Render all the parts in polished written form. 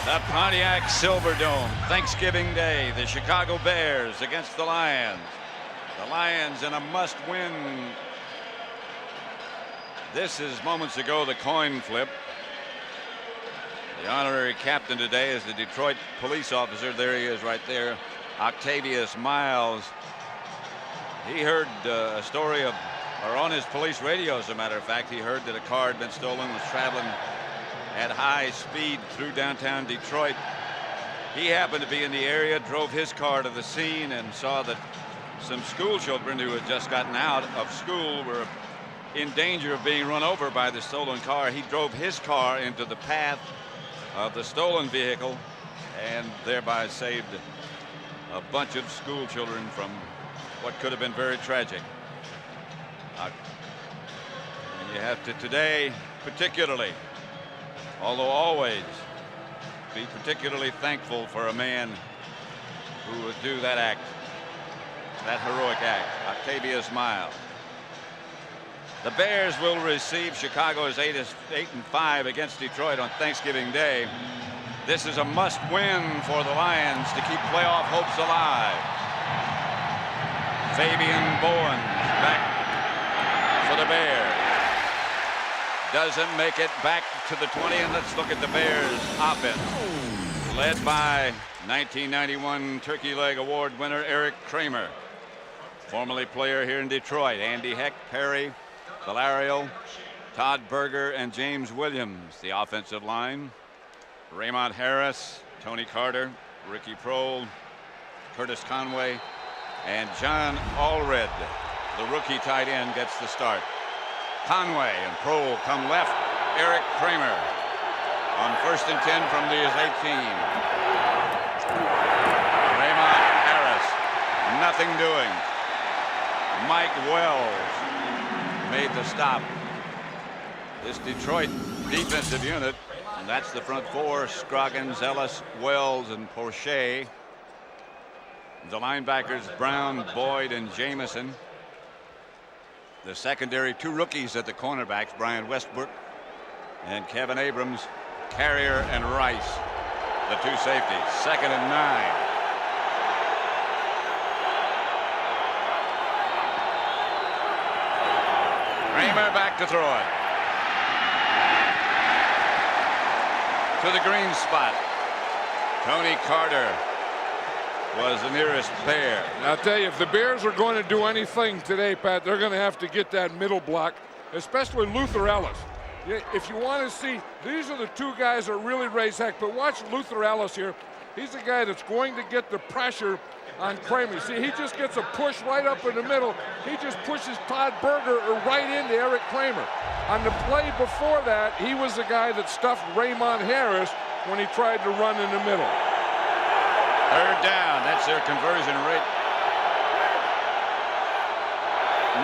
The Pontiac Silverdome, Thanksgiving Day, the Chicago Bears against the Lions. The Lions in a must-win. This is moments ago the coin flip. The honorary captain today is the Detroit police officer. There he is right there, Octavius Miles. He heard a story of, or on his police radio as a matter of fact, he heard that a car had been stolen, was traveling at high speed through downtown Detroit. He happened to be in the area, drove his car to the scene, and saw that some school children who had just gotten out of school were in danger of being run over by the stolen car. He drove his car into the path of the stolen vehicle and thereby saved a bunch of school children from what could have been very tragic. And you have to today particularly, although always, be particularly thankful for a man who would do that act, that heroic act, Octavius Miles. The Bears will receive Chicago's 8-5 against Detroit on Thanksgiving Day. This is a must-win for the Lions to keep playoff hopes alive. Fabian Bowens back for the Bears. Doesn't make it back to the 20, and let's look at the Bears offense. Led by 1991 Turkey Leg Award winner Eric Kramer, formerly player here in Detroit. Andy Heck, Perry, Valerio, Todd Berger, and James Williams. The offensive line: Raymond Harris, Tony Carter, Ricky Prohl, Curtis Conway, and John Allred. The rookie tight end gets the start. Conway and Prohl come left. Eric Kramer on 1st and 10 from his 18. Raymond Harris, nothing doing. Mike Wells made the stop. This Detroit defensive unit, and that's the front four: Scroggins, Ellis, Wells, and Porcher. The linebackers: Brown, Boyd, and Jamison. The secondary, two rookies at the cornerbacks: Brian Westbrook and Kevin Abrams. Carrier and Rice, the two safeties. 2nd and 9. Kramer back to throw it. To the green spot. Tony Carter was the nearest Bear. I'll tell you, if the Bears are going to do anything today, Pat, they're going to have to get that middle block, especially Luther Ellis. If you want to see, these are the two guys that really raise heck, but watch Luther Ellis here. He's the guy that's going to get the pressure on Kramer. See, he just gets a push right up in the middle. He just pushes Todd Berger right into Eric Kramer. On the play before that, he was the guy that stuffed Raymond Harris when he tried to run in the middle. 3rd down. That's their conversion rate.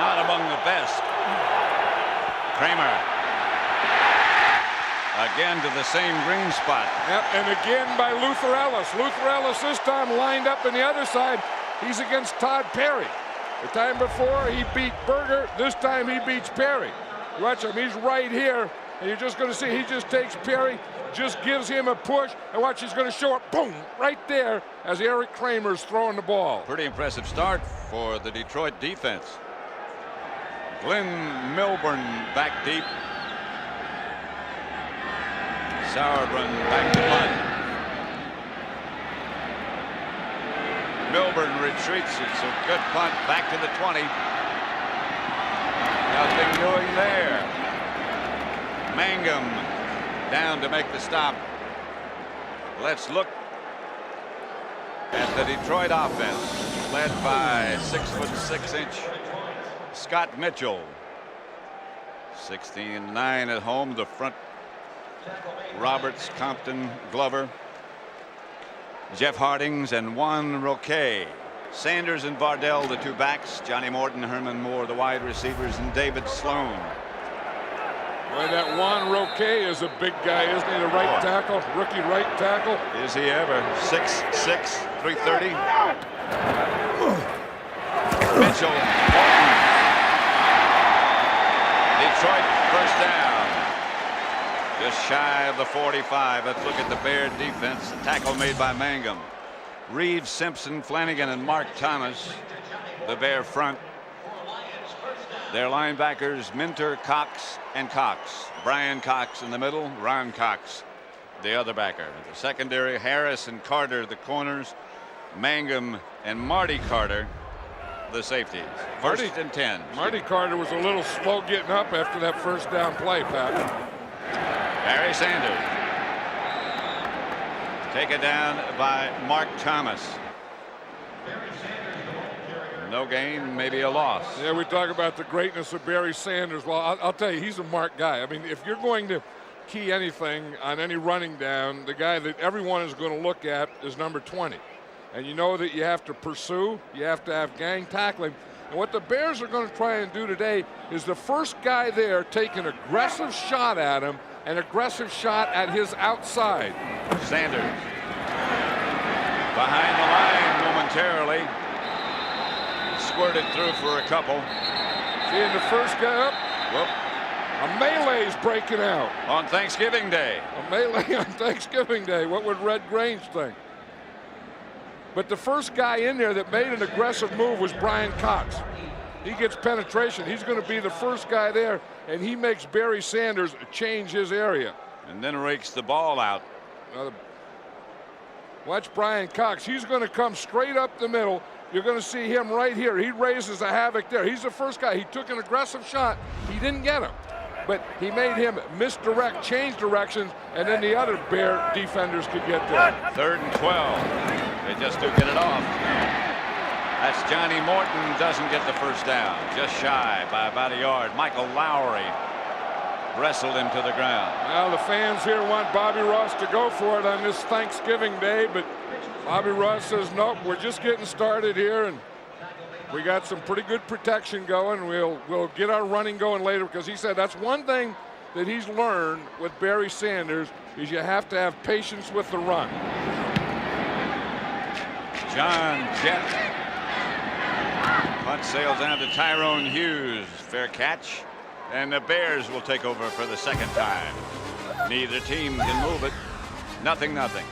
Not among the best. Kramer again to the same green spot. Yep, and again by Luther Ellis. Luther Ellis this time lined up on the other side. He's against Todd Perry. The time before he beat Berger. This time he beats Perry. Watch him. He's right here. And you're just going to see he just takes Perry, just gives him a push, and watch, he's going to show up, boom, right there as Eric Kramer's throwing the ball. Pretty impressive start for the Detroit defense. Glenn Milburn back deep. Sauerbrunn back to punt. Milburn retreats. It's a good punt back to the 20. Nothing doing there. Mangum down to make the stop. Let's look at the Detroit offense, led by 6'6" Scott Mitchell. 16-9 at home. The front: Roberts, Compton, Glover, Jeff Hardings, and Juan Roque. Sanders and Vardell, the two backs. Johnny Morton, Herman Moore, the wide receivers, and David Sloan. Well, that Juan Roque is a big guy, isn't he? The right tackle, rookie right tackle. Is he ever? 6'6", 330. Mitchell, Morton. Detroit first down. Just shy of the 45. Let's look at the Bear defense. Tackle made by Mangum. Reeves, Simpson, Flanagan, and Mark Thomas, the Bear front. Their linebackers, Minter, Cox, and Cox. Brian Cox in the middle, Ron Cox, the other backer. The secondary, Harris and Carter, the corners, Mangum and Marty Carter, the safeties. First and 10. Marty Carter was a little slow getting up after that first down play, Pat. Barry Sanders. Taken down by Mark Thomas. No gain, maybe a loss. Yeah, we talk about the greatness of Barry Sanders. Well, I'll tell you, he's a marked guy. I mean, if you're going to key anything on any running down, the guy that everyone is going to look at is number 20. And you know that you have to pursue, you have to have gang tackling. And what the Bears are going to try and do today is the first guy there take an aggressive shot at him, an aggressive shot at his outside. Sanders behind the line momentarily. Squirted through for a couple. Seeing the first guy up. Whoop. A melee's breaking out. On Thanksgiving Day. A melee on Thanksgiving Day. What would Red Grange think? But the first guy in there that made an aggressive move was Brian Cox. He gets penetration. He's going to be the first guy there, and he makes Barry Sanders change his area. And then rakes the ball out. Watch Brian Cox. He's going to come straight up the middle. You're going to see him right here. He raises a havoc there. He's the first guy. He took an aggressive shot. He didn't get him, but he made him misdirect, change directions, and then the other Bear defenders could get there. 3rd and 12. They just do get it off. That's Johnny Morton, doesn't get the first down. Just shy by about a yard. Michael Lowry wrestled him to the ground. Well, the fans here want Bobby Ross to go for it on this Thanksgiving Day, but Bobby Ross says, nope, we're just getting started here, and we got some pretty good protection going. We'll get our running going later, because he said that's one thing that he's learned with Barry Sanders is you have to have patience with the run. John Jett. Punt sails down to Tyrone Hughes. Fair catch. And the Bears will take over for the second time. Neither team can move it. 0-0.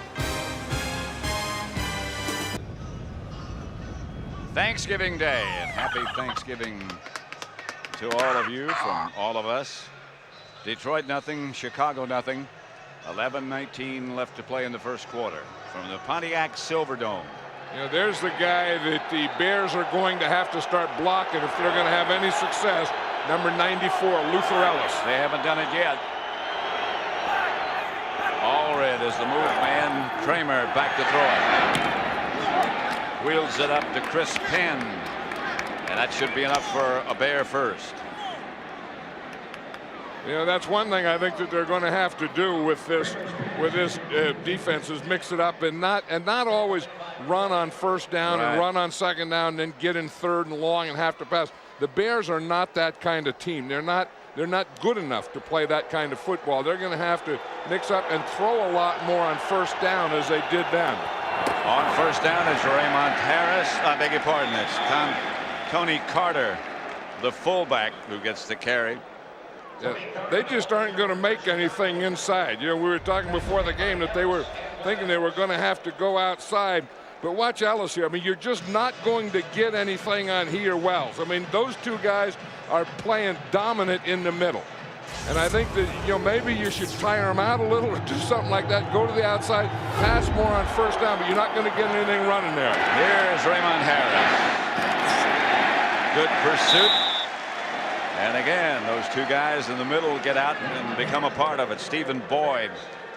Thanksgiving Day, and happy Thanksgiving to all of you from all of us. Detroit 0, Chicago 0. 11:19 left to play in the first quarter from the Pontiac Silverdome. You know, there's the guy that the Bears are going to have to start blocking if they're going to have any success. Number 94, Luther Ellis. They haven't done it yet. Allred is the move man. Kramer back to throw it. Wheels it up to Chris Penn. And that should be enough for a Bear first. You know, that's one thing I think that they're going to have to do with this defense is mix it up and not always run on first down and run on second down and then get in third and long and have to pass. The Bears are not that kind of team. They're not good enough to play that kind of football. They're going to have to mix up and throw a lot more on first down as they did then. On first down is Raymond Harris. I beg your pardon. It's Tony Carter, the fullback, who gets the carry. Yeah, they just aren't going to make anything inside. You know, we were talking before the game that they were thinking they were going to have to go outside. But watch Ellis here. I mean, you're just not going to get anything on he or Wells. I mean, those two guys are playing dominant in the middle. And I think that, you know, maybe you should tire them out a little or do something like that. Go to the outside, pass more on first down, but you're not going to get anything running there. Here's Raymond Harris. Good pursuit. And again, those two guys in the middle get out and become a part of it. Stephen Boyd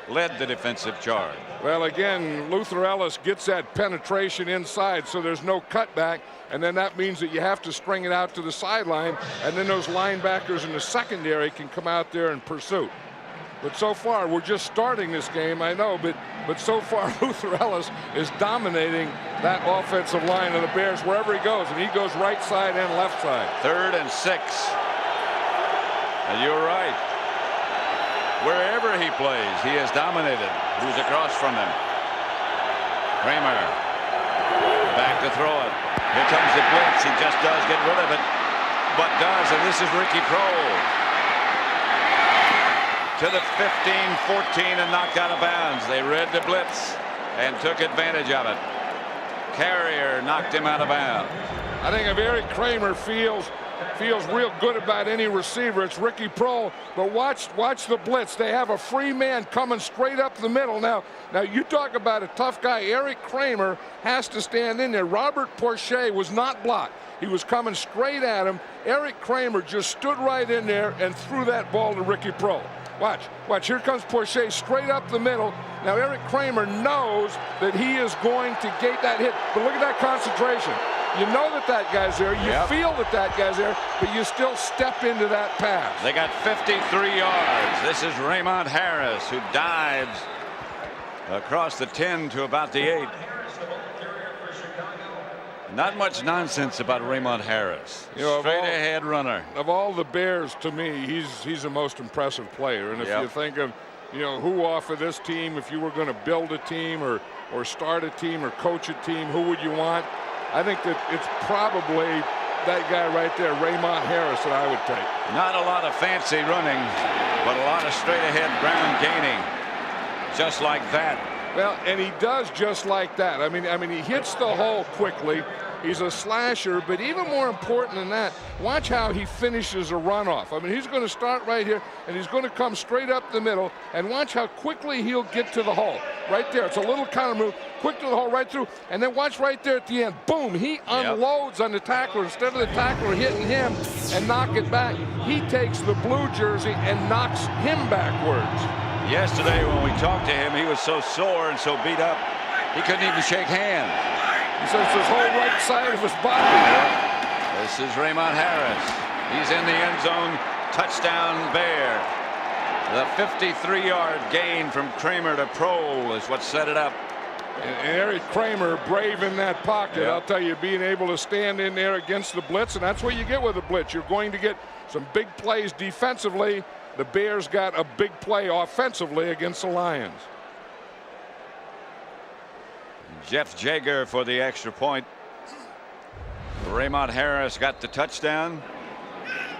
led the defensive charge. Well, again, Luther Ellis gets that penetration inside, so there's no cutback, and then that means that you have to string it out to the sideline, and then those linebackers in the secondary can come out there and pursue. But so far, we're just starting this game, I know, but so far Luther Ellis is dominating that offensive line of the Bears wherever he goes, and he goes right side and left side. 3rd and 6. And you're right. Wherever he plays, he has dominated. Who's across from him? Kramer. Back to throw it. Here comes the blitz. He just does get rid of it. But does, and this is Ricky Prohl. to the 15-14 and knocked out of bounds. They read the blitz and took advantage of it. Carrier knocked him out of bounds. I think if Eric Kramer feels real good about any receiver, it's Ricky Prohl. But watch the blitz. They have a free man coming straight up the middle. Now you talk about a tough guy. Eric Kramer has to stand in there. Robert Porcher was not blocked. He was coming straight at him. Eric Kramer just stood right in there and threw that ball to Ricky Prohl. Watch. Here comes Porcher straight up the middle. Now Eric Kramer knows that he is going to gate that hit. But look at that concentration. You know that guy's there. You feel that guy's there, but you still step into that pass. They got 53 yards. This is Raymond Harris, who dives across the 10 to about the 8. Not much nonsense about Raymond Harris. Straight ahead runner. Of all the Bears, to me, he's the most impressive player. And if you think of, who off of this team, if you were going to build a team or start a team or coach a team, who would you want? I think that it's probably that guy right there, Raymond Harris, that I would take. Not a lot of fancy running, but a lot of straight ahead ground gaining. Just like that. Well, and he does just like that. I mean, he hits the hole quickly. He's a slasher, but even more important than that, watch how he finishes a runoff. I mean, he's going to start right here, and he's going to come straight up the middle, and watch how quickly he'll get to the hole. Right there. It's a little counter move, quick to the hole, right through, and then watch right there at the end. Boom, he unloads on the tackler. Instead of the tackler hitting him and knock it back, he takes the blue jersey and knocks him backwards. Yesterday when we talked to him, he was so sore and so beat up, he couldn't even shake hands. He says his whole right side of his body. This is Raymond Harris. He's in the end zone. Touchdown Bear. The 53-yard gain from Kramer to Prohl is what set it up. And Eric Kramer, brave in that pocket. I'll tell you, being able to stand in there against the blitz, and that's what you get with a blitz. You're going to get some big plays defensively. The Bears got a big play offensively against the Lions. Jeff Jager for the extra point. Raymond Harris got the touchdown,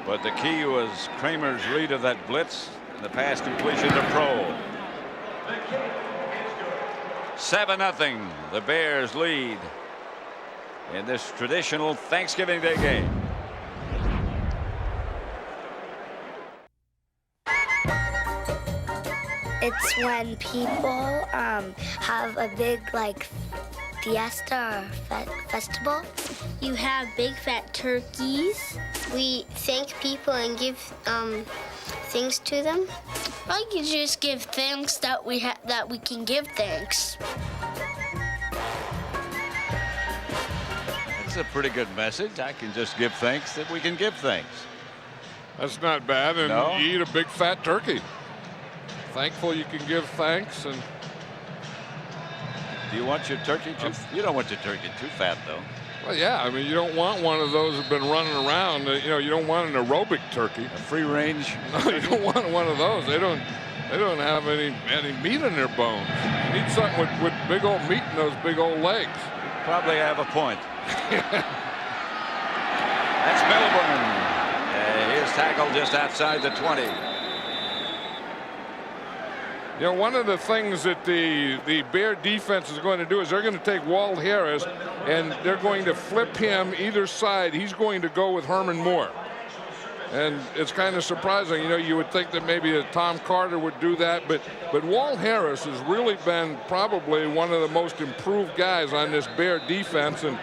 but the key was Kramer's read of that blitz and the pass completion to Prohl. 7-0. The Bears lead in this traditional Thanksgiving Day game. It's when people have a big fiesta or festival. You have big fat turkeys. We thank people and give things to them. I can just give thanks that we can give thanks. That's a pretty good message. I can just give thanks that we can give thanks. That's not bad, and you eat a big fat turkey. Thankful you can give thanks. And do you want your turkey you don't want your turkey too fat, though. Well, yeah, I mean, you don't want one of those that've been running around. You don't want an aerobic turkey. A free range. No, you don't want one of those. They don't have any meat in their bones. You need something with big old meat in those big old legs. You probably have a point. That's Melbourne. His tackle just outside the 20. One of the things that the Bear defense is going to do is they're going to take Walt Harris and they're going to flip him either side. He's going to go with Herman Moore. And it's kind of surprising. You would think that maybe Tom Carter would do that, but Walt Harris has really been probably one of the most improved guys on this Bear defense. And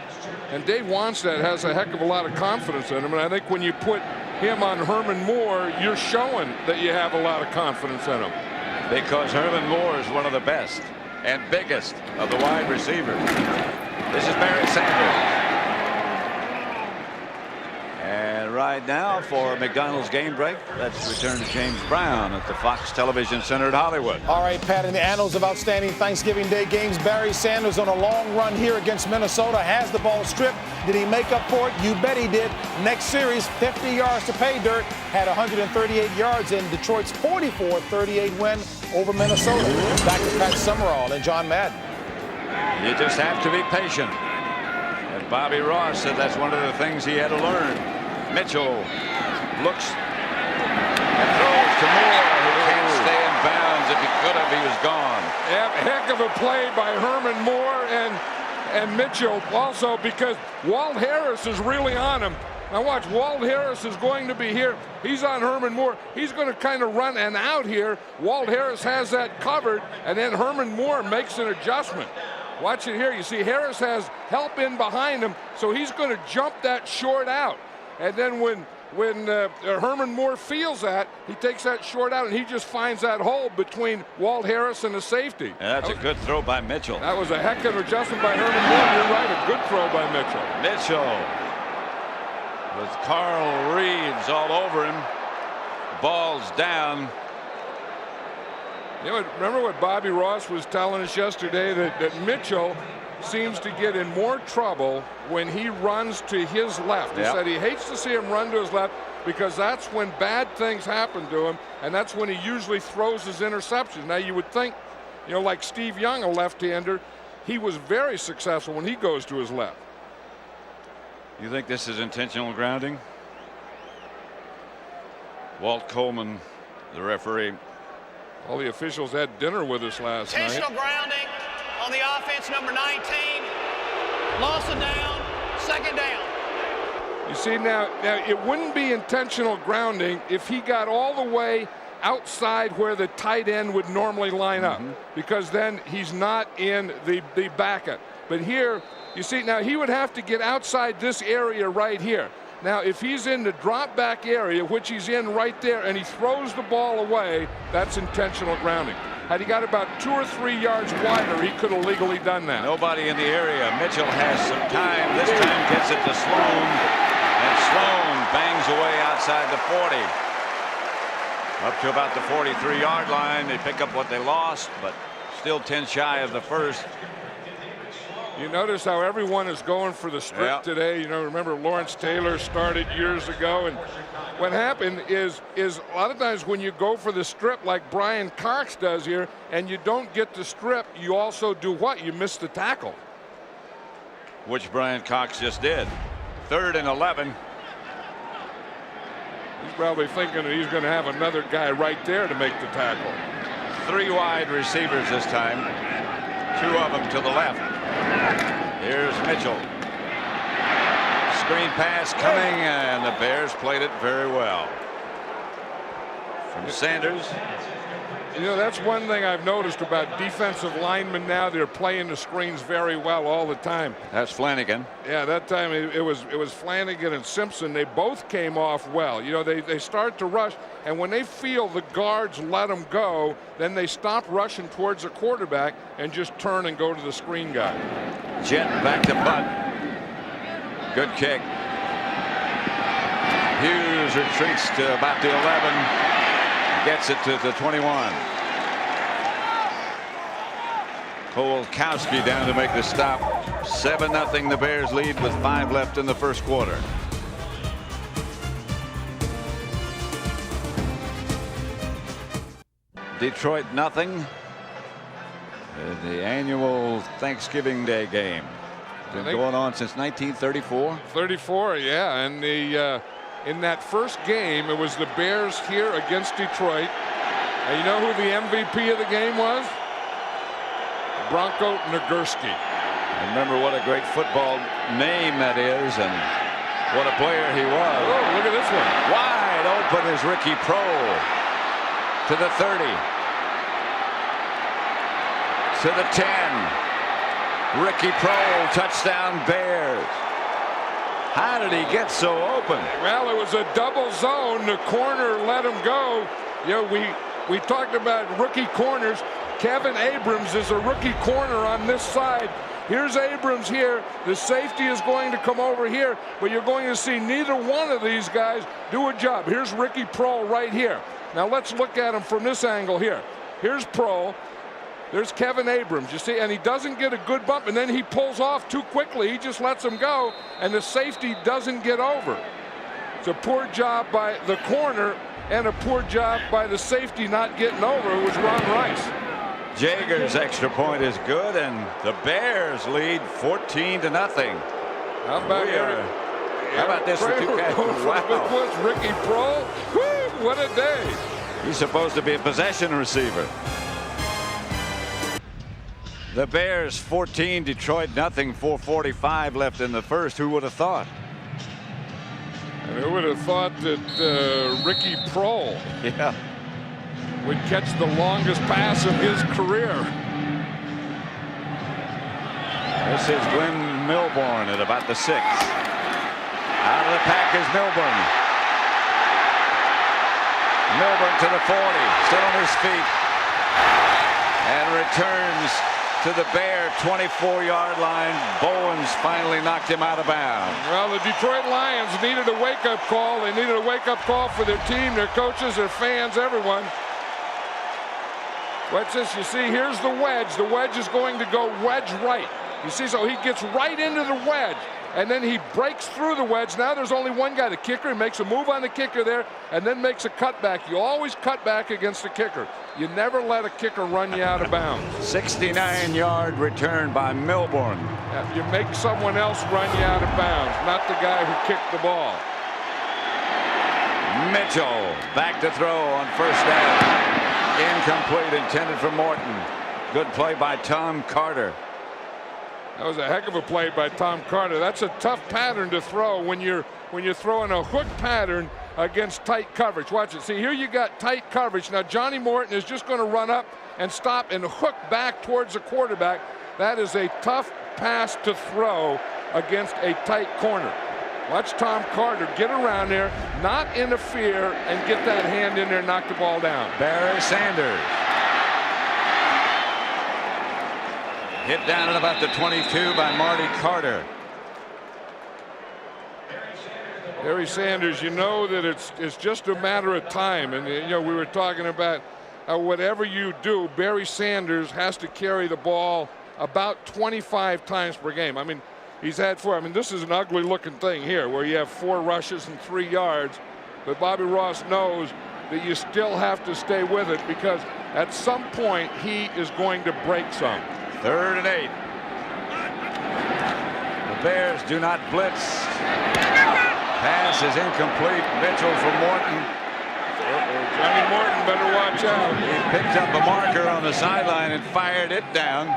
Dave Wanstead has a heck of a lot of confidence in him. And I think when you put him on Herman Moore, you're showing that you have a lot of confidence in him. Because Herman Moore is one of the best and biggest of the wide receivers. This is Barry Sanders. And right now for McDonald's game break, let's return to James Brown at the Fox Television Center at Hollywood. All right, Pat, in the annals of outstanding Thanksgiving Day games, Barry Sanders on a long run here against Minnesota has the ball stripped. Did he make up for it? You bet he did. Next series, 50 yards to pay dirt, had 138 yards in Detroit's 44-38 win over Minnesota. Back to Pat Summerall and John Madden. You just have to be patient. And Bobby Ross said that's one of the things he had to learn. Mitchell looks and throws to Moore, who can't stay Yeah, heck of a play by Herman Moore and Mitchell also, because Walt Harris is really on him. Now watch, Walt Harris is going to be here. He's on Herman Moore. He's going to kind of run and out here. Walt Harris has that covered, and then Herman Moore makes an adjustment. Watch it here. You see Harris has help in behind him, so he's going to jump that short out. And then when Herman Moore feels that, he takes that short out, and he just finds that hole between Walt Harris and the safety. And that's a good throw by Mitchell. That was a heck of an adjustment by Herman Moore. You're right, a good throw by Mitchell. Mitchell with Carl Reeves all over him. Ball's down. You know, remember what Bobby Ross was telling us yesterday, that Mitchell seems to get in more trouble when he runs to his left. He said he hates to see him run to his left because that's when bad things happen to him, and that's when he usually throws his interceptions. Now, you would think, you know, like Steve Young, a left-hander, he was very successful when he goes to his left. You think this is intentional grounding? Walt Coleman, the referee. All the officials had dinner with us last night. Intentional grounding on the offense, number 19. Loss of down, second down. You see, now it wouldn't be intentional grounding if he got all the way outside where the tight end would normally line up, because then he's not in the backup. But here, you see, now he would have to get outside this area right here. Now, if he's in the drop back area, which he's in right there, and he throws the ball away, that's intentional grounding. Had he got about 2 or 3 yards wider, he could have legally done that. Nobody in the area. Mitchell has some time. This time gets it to Sloan, and Sloan bangs away outside the 40. Up to about the 43-yard line. They pick up what they lost, but still 10 shy of the first. You notice how everyone is going for the strip today. You know, remember Lawrence Taylor started years ago, and what happened is a lot of times when you go for the strip like Brian Cox does here and you don't get the strip, you also do what? You miss the tackle. Which Brian Cox just did. 3rd and 11. He's probably thinking that he's going to have another guy right there to make the tackle. 3 wide receivers this time. 2 of them to the left. Here's Mitchell. Screen pass coming, and the Bears played it very well. From Sanders. You know, that's one thing I've noticed about defensive linemen now. They're playing the screens very well all the time. That's Flanagan. Yeah, that time it was Flanagan and Simpson. They both came off well. You know, they start to rush, and when they feel the guards let them go, then they stop rushing towards the quarterback and just turn and go to the screen guy. Jet back to Butt. Good kick. Hughes retreats to about the 11. Gets it to the 21. Kolkowski down to make the stop. 7-0 the Bears lead with 5 left in the first quarter. Detroit nothing. The annual Thanksgiving Day game. Been going on since 1934. 34, yeah, and in that first game, it was the Bears here against Detroit. And you know who the MVP of the game was? Bronco Nagurski. Remember what a great football name that is, and what a player he was. Oh, look at this one. Wide open is Ricky Prohl to the 30. To the 10. Ricky Prohl, touchdown Bears. How did he get so open? Well, it was a double zone. The corner let him go. You know, we talked about rookie corners. Kevin Abrams is a rookie corner on this side. Here's Abrams here. The safety is going to come over here, but you're going to see neither one of these guys do a job. Here's Ricky Prohl right here. Now let's look at him from this angle here. Here's Prohl. There's Kevin Abrams, you see, and he doesn't get a good bump, and then he pulls off too quickly. He just lets him go, and the safety doesn't get over. It's a poor job by the corner and a poor job by the safety not getting over. It was Ron Rice. Jager's extra point is good, and the Bears lead 14-0. How about How about this? Wow. Ricky Prohl. Woo, what a day. He's supposed to be a possession receiver. The Bears 14, Detroit nothing. 4:45 left in the first. Who would have thought? And who would have thought that Ricky Prohl would catch the longest pass of his career? This is Glenn Milbourne at about the 6. Out of the pack is Milbourne. Milbourne to the 40, still on his feet, and returns to the Bear 24-yard line. Bowens finally knocked him out of bounds. Well, the Detroit Lions needed a wake-up call. They needed a wake-up call for their team, their coaches, their fans, everyone. Watch this. You see, here's the wedge. The wedge is going to go wedge right. You see, so he gets right into the wedge, and then he breaks through the wedge. Now there's only one guy, the kicker. He makes a move on the kicker there, and then makes a cutback. You always cut back against the kicker. You never let a kicker run you out of bounds. 69-yard return by Milbourne. You make someone else run you out of bounds, not the guy who kicked the ball. Mitchell back to throw on first down. Incomplete, intended for Morton. Good play by Tom Carter. That was a heck of a play by Tom Carter. That's a tough pattern to throw when you're throwing a hook pattern against tight coverage. Watch it. See, here you got tight coverage. Now Johnny Morton is just going to run up and stop and hook back towards the quarterback. That is a tough pass to throw against a tight corner. Watch Tom Carter get around there, not interfere, and get that hand in there and knock the ball down. Barry Sanders. Hit down at about the 22 by Marty Carter. Barry Sanders, you know that it's just a matter of time. And, you know, we were talking about whatever you do, Barry Sanders has to carry the ball about 25 times per game. I mean, he's had 4. I mean, this is an ugly looking thing here where you have 4 rushes and 3 yards. But Bobby Ross knows that you still have to stay with it because at some point he is going to break some. 3rd and 8. The Bears do not blitz. Pass is incomplete. Mitchell for Morton. Johnny Morton better watch out. He picked up a marker on the sideline and fired it down.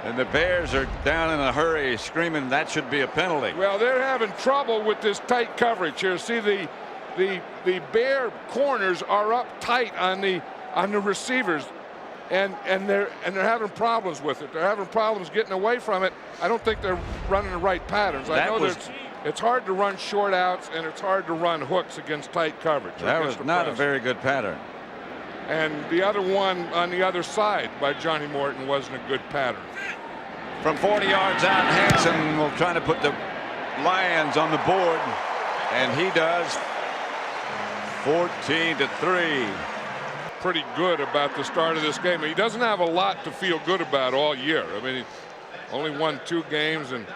And the Bears are down in a hurry, screaming that should be a penalty. Well, they're having trouble with this tight coverage here. See, the Bear corners are up tight on the receivers. And they're having problems with it. They're having problems getting away from it. I don't think they're running the right patterns. I know it's hard to run short outs and it's hard to run hooks against tight coverage. That was not a very good pattern. And the other one on the other side by Johnny Morton wasn't a good pattern. From 40 yards out, Hansen will try to put the Lions on the board, and he does. 14-3. Pretty good about the start of this game. He doesn't have a lot to feel good about all year. I mean, he only won 2 games and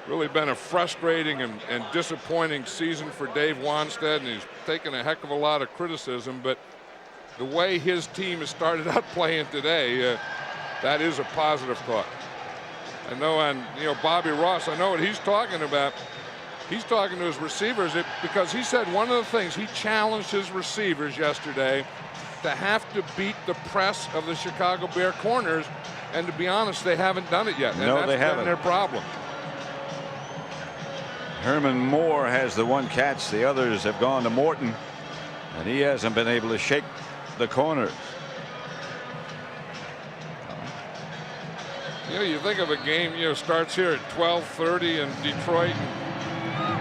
really been a frustrating and disappointing season for Dave Wanstead, and he's taken a heck of a lot of criticism. But the way his team has started out playing today, that is a positive thought. I know Bobby Ross, I know what he's talking about. He's talking to his receivers because he said one of the things he challenged his receivers yesterday to have to beat the press of the Chicago Bear corners, and to be honest, they haven't done it yet. And no, they haven't. That's been their problem. Herman Moore has the 1 catch. The others have gone to Morton, and he hasn't been able to shake the corners. You know, you think of a game, starts here at 12:30 in Detroit.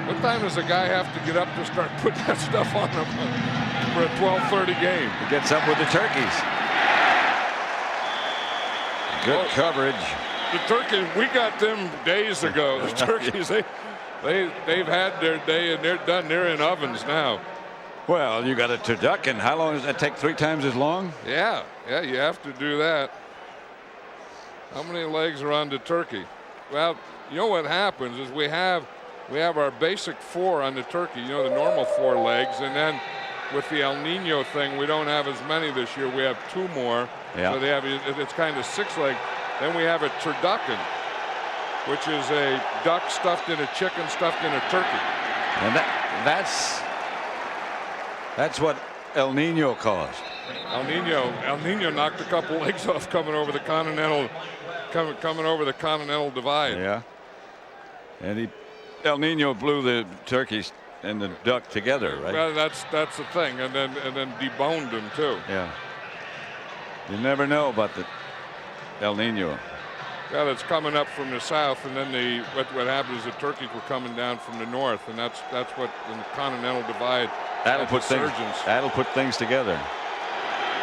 What time does a guy have to get up to start putting that stuff on him for a 12:30 game? He gets up with the turkeys. Good coverage. The turkeys, we got them days ago. The turkeys, they've had their day and they're done. They're in ovens now. Well, you got a turducken. How long does that take? 3 times as long? Yeah, you have to do that. How many legs are on the turkey? Well, you know what happens is we have our basic 4 on the turkey, the normal 4 legs, and then with the El Nino thing, we don't have as many this year. We have 2 more. Yeah. So it's kind of 6 legs. Then we have a turducken, which is a duck stuffed in a chicken stuffed in a turkey. And that's what El Nino caused. El Nino knocked a couple legs off coming over the Continental coming over the Continental Divide. Yeah. And El Nino blew the turkeys and the duck together, right? Well, that's the thing, and then deboned them too. Yeah. You never know about the El Nino. Well, it's coming up from the south, and then what happened is the turkeys were coming down from the north, and that's what in the Continental Divide. That'll put things together.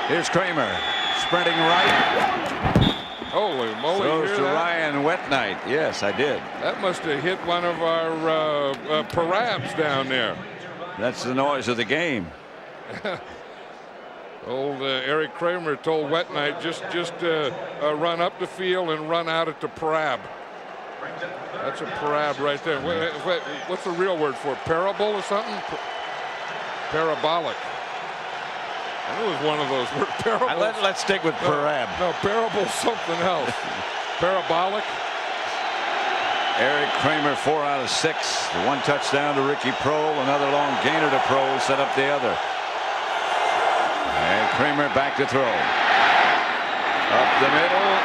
Here's Kramer sprinting right. Holy moly! Throws to Ryan Wetnight. Yes, I did. That must have hit one of our parabs down there. That's the noise of the game. Old Eric Kramer told Wetnight just run up the field and run out at the parab. That's a parab right there. What's the real word for it? Parable or something? Parabolic. I knew it was one of those words. Parable. Let's stick with parab. No, parable's something else. Parabolic. Eric Kramer 4 out of 6. The one touchdown to Ricky Prohl. Another long gainer to Prohl. Set up the other. And Kramer back to throw. Up the middle.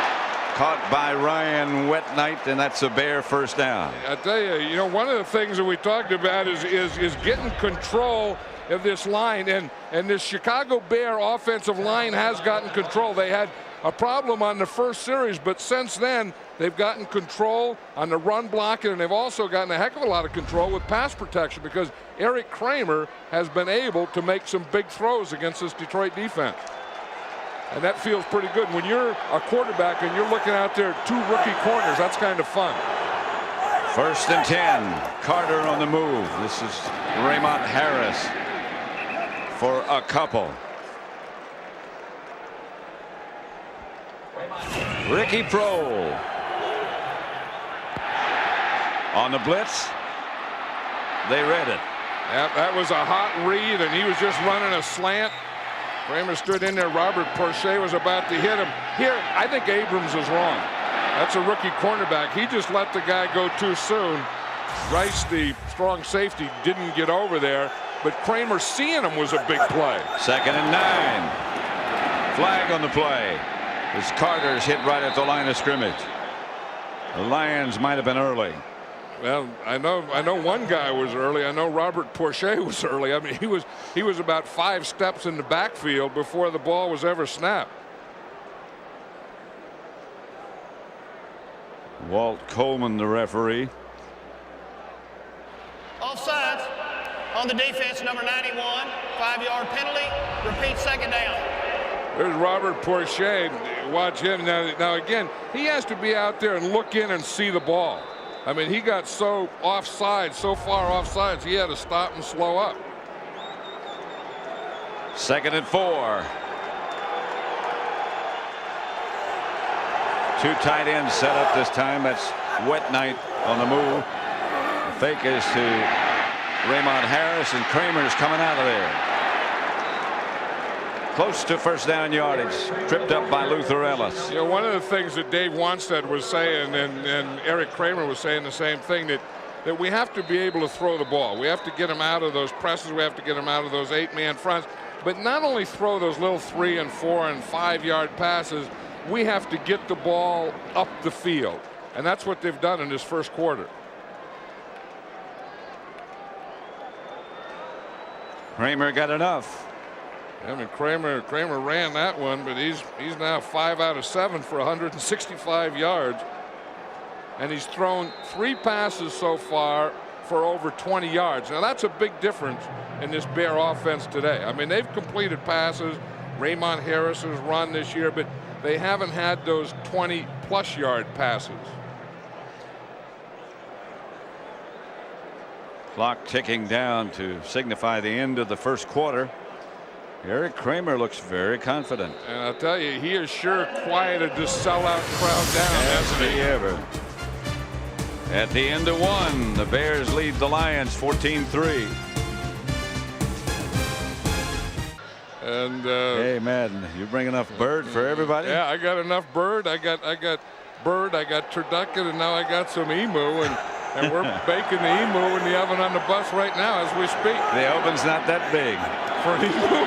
Caught by Ryan Wetnight, and that's a Bear first down. I tell you, one of the things that we talked about is getting control of this line, and this Chicago Bear offensive line has gotten control. They had a problem on the first series, but since then they've gotten control on the run blocking, and they've also gotten a heck of a lot of control with pass protection because Eric Kramer has been able to make some big throws against this Detroit defense. And that feels pretty good. When you're a quarterback and you're looking out there at 2 rookie corners, that's kind of fun. 1st and 10. Carter on the move. This is Raymond Harris for a couple. Ricky Prohl on the blitz. They read it. That was a hot read, and he was just running a slant. Kramer stood in there. Robert Porcher was about to hit him. Here, I think Abrams is wrong. That's a rookie cornerback. He just let the guy go too soon. Rice, the strong safety, didn't get over there, but Kramer seeing him was a big play. 2nd and 9. Flag on the play. As Carter's hit right at the line of scrimmage. The Lions might have been early. Well, I know one guy was early. I know Robert Porcher was early. I mean, he was about 5 steps in the backfield before the ball was ever snapped. Walt Coleman, the referee. Offsides on the defense, number 91, 5-yard penalty. Repeat 2nd down. There's Robert Porcher. Watch him now. Again, he has to be out there and look in and see the ball. I mean, he got so offside, so far offsides, he had to stop and slow up. 2nd and 4. 2 tight ends set up this time. That's Wetnight on the move. The fake is to Raymond Harris, and Kramer's coming out of there. Close to first down yardage. Tripped up by Luther Ellis. You know, one of the things that Dave Wanstead was saying, and Eric Kramer was saying the same thing, that we have to be able to throw the ball. We have to get him out of those presses. We have to get him out of those 8-man fronts. But not only throw those little 3 and 4 and 5-yard passes, we have to get the ball up the field. And that's what they've done in this first quarter. Kramer got enough. I mean, Kramer ran that one, but he's now 5 out of 7 for 165 yards. And he's thrown 3 passes so far for over 20 yards. Now, that's a big difference in this Bear offense today. I mean, they've completed passes. Raymond Harris has run this year, but they haven't had those 20-plus yard passes. Clock ticking down to signify the end of the first quarter. Eric Kramer looks very confident. And I'll tell you, he has sure quieted this sellout crowd down, hasn't he? Ever. At the end of 1, the Bears lead the Lions 14-3. And hey, Madden, you bring enough bird for everybody? Yeah, I got enough bird. I got bird. I got turducken, and now I got some emu, and we're baking the emu in the oven on the bus right now as we speak. The oven's not that big. For emu.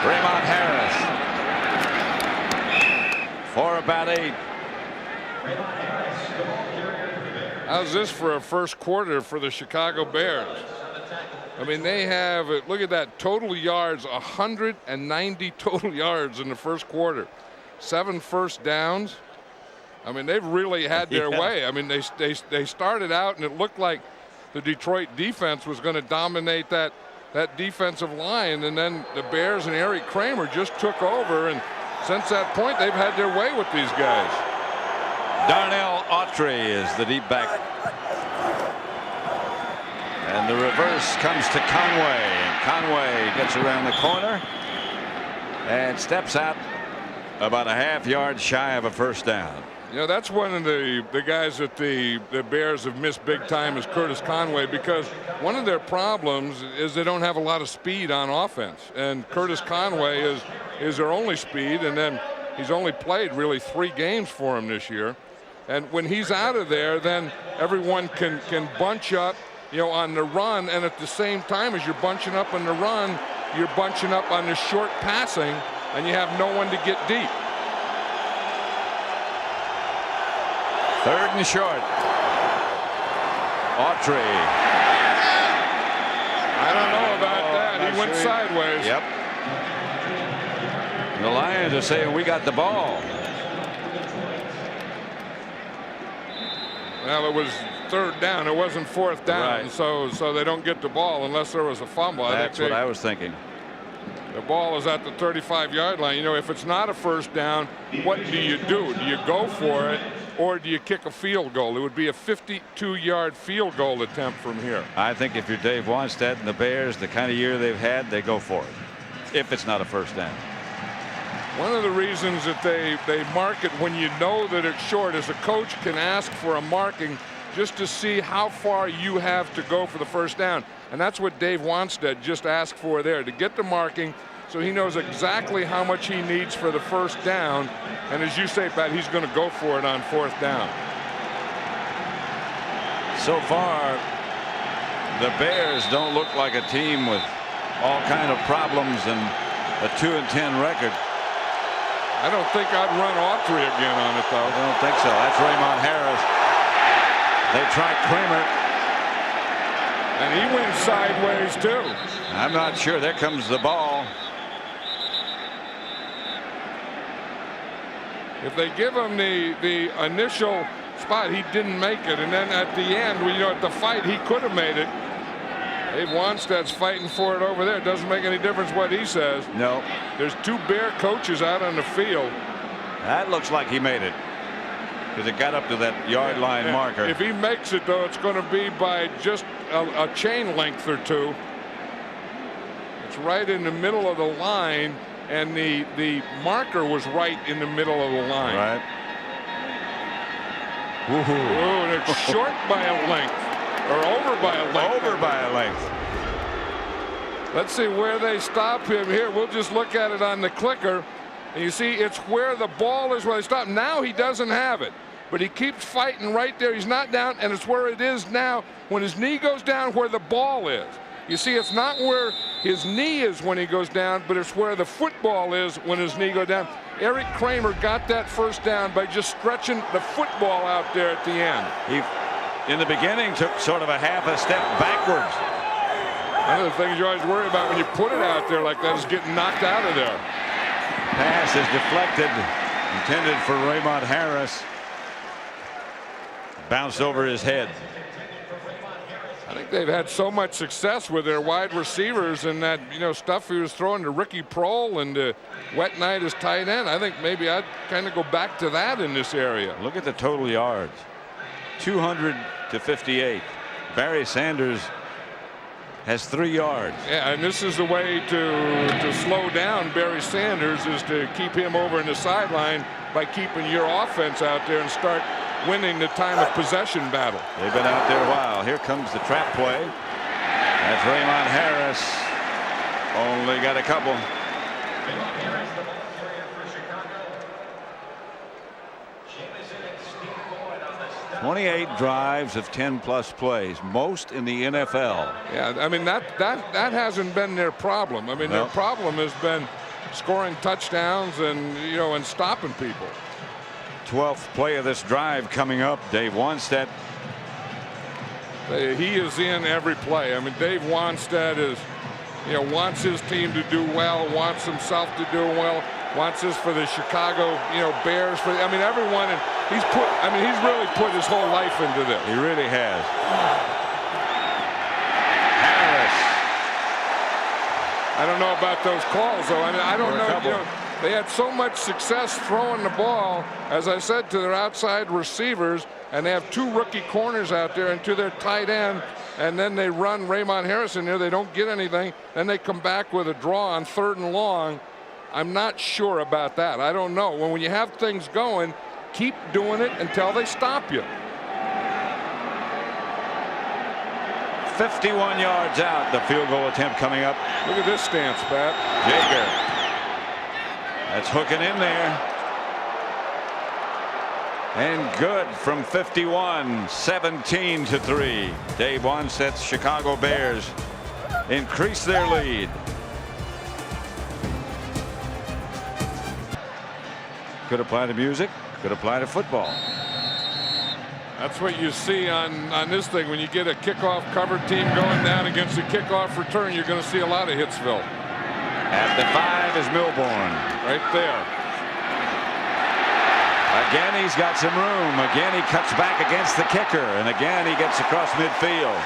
Raymond Harris for about 8. How's this for a first quarter for the Chicago Bears? I mean, they have, look at that, total yards, 190 total yards in the first quarter. 7 first downs. I mean, they've really had their way. I mean, they started out and it looked like the Detroit defense was going to dominate that defensive line, and then the Bears and Eric Kramer just took over, and since that point they've had their way with these guys. Darnell Autry is the deep back. And the reverse comes to Conway, and Conway gets around the corner and steps out about a half-yard shy of a first down. You know, that's one of the guys that the Bears have missed big time is Curtis Conway, because one of their problems is they don't have a lot of speed on offense, and Curtis Conway is their only speed, and then he's only played really 3 games for them this year. And when he's out of there, then everyone can bunch up, you know, on the run, and at the same time as you're bunching up on the run, you're bunching up on the short passing, and you have no one to get deep. 3rd and short. Autry. I don't know about that. He went sideways. Yep. The Lions are saying we got the ball. Well, it was 3rd down. It wasn't 4th down, Right. so they don't get the ball unless there was a fumble. That's what I was thinking. The ball is at the 35-yard line. You know, if it's not a first down, what do you do? Do you go for it, or do you kick a field goal? It would be a 52-yard field goal attempt from here. I think if you're Dave Wanstead and the Bears, the kind of year they've had, they go for it, if it's not a first down. One of the reasons that they mark it when you know that it's short is a coach can ask for a marking just to see how far you have to go for the first down. And that's what Dave Wanstead just asked for there, to get the marking so he knows exactly how much he needs for the first down. And as you say, Pat, he's going to go for it on 4th down. So far, the Bears don't look like a team with all kind of problems and a 2-10 record. I don't think I'd run Autry again on it, though. I don't think so. That's Raymond Harris. They try Kramer. And he went sideways, too. I'm not sure. There comes the ball. If they give him the initial spot, he didn't make it. And then at the end, you know, at the fight, he could have made it. Dave Wanstead's fighting for it over there. It doesn't make any difference what he says. No. There's 2 Bear coaches out on the field. That looks like he made it, because it got up to that yard line marker. If he makes it, though, it's going to be by just a chain length or 2. It's right in the middle of the line, and the marker was right in the middle of the line. Right. Ooh, and it's short by a length, or over by a length. Over by a length. Let's see where they stop him here. We'll just look at it on the clicker. And you see, it's where the ball is where they stop. Now he doesn't have it, but he keeps fighting right there. He's not down, and it's where it is now when his knee goes down, where the ball is. You see, it's not where his knee is when he goes down, but it's where the football is when his knee goes down. Eric Kramer got that first down by just stretching the football out there at the end. He, in the beginning, took sort of a half a step backwards. One of the things you always worry about when you put it out there like that is getting knocked out of there. Pass is deflected, intended for Raymond Harris. Bounced over his head. I think they've had so much success with their wide receivers and that, you know, stuff he was throwing to Ricky Prohl and to Wet Knight as tight end. I think maybe I'd kind of go back to that in this area. Look at the total yards. 200 to 58. Barry Sanders has 3 yards. Yeah, and this is the way to slow down Barry Sanders, is to keep him over in the sideline by keeping your offense out there and start winning the time of possession battle. They've been out there a while. Here comes the trap play. That's Raymond Harris. Only got a couple. 28 drives of 10+ plays, most in the NFL. Yeah, I mean that hasn't been their problem. I mean, their problem has been scoring touchdowns and, you know, and stopping people. 12th play of this drive coming up. Dave Wannstedt. He is in every play. I mean, Dave Wannstedt is, wants his team to do well, wants himself to do well, wants this for the Chicago, Bears. Everyone, and he's really put his whole life into this. He really has. Harris. I don't know about those calls, though. I don't know. They had so much success throwing the ball, as I said, to their outside receivers, and they have 2 rookie corners out there and to their tight end, and then they run Raymond Harrison there. They don't get anything. Then they come back with a draw on 3rd and long. I'm not sure about that. I don't know. When you have things going, keep doing it until they stop you. 51 yards out. The field goal attempt coming up. Look at this stance, Pat. Jaeger. That's hooking in there. And good from 51, 17-3. Dave Wannstedt's Chicago Bears increase their lead. Could apply to music, could apply to football. That's what you see on this thing. When you get a kickoff cover team going down against a kickoff return, you're going to see a lot of Hitsville. At the 5 is Milbourne. Right there. Again, he's got some room. Again, he cuts back against the kicker. And again, he gets across midfield.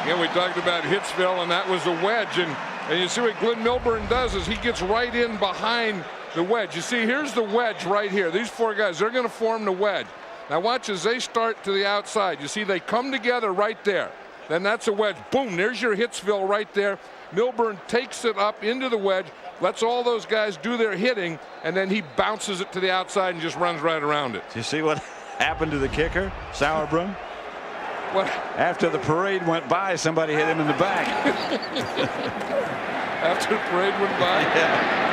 Again, we talked about Hitsville, and that was a wedge. And you see what Glenn Milbourne does is he gets right in behind the wedge. You see, here's the wedge right here. These 4 guys, they're going to form the wedge. Now watch as they start to the outside. You see, they come together right there. Then that's a wedge. Boom, there's your Hitsville right there. Milbourne takes it up into the wedge, lets all those guys do their hitting, and then he bounces it to the outside and just runs right around it. Do you see what happened to the kicker, Sauerbrunn? What? After the parade went by, somebody hit him in the back. After the parade went by? Yeah.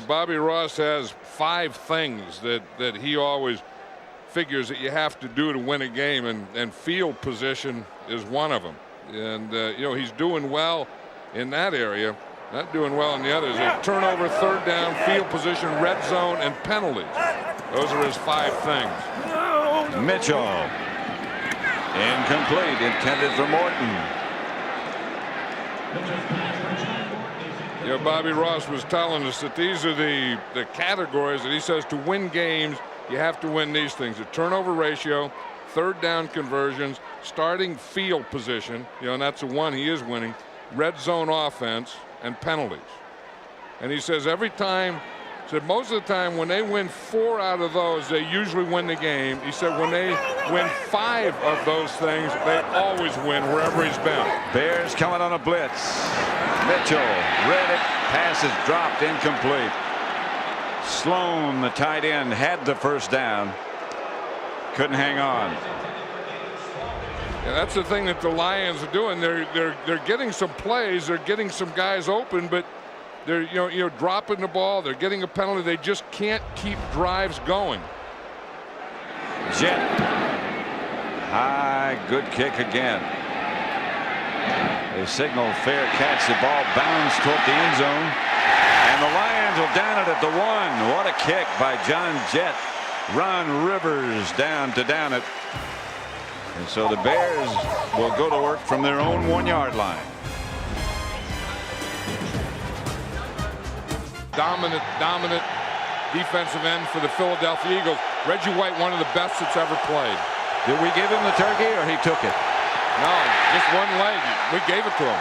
Bobby Ross has 5 things that he always figures that you have to do to win a game, and field position is one of them. And he's doing well in that area, not doing well in the others. A turnover, 3rd down, field position, red zone, and penalties. Those are his 5 things. Mitchell. Incomplete, intended for Morton. Bobby Ross was telling us that these are the categories that he says to win games, you have to win these things: the turnover ratio, 3rd down conversions, starting field position, and that's the one he is winning, red zone offense, and penalties. And he says every time, most of the time when they win 4 out of those, they usually win the game. He said when they win 5 of those things, they always win wherever he's been. Bears coming on a blitz. Mitchell read it. Pass is dropped, incomplete. Sloan, the tight end, had the 1st down. Couldn't hang on. Yeah, that's the thing that the Lions are doing. They're getting some plays. They're getting some guys open, but they're dropping the ball. They're getting a penalty. They just can't keep drives going. Jet. High, good kick again. They signal fair catch. The ball bounds toward the end zone. And the Lions will down it at the 1. What a kick by John Jett. Ron Rivers down it. And so the Bears will go to work from their own 1-yard line. Dominant defensive end for the Philadelphia Eagles. Reggie White, one of the best that's ever played. Did we give him the turkey or he took it? No, just one leg. We gave it to him.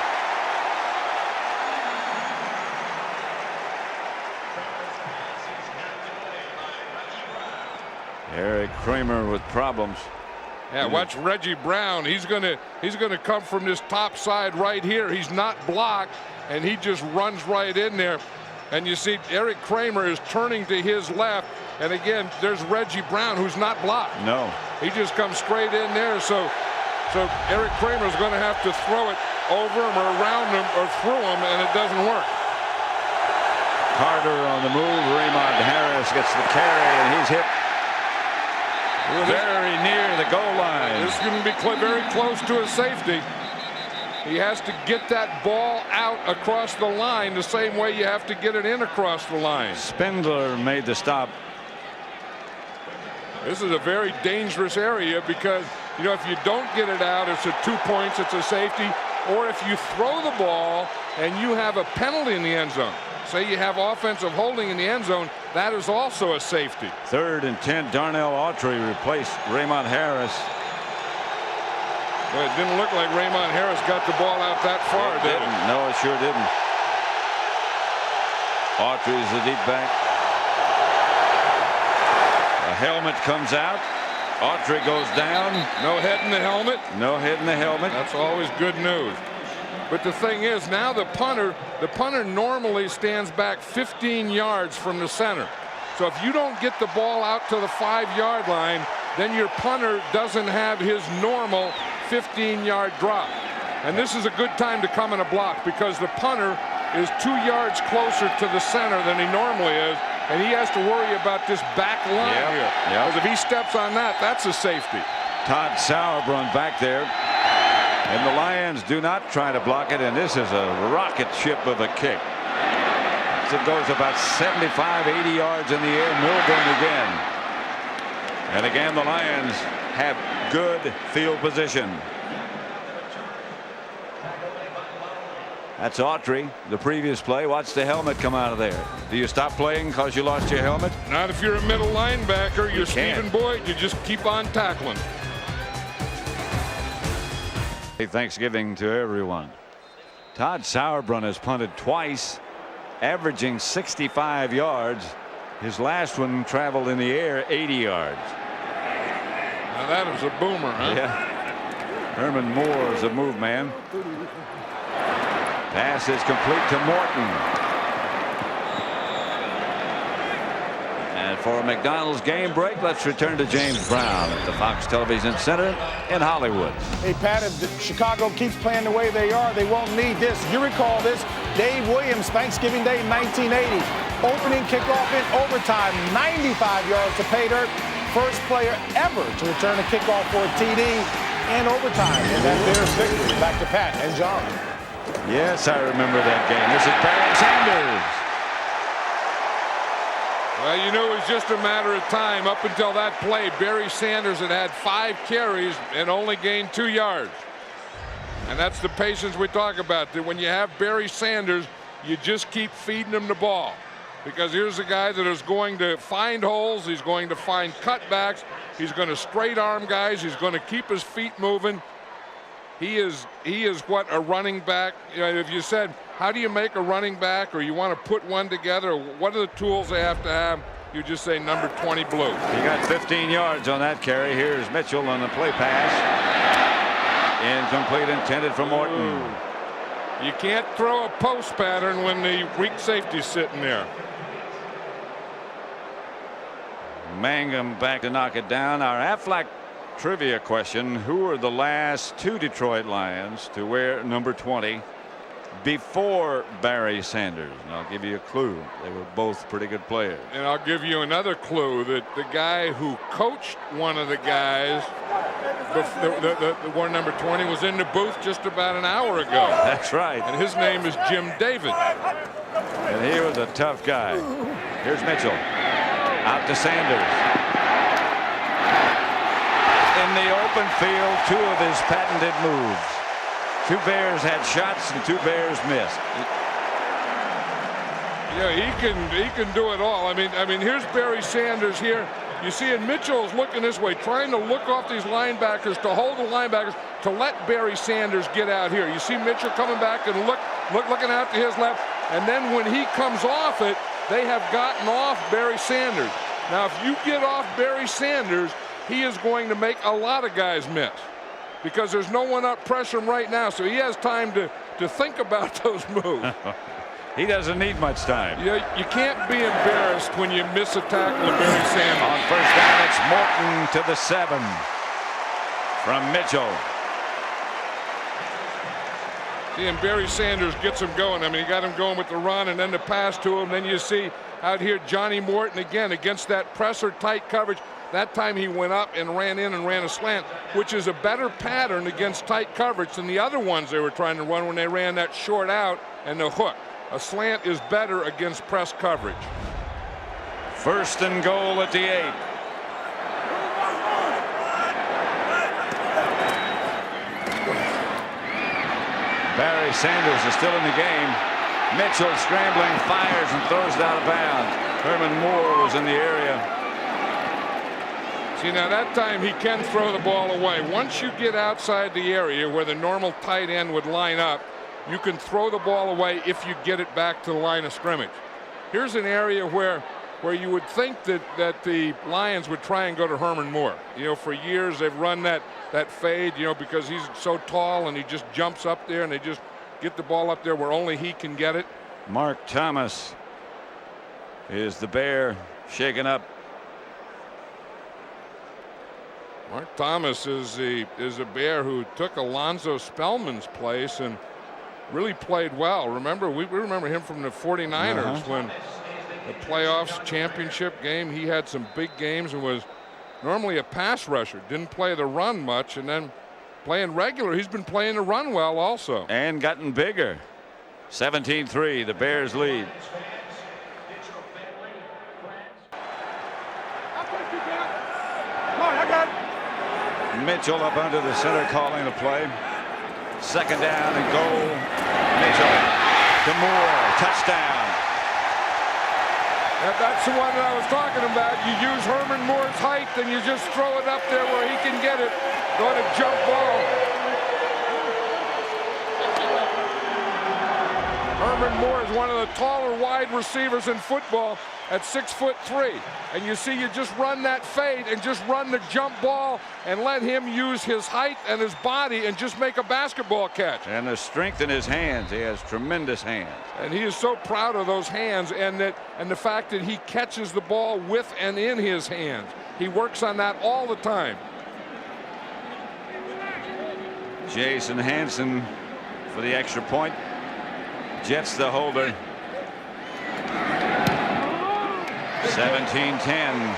Eric Kramer with problems. Yeah, watch Reggie Brown. He's gonna come from this top side right here. He's not blocked, and he just runs right in there. And you see Eric Kramer is turning to his left, and again there's Reggie Brown, who's not blocked. No, he just comes straight in there. So Eric Kramer is going to have to throw it over him or around him or through him, and it doesn't work. Carter on the move. Raymond Harris gets the carry, and he's hit very near the goal line. This is going to be very close to a safety. He has to get that ball out across the line the same way you have to get it in across the line. Spindler made the stop. This is a very dangerous area because, you know, if you don't get it out, it's a 2 points, it's a safety. Or if you throw the ball and you have a penalty in the end zone, say you have offensive holding in the end zone, that is also a safety. 3rd and 10. Darnell Autry replaced Raymond Harris. Well, it didn't look like Raymond Harris got the ball out that far, did it? No, it sure didn't. Autry is the deep back. A helmet comes out. Autry goes down. No head in the helmet. No head in the helmet. That's always good news. But the thing is, now the punter normally stands back 15 yards from the center. So if you don't get the ball out to the 5-yard line, then your punter doesn't have his normal 15-yard drop. And this is a good time to come in a block because the punter is 2 yards closer to the center than he normally is, and he has to worry about this back line here. Because if he steps on that, that's a safety. Todd Sauerbrunn back there. And the Lions do not try to block it, and this is a rocket ship of a kick. So it goes about 75, 80 yards in the air. Milburn again. And again, the Lions have good field position. That's Autry. The previous play. Watch the helmet come out of there. Do you stop playing because you lost your helmet? Not if you're a middle linebacker. You're can't. Stephen Boyd. You just keep on tackling. Thanksgiving to everyone. Todd Sauerbrunn has punted twice, averaging 65 yards. His last one traveled in the air 80 yards. Now that is a boomer, huh? Yeah. Herman Moore is a move man. Pass is complete to Morton. And for a McDonald's game break, let's return to James Brown at the Fox Television Center in Hollywood. Hey, Pat, if Chicago keeps playing the way they are, they won't need this. You recall this, Dave Williams, Thanksgiving Day 1980. Opening kickoff in overtime, 95 yards to pay dirt. First player ever to return a kickoff for a TD in overtime. And that Bears victory. Back to Pat and John. Yes, I remember that game. This is Barry Sanders. Well, you knew it was just a matter of time. Up until that play, Barry Sanders had 5 carries and only gained 2 yards. And that's the patience we talk about. That when you have Barry Sanders, you just keep feeding him the ball. Because here's a guy that is going to find holes. He's going to find cutbacks. He's going to straight arm guys. He's going to keep his feet moving. He is what a running back. You know, if you said, how do you make a running back, or you want to put one together, what are the tools they have to have? You just say number 20 blue. He got 15 yards on that carry. Here's Mitchell on the play pass. Incomplete, intended for Morton. Ooh. You can't throw a post pattern when the weak safety's sitting there. Mangum back to knock it down. Our Aflac trivia question: who are the last 2 Detroit Lions to wear number 20 before Barry Sanders? And I'll give you a clue. They were both pretty good players. And I'll give you another clue that the guy who coached one of the guys, the one number 20, was in the booth just about an hour ago. That's right. And his name is Jim David. And he was a tough guy. Here's Mitchell. Out to Sanders. In the open field, 2 of his patented moves. 2 Bears had shots and 2 Bears missed. Yeah, he can do it all. I mean, here's Barry Sanders here. You see, and Mitchell's looking this way, trying to look off these linebackers, to hold the linebackers, to let Barry Sanders get out here. You see Mitchell coming back and looking out to his left, and then when he comes off it, they have gotten off Barry Sanders. Now, if you get off Barry Sanders, he is going to make a lot of guys miss, because there's no one up pressure him right now, so he has time to think about those moves. He doesn't need much time. You can't be embarrassed when you miss a tackle of Barry Sanders. On first down, it's Morton to the 7 from Mitchell. See, and Barry Sanders gets him going. I mean, he got him going with the run and then the pass to him. Then you see out here, Johnny Morton again against that press or tight coverage. That time he went up and ran in and ran a slant, which is a better pattern against tight coverage than the other ones they were trying to run when they ran that short out and the hook. A slant is better against press coverage. 1st and goal at the 8. Barry Sanders is still in the game. Mitchell scrambling, fires and throws it out of bounds. Herman Moore was in the area. See, now that time he can throw the ball away. Once you get outside the area where the normal tight end would line up, you can throw the ball away if you get it back to the line of scrimmage. Here's an area where you would think that the Lions would try and go to Herman Moore. You know, for years they've run that fade, you know, because he's so tall and he just jumps up there and they just get the ball up there where only he can get it. Mark Thomas is the Bear shaken up. Mark Thomas is a Bear who took Alonzo Spellman's place and really played well. Remember, we remember him from the 49ers when the playoffs championship game. He had some big games and was normally a pass rusher. Didn't play the run much, and then playing regular, he's been playing the run well also. And gotten bigger. 17-3, the Bears lead. Mitchell up under the center calling the play. 2nd down and goal. Mitchell to Moore. Touchdown. That's the one that I was talking about. You use Herman Moore's height and you just throw it up there where he can get it. Go to jump ball. Herman Moore is one of the taller wide receivers in football at 6'3". And you see, you just run that fade and just run the jump ball and let him use his height and his body and just make a basketball catch. And the strength in his hands. He has tremendous hands. And he is so proud of those hands and the fact that he catches the ball with and in his hands. He works on that all the time. Jason Hansen for the extra point. Jets the holder. 17-10.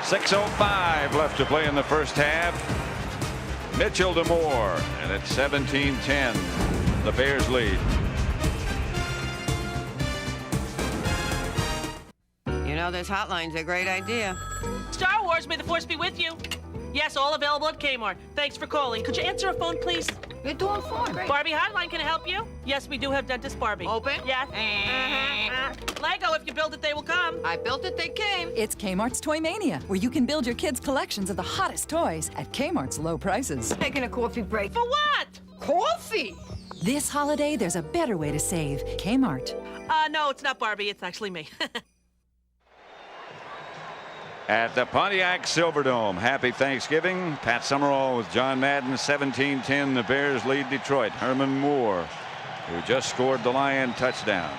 6:05 left to play in the first half. Mitchell to Moore, and it's 17-10. The Bears lead. You know, this hotline's a great idea. Star Wars, may the force be with you. Yes, all available at Kmart. Thanks for calling. Could you answer a phone, please? You're doing fine. Barbie Hotline, can I help you? Yes, we do have Dentist Barbie. Open? Yes. Lego, if you build it, they will come. I built it, they came. It's Kmart's Toy Mania, where you can build your kids' collections of the hottest toys at Kmart's low prices. Taking a coffee break. For what? Coffee? This holiday, there's a better way to save. Kmart. No, it's not Barbie. It's actually me. At the Pontiac Silverdome, happy Thanksgiving. Pat Summerall with John Madden. 17-10, the Bears lead Detroit. Herman Moore, who just scored the Lion touchdown.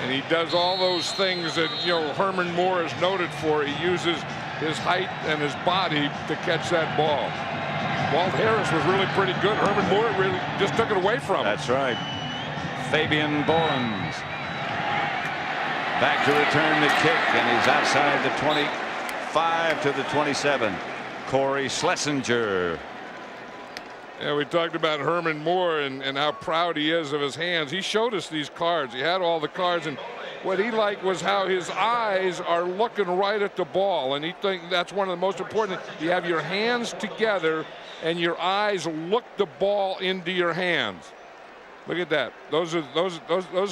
And he does all those things that, you know, Herman Moore is noted for. He uses his height and his body to catch that ball. Walt Harris was really pretty good. Herman Moore really just took it away from him. That's right. Fabian Bowens back to return the kick, and he's outside the 25 to the 27. Corey Schlesinger. Yeah, we talked about Herman Moore and how proud he is of his hands. He showed us these cards. He had all the cards, and what he liked was how his eyes are looking right at the ball, and he thinks that's one of the most important. You have your hands together and your eyes look the ball into your hands. Look at that. Those are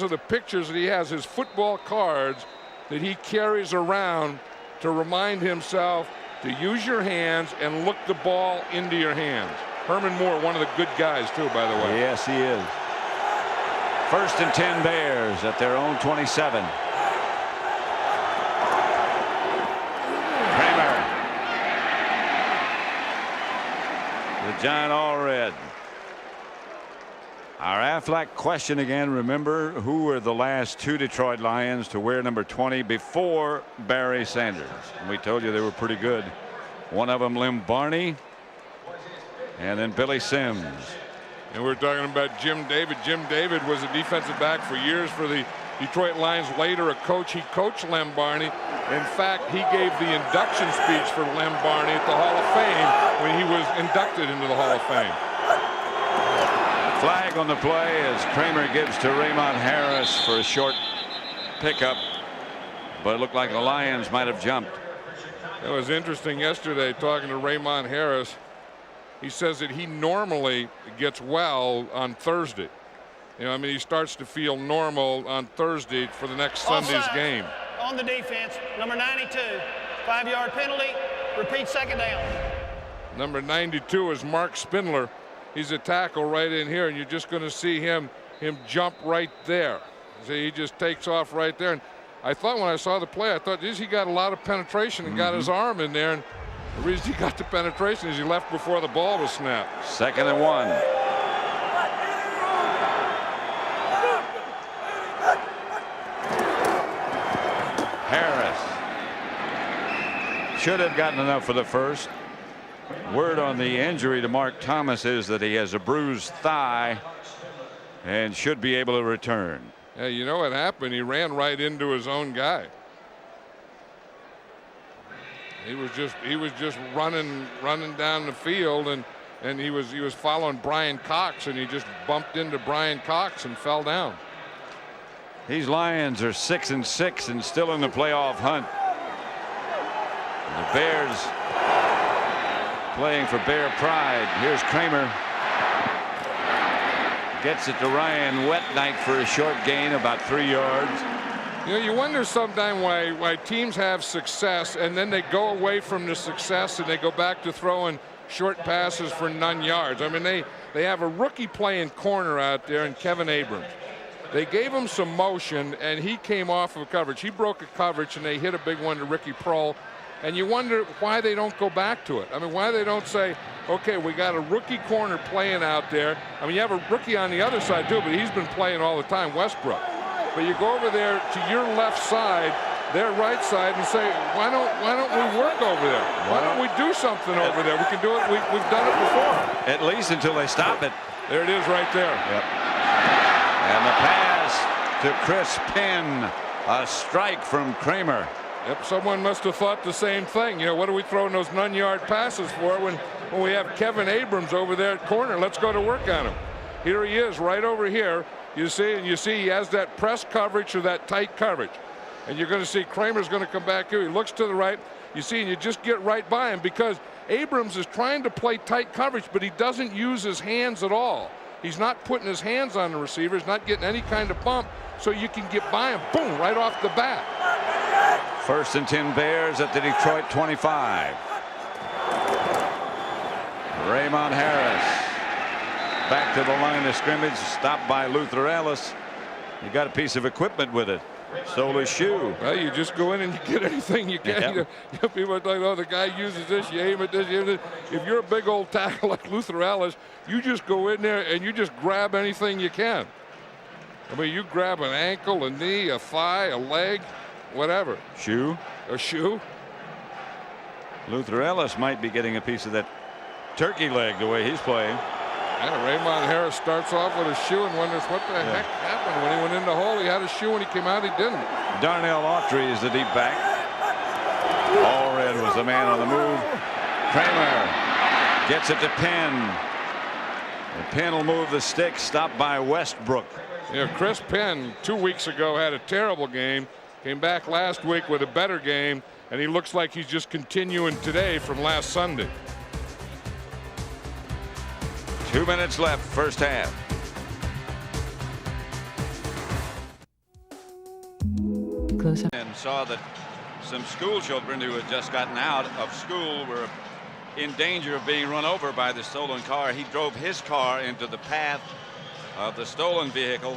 the pictures that he has, his football cards that he carries around to remind himself to use your hands and look the ball into your hands. Herman Moore, one of the good guys too, by the way. Yes, he is. 1st and 10 Bears at their own 27. Kramer. The John Allred. Our Aflac question again. Remember, who were the last 2 Detroit Lions to wear number 20 before Barry Sanders? And we told you they were pretty good. One of them, Lem Barney, and then Billy Sims. And we're talking about Jim David. Jim David was a defensive back for years for the Detroit Lions, later a coach. He coached Lem Barney. In fact, he gave the induction speech for Lem Barney at the Hall of Fame when he was inducted into the Hall of Fame. Flag on the play as Kramer gives to Raymond Harris for a short pickup, but it looked like the Lions might have jumped. It was interesting yesterday talking to Raymond Harris. He says that he normally gets well on Thursday. You know, I mean, he starts to feel normal on Thursday for the next Sunday's game. On the defense, number 92, 5-yard penalty, repeat second down. Number 92 is Mark Spindler. He's a tackle right in here, and you're just going to see him jump right there. See, he just takes off right there. And I thought when I saw the play, I thought, geez, he got a lot of penetration and got his arm in there. And the reason he got the penetration is he left before the ball was snapped. 2nd and 1. Harris should have gotten enough for the first. Word on the injury to Mark Thomas is that he has a bruised thigh and should be able to return. Yeah, you know what happened? He ran right into his own guy. He was just running down the field, and he was following Brian Cox, and he just bumped into Brian Cox and fell down. These Lions are 6-6 and still in the playoff hunt. The Bears playing for Bear pride. Here's Kramer. Gets it to Ryan Wetnight for a short gain, about 3 yards. You know, you wonder sometimes why teams have success and then they go away from the success and they go back to throwing short passes for none yards. I mean, they have a rookie playing corner out there in Kevin Abrams. They gave him some motion and he came off of coverage. He broke a coverage and they hit a big one to Ricky Prohl. And you wonder why they don't go back to it. I mean, why they don't say, okay, we got a rookie corner playing out there. I mean, you have a rookie on the other side too, but he's been playing all the time, Westbrook. But you go over there to your left side, their right side, and say, why don't we work over there? Why don't we do something over there? We can do it. We've done it before. At least until they stop it. There it is right there. Yep. And the pass to Chris Penn. A strike from Kramer. Yep, someone must have thought the same thing. You know, what are we throwing those none-yard passes for when we have Kevin Abrams over there at corner? Let's go to work on him. Here he is right over here. You see he has that press coverage or that tight coverage. And you're going to see Kramer's going to come back here. He looks to the right. You see, and you just get right by him because Abrams is trying to play tight coverage, but he doesn't use his hands at all. He's not putting his hands on the receiver. He's not getting any kind of bump, so you can get by him, boom, right off the bat. 1st and 10 Bears at the Detroit 25. Raymond Harris back to the line of scrimmage, stopped by Luther Ellis. He got a piece of equipment with it. Stole his shoe. Well, you just go in and you get anything you can. Yep. You know, people are like, oh, the guy uses this, you aim at this, you aim at this. If you're a big old tackle like Luther Ellis, you just go in there and you just grab anything you can. I mean, you grab an ankle, a knee, a thigh, a leg, whatever. Shoe. A shoe. Luther Ellis might be getting a piece of that turkey leg the way he's playing. Yeah, Raymond Harris starts off with a shoe and wonders what the heck happened. When he went in the hole, he had a shoe. When he came out, he didn't. Darnell Autry is the deep back. Allred was the man on the move. Kramer gets it to Penn. And Penn will move the stick, stopped by Westbrook. Yeah, Chris Penn 2 weeks ago had a terrible game. Came back last week with a better game, and he looks like he's just continuing today from last Sunday. 2 minutes left, first half. Close up. And saw that some school children who had just gotten out of school were in danger of being run over by the stolen car. He drove his car into the path of the stolen vehicle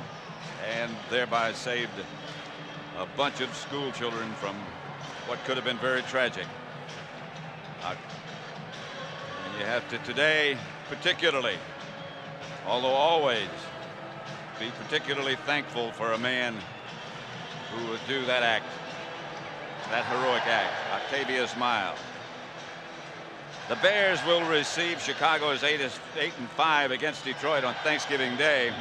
and thereby saved a bunch of school children from what could have been very tragic. And you have to today particularly, although always, be particularly thankful for a man who would do that act, that heroic act. Octavius Miles. The Bears will receive Chicago's 8-5 against Detroit on Thanksgiving Day.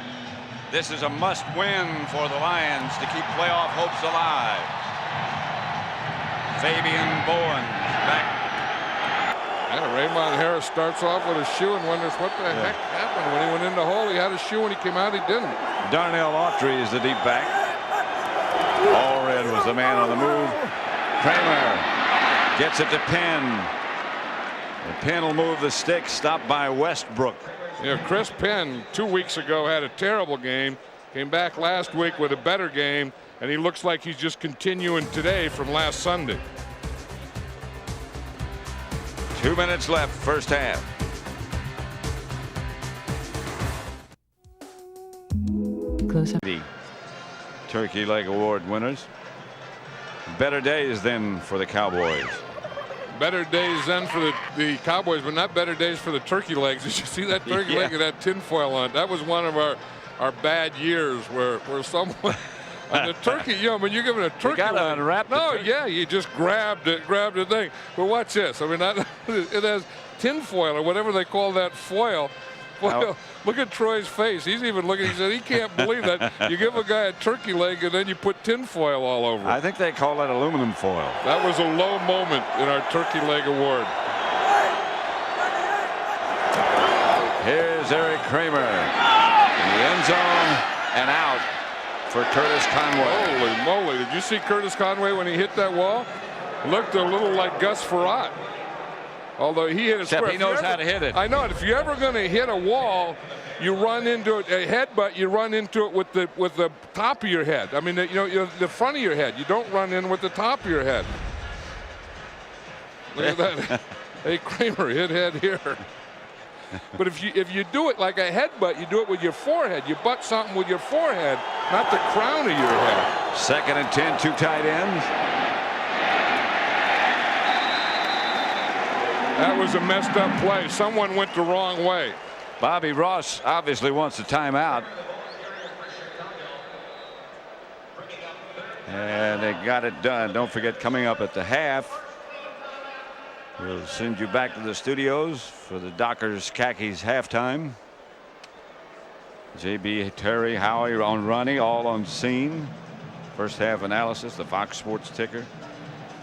This is a must-win for the Lions to keep playoff hopes alive. Fabian Bowen back. Yeah, Raymond Harris starts off with a shoe and wonders what the heck happened. When he went in the hole, he had a shoe. When he came out, he didn't. Darnell Autry is the deep back. Allred was the man on the move. Kramer gets it to Penn. And Penn will move the stick, stopped by Westbrook. Yeah, Chris Penn 2 weeks ago had a terrible game. Came back last week with a better game, and he looks like he's just continuing today from last Sunday. 2 minutes left, first half. Close up. The Turkey Leg Award winners. Better days then for the Cowboys. Better days then for the Cowboys, but not better days for the turkey legs. Did you see that turkey leg with that tinfoil on it? That was one of our bad years where someone on the turkey, you know, when you're giving a turkey gotta leg, unwrap the turkey. yeah, you just grabbed the thing. But watch this. I mean, it has tinfoil or whatever they call that foil. Look at Troy's face. He's even looking. He said he can't believe that you give a guy a turkey leg and then you put tinfoil all over it. I think they call that aluminum foil. That was a low moment in our turkey leg award. Here's Eric Kramer in the end zone and out for Curtis Conway. Holy moly. Did you see Curtis Conway when he hit that wall? Looked a little like Gus Frerotte. Although he hit it Except square. he knows how to hit it. I know it. If you're ever going to hit a wall, you run into it. A headbutt, you run into it with the top of your head. I mean, the front of your head. You don't run in with the top of your head. Look at that. Hey, Kramer, hit head here. But if you do it like a headbutt, you do it with your forehead. You butt something with your forehead, not the crown of your head. 2nd and 10, 2 tight ends. That was a messed up play. Someone went the wrong way. Bobby Ross obviously wants a timeout. And they got it done. Don't forget, coming up at the half, we'll send you back to the studios for the Dockers Khakis halftime. JB, Terry, Howie, on Ronnie, all on scene. First half analysis, the Fox Sports ticker.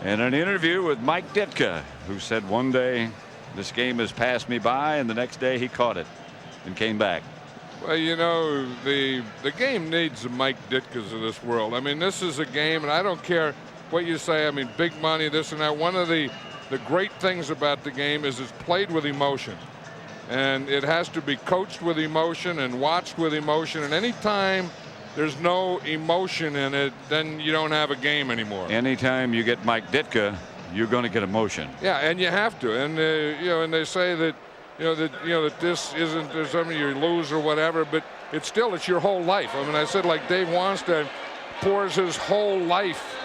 And an interview with Mike Ditka, who said one day this game has passed me by, and the next day he caught it and came back. Well, you know, the game needs the Mike Ditkas of this world. I mean, this is a game, and I don't care what you say. I mean, big money, this and that. One of the great things about the game is it's played with emotion. And it has to be coached with emotion and watched with emotion. And any time there's no emotion in it, then you don't have a game anymore. Anytime you get Mike Ditka, you're going to get emotion. Yeah, and you have to. And you know, and they say that that this isn't, there's something you lose or whatever, but it's your whole life. I mean, I said, like Dave Wanstead pours his whole life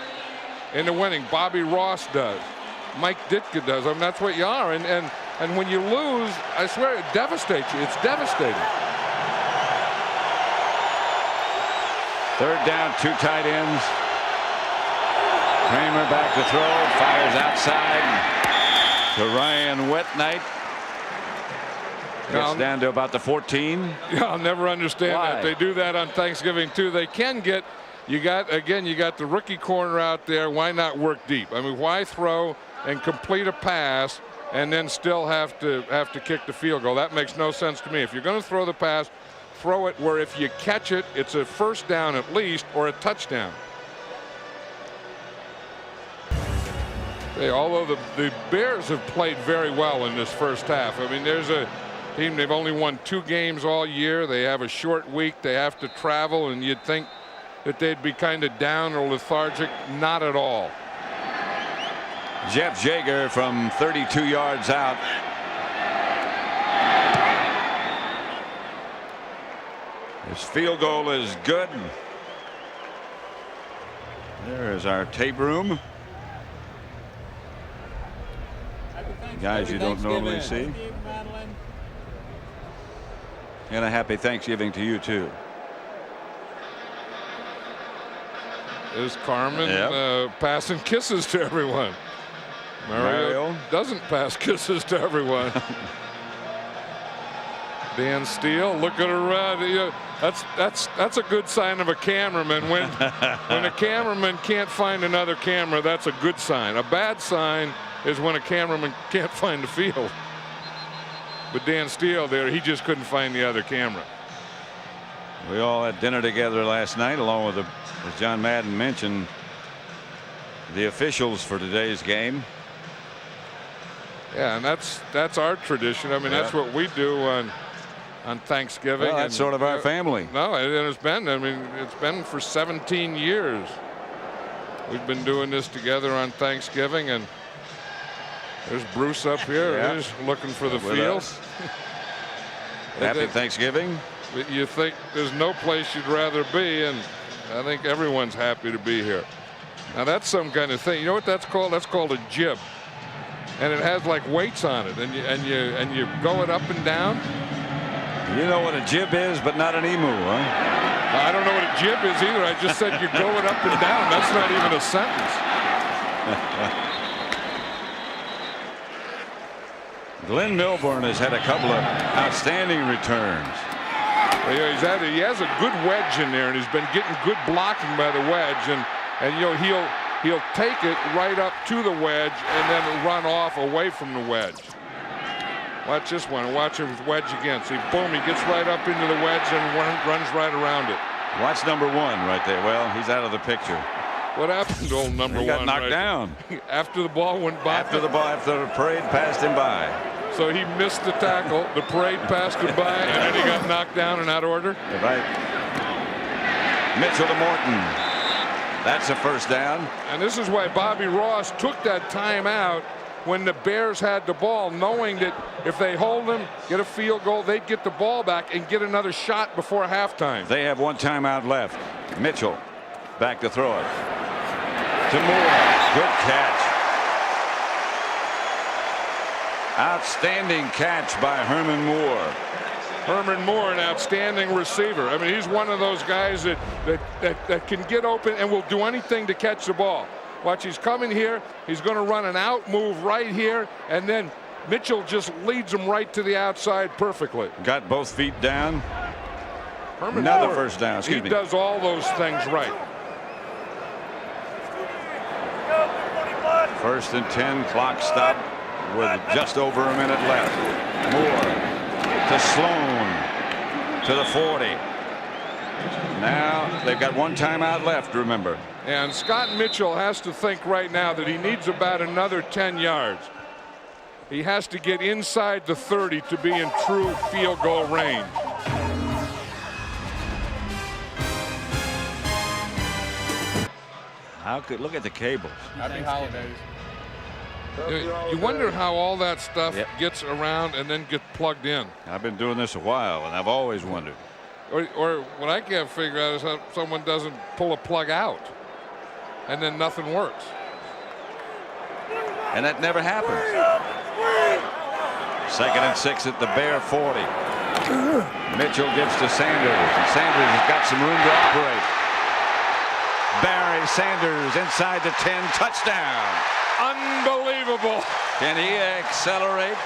into winning. Bobby Ross does. Mike Ditka does. I mean, that's what you are. And when you lose, I swear it devastates you. It's devastating. 3rd down, 2 tight ends. Kramer back to throw, fires outside to Ryan Wetnight. Gets down to about the 14. Yeah, I'll never understand Why? that. They do that on Thanksgiving too. They can get, you got the rookie corner out there. Why not work deep? I mean, why throw and complete a pass and then still have to kick the field goal? That makes no sense to me. If you're going to throw the pass, throw it where if you catch it, it's a first down at least or a touchdown. Hey, although the Bears have played very well in this first half. I mean, there's a team, they've only won 2 games all year. They have a short week. They have to travel, and you'd think that they'd be kind of down or lethargic. Not at all. Jeff Jaeger from 32 yards out. His field goal is good. There's our tape room. Guys you don't normally see. And a happy Thanksgiving to you too. There's Carmen passing kisses to everyone. Mario doesn't pass kisses to everyone. Dan Steele looking around. That's a good sign of a cameraman. When a cameraman can't find another camera, that's a good sign. A bad sign is when a cameraman can't find the field. But Dan Steele there, he just couldn't find the other camera. We all had dinner together last night, along with, as John Madden mentioned, the officials for today's game. Yeah, and that's our tradition. I mean, that's what we do on Thanksgiving. Well, that's sort of our family. No, it's been. I mean, it's been for 17 years. We've been doing this together on Thanksgiving, and there's Bruce up here. He's looking for the field. Happy Thanksgiving. You think there's no place you'd rather be, and I think everyone's happy to be here. Now that's some kind of thing. You know what that's called? That's called a jib, and it has like weights on it, and you go it up and down. You know what a jib is, but not an emu, huh? I don't know what a jib is either. I just said you go it up and down. That's not even a sentence. Glenn Milburn has had a couple of outstanding returns. Well, yeah, he has a good wedge in there, and he's been getting good blocking by the wedge, and he'll take it right up to the wedge and then run off away from the wedge. Watch this one. Watch him wedge again. See, boom, he gets right up into the wedge and runs right around it. Watch number 1 right there. Well, he's out of the picture. What happened to old number 1? He got knocked down. After the ball went by. After the parade passed him by. So he missed the tackle. The parade passed him by, and then he got knocked down and out of order. Right. Mitchell to Morton. That's a first down. And this is why Bobby Ross took that timeout when the Bears had the ball, knowing that if they hold them, get a field goal, they'd get the ball back and get another shot before halftime. They have one timeout left. Mitchell back to throw it. To Moore. Good catch. Outstanding catch by Herman Moore. Herman Moore, an outstanding receiver. I mean, he's one of those guys that can get open and will do anything to catch the ball. Watch, he's coming here. He's going to run an out move right here, and then Mitchell just leads him right to the outside perfectly. Got both feet down. Herman Another Moore, first down. Excuse me. He does all those things right. 1st and 10, clock stop with just over a minute left. Moore to Sloan to the 40. Now they've got one timeout left, remember. And Scott Mitchell has to think right now that he needs about another 10 yards. He has to get inside the 30 to be in true field goal range. How could look at the cables? Happy holidays. You wonder how all that stuff gets around and then gets plugged in. I've been doing this a while, and I've always wondered. Or what I can't figure out is how someone doesn't pull a plug out and then nothing works. And that never happens. 2nd and 6 at the Bear 40. Mitchell gives to Sanders, and Sanders has got some room to operate. Barry Sanders inside the 10, touchdown. Unbelievable. Can he accelerate?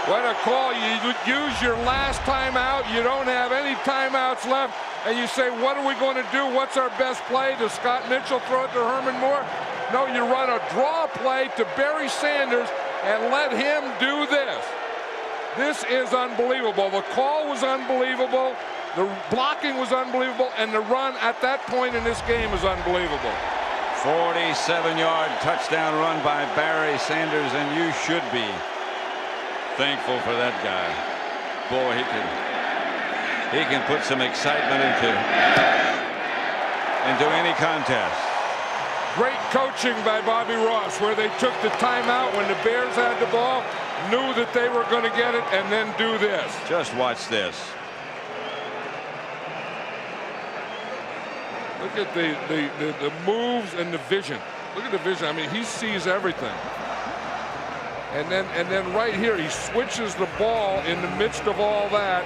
What a call. You use your last timeout. You don't have any timeouts left. And you say, what are we going to do? What's our best play? Does Scott Mitchell throw it to Herman Moore? No, you run a draw play to Barry Sanders and let him do this. This is unbelievable. The call was unbelievable. The blocking was unbelievable. And the run at that point in this game is unbelievable. 47-yard touchdown run by Barry Sanders, and you should be thankful for that guy. Boy, he can put some excitement into any contest. Great coaching by Bobby Ross, where they took the timeout when the Bears had the ball, knew that they were going to get it, and then do this. Just watch this. Look at the moves and the vision. Look at the vision. I mean, he sees everything. And then right here, he switches the ball in the midst of all that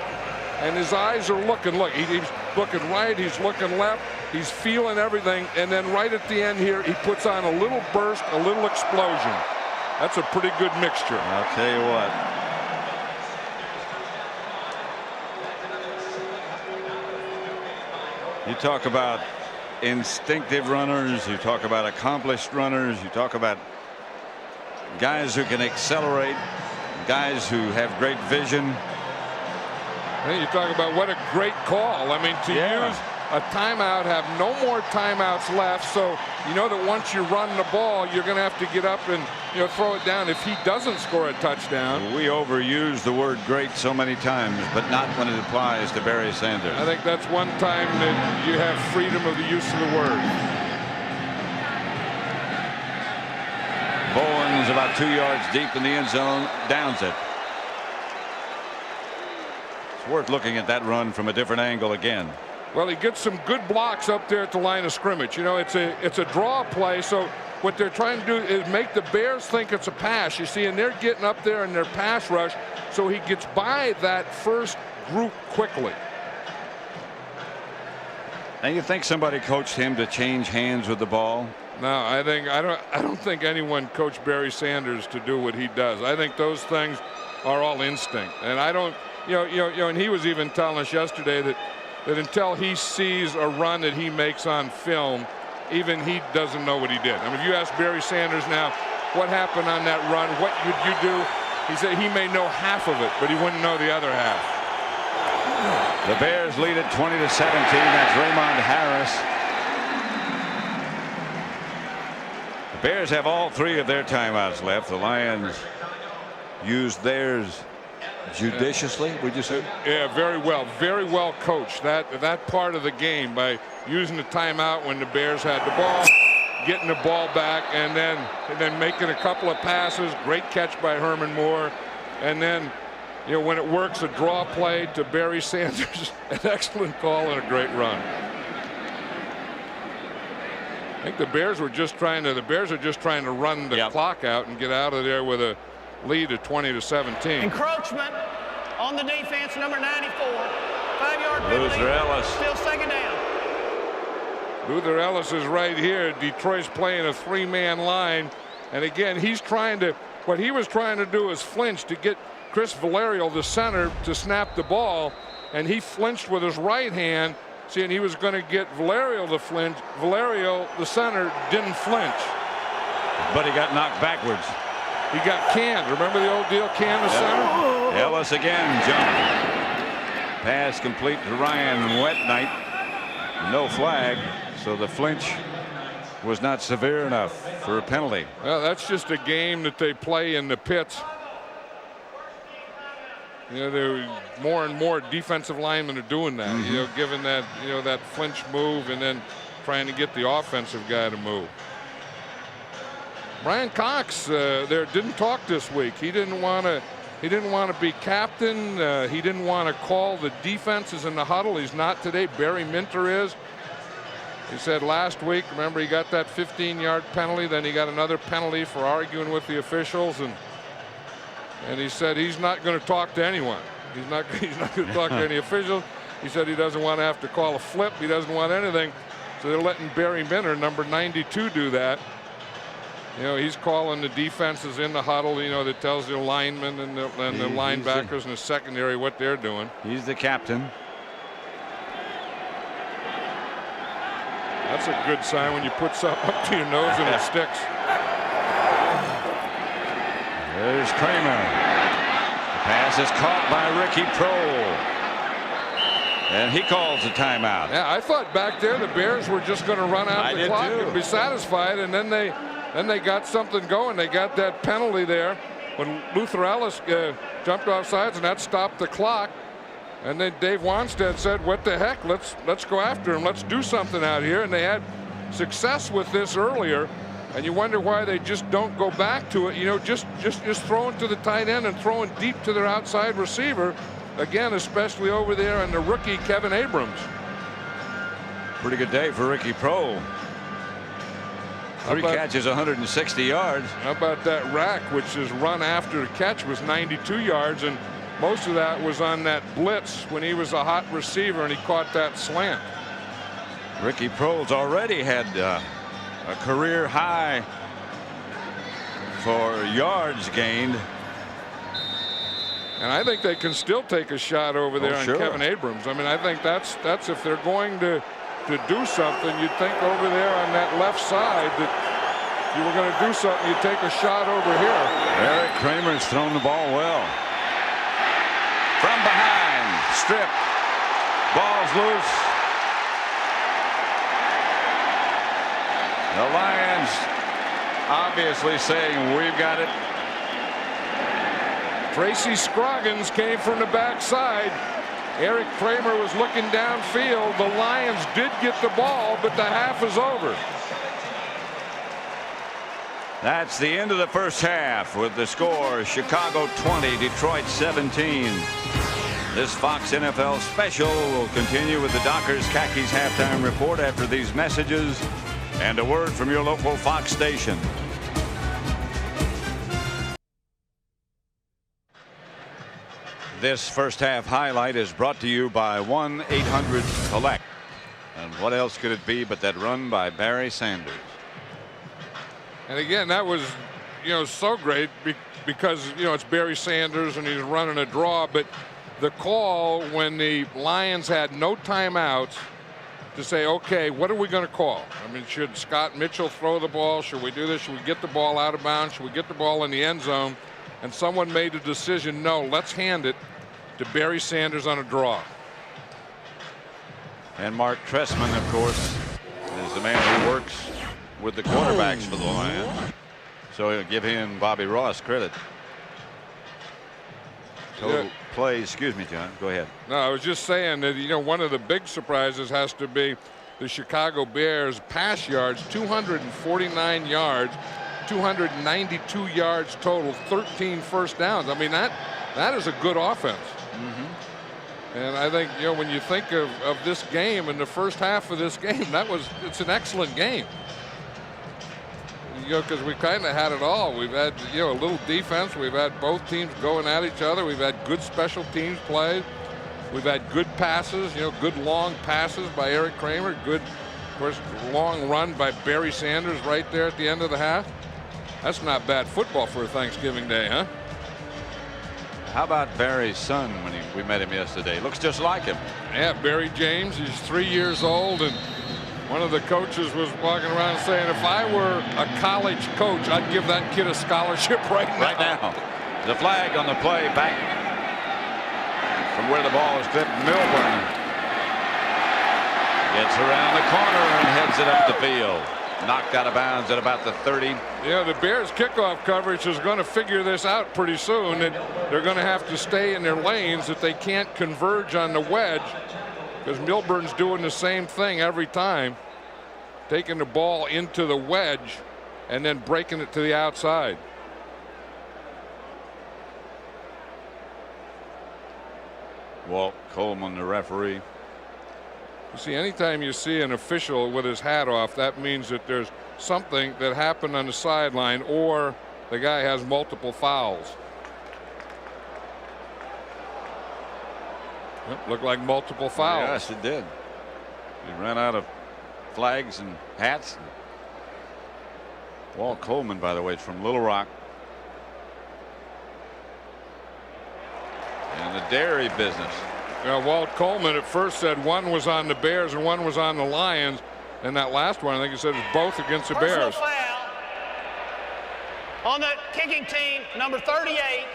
and his eyes are looking. Look, he's looking right, he's looking left, he's feeling everything, and then right at the end here, he puts on a little burst, a little explosion. That's a pretty good mixture. I'll tell you what. You talk about instinctive runners, you talk about accomplished runners, you talk about guys who can accelerate, guys who have great vision. And you talk about what a great call. I mean, to use a timeout, have no more timeouts left, so you know that once you run the ball, you're going to have to get up and throw it down if he doesn't score a touchdown. We overuse the word great so many times, but not when it applies to Barry Sanders. I think that's one time that you have freedom of the use of the word. Bowens about 2 yards deep in the end zone, downs it. It's worth looking at that run from a different angle again. Well, he gets some good blocks up there at the line of scrimmage. It's a draw play, so what they're trying to do is make the Bears think it's a pass. You see, and they're getting up there in their pass rush, so he gets by that first group quickly. And you think somebody coached him to change hands with the ball? No, I don't think anyone coached Barry Sanders to do what he does. I think those things are all instinct, and I don't, and he was even telling us yesterday that until he sees a run that he makes on film, even he doesn't know what he did. I mean, if you ask Barry Sanders now what happened on that run, what would you do? He said he may know half of it, but he wouldn't know the other half. The Bears lead it 20-17. That's Raymond Harris. The Bears have all 3 of their timeouts left. The Lions used theirs judiciously, would you say? Yeah, very well coached. That part of the game by using the timeout when the Bears had the ball, getting the ball back, and then making a couple of passes. Great catch by Herman Moore, and then when it works, a draw play to Barry Sanders, an excellent call and a great run. I think the Bears are just trying to run the clock out and get out of there with a lead of 20-17. Encroachment on the defense, number 94. 5-yard penalty. Luther Ellis. Still second down. Luther Ellis is right here. Detroit's playing a 3-man line, and again, what he was trying to do is flinch to get Chris Valerio, the center, to snap the ball, and he flinched with his right hand, seeing he was going to get Valerio to flinch. Valerio, the center, didn't flinch, but he got knocked backwards. He got canned. Remember the old deal, can the center? Ellis again jumped. Pass complete to Ryan Wetnight. No flag, so the flinch was not severe enough for a penalty. Well, that's just a game that they play in the pits. More and more defensive linemen are doing that. Given that that flinch move and then trying to get the offensive guy to move. Brian Cox there didn't talk this week. He didn't want to be captain. He didn't want to call the defenses in the huddle. He's not today. Barry Minter is. He said last week, remember, he got that 15-yard penalty. Then he got another penalty for arguing with the officials, and he said he's not going to talk to anyone. He's not going to talk to any officials. He said he doesn't want to have to call a flip. He doesn't want anything. So they're letting Barry Minter, number 92, do that. He's calling the defenses in the huddle, that tells the linemen and the linebackers in the secondary what they're doing. He's the captain. That's a good sign when you put something up to your nose and it sticks. There's Kramer. The pass is caught by Ricky Prohl. And he calls a timeout. Yeah, I thought back there the Bears were just going to run out the clock and be satisfied, and then they got something going. They got that penalty there when Luther Ellis jumped off sides, and that stopped the clock. And then Dave Wanstead said, what the heck, let's go after him. Let's do something out here. And they had success with this earlier. And you wonder why they just don't go back to it. Just throwing to the tight end and throwing deep to their outside receiver. Again, especially over there on the rookie Kevin Abrams. Pretty good day for Ricky Prohl. 3 catches, 160 yards. How about that rack, which is run after the catch was 92 yards, and most of that was on that blitz when he was a hot receiver and he caught that slant. Ricky Proehl's already had a career high for yards gained. And I think they can still take a shot over there on sure. Kevin Abrams. I mean, I think that's if they're going to do something, you'd think over there on that left side that you were going to do something, you'd take a shot over here. Eric Kramer's thrown the ball well. From behind, strip, ball's loose. The Lions obviously saying, we've got it. Tracy Scroggins came from the backside. Eric Kramer was looking downfield. The Lions did get the ball, but the half is over. That's the end of the first half with the score Chicago 20, Detroit 17. This Fox NFL special will continue with the Dockers Khakis halftime report after these messages and a word from your local Fox station. This first half highlight is brought to you by 1-800-COLLECT. And what else could it be but that run by Barry Sanders? And again, that was, so great because, it's Barry Sanders and he's running a draw. But the call when the Lions had no timeouts to say, okay, what are we going to call? I mean, should Scott Mitchell throw the ball? Should we do this? Should we get the ball out of bounds? Should we get the ball in the end zone? And someone made a decision, no, let's hand it to Barry Sanders on a draw. And Mark Trestman, of course, is the man who works with the quarterbacks for the Lions. So he'll give him, Bobby Ross, credit. Total plays. Excuse me, John. Go ahead. No, I was just saying that, one of the big surprises has to be the Chicago Bears pass yards, 249 yards. 292 yards total, 13 first downs. I mean, that is a good offense. And I think, when you think of this game and the first half of this game, it's an excellent game. Because we kind of had it all. We've had, a little defense. We've had both teams going at each other. We've had good special teams plays. We've had good passes, good long passes by Eric Kramer. Good, of course, long run by Barry Sanders right there at the end of the half. That's not bad football for a Thanksgiving Day, huh? How about Barry's son when we met him yesterday? Looks just like him. Yeah, Barry James. He's 3 years old, and one of the coaches was walking around saying, if I were a college coach, I'd give that kid a scholarship right now. The flag on the play back from where the ball is clipped. Milburn gets around the corner and heads it up the field. Knocked out of bounds at about the 30. Yeah, the Bears kickoff coverage is going to figure this out pretty soon, and they're going to have to stay in their lanes if they can't converge on the wedge, because Milburn's doing the same thing every time, taking the ball into the wedge and then breaking it to the outside. Walt Coleman, the referee. You see, anytime you see an official with his hat off, that means that there's something that happened on the sideline or the guy has multiple fouls. Yep, looked like multiple fouls. Yes, it did. He ran out of flags and hats. Walt Coleman, by the way, is from Little Rock. In the dairy business. Walt Coleman at first said one was on the Bears and one was on the Lions. And that last one, I think he said, is both against the Bears. Personal foul on the kicking team, number 38,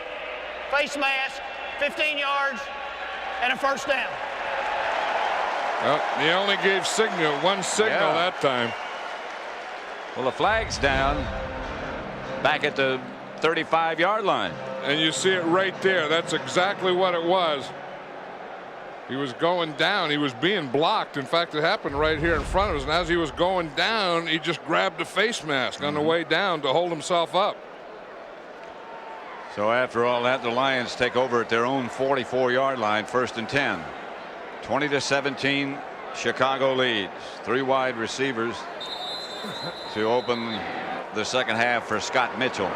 face mask, 15 yards, and a first down. Well, he only gave one signal that time. Well, the flag's down back at the 35-yard line. And you see it right there. That's exactly what it was. He was going down. He was being blocked. In fact, it happened right here in front of us. And as he was going down, he just grabbed the face mask on the way down to hold himself up. So after all that, the Lions take over at their own 44-yard line, 1st and 10. 20-17, Chicago leads. 3 wide receivers to open the second half for Scott Mitchell.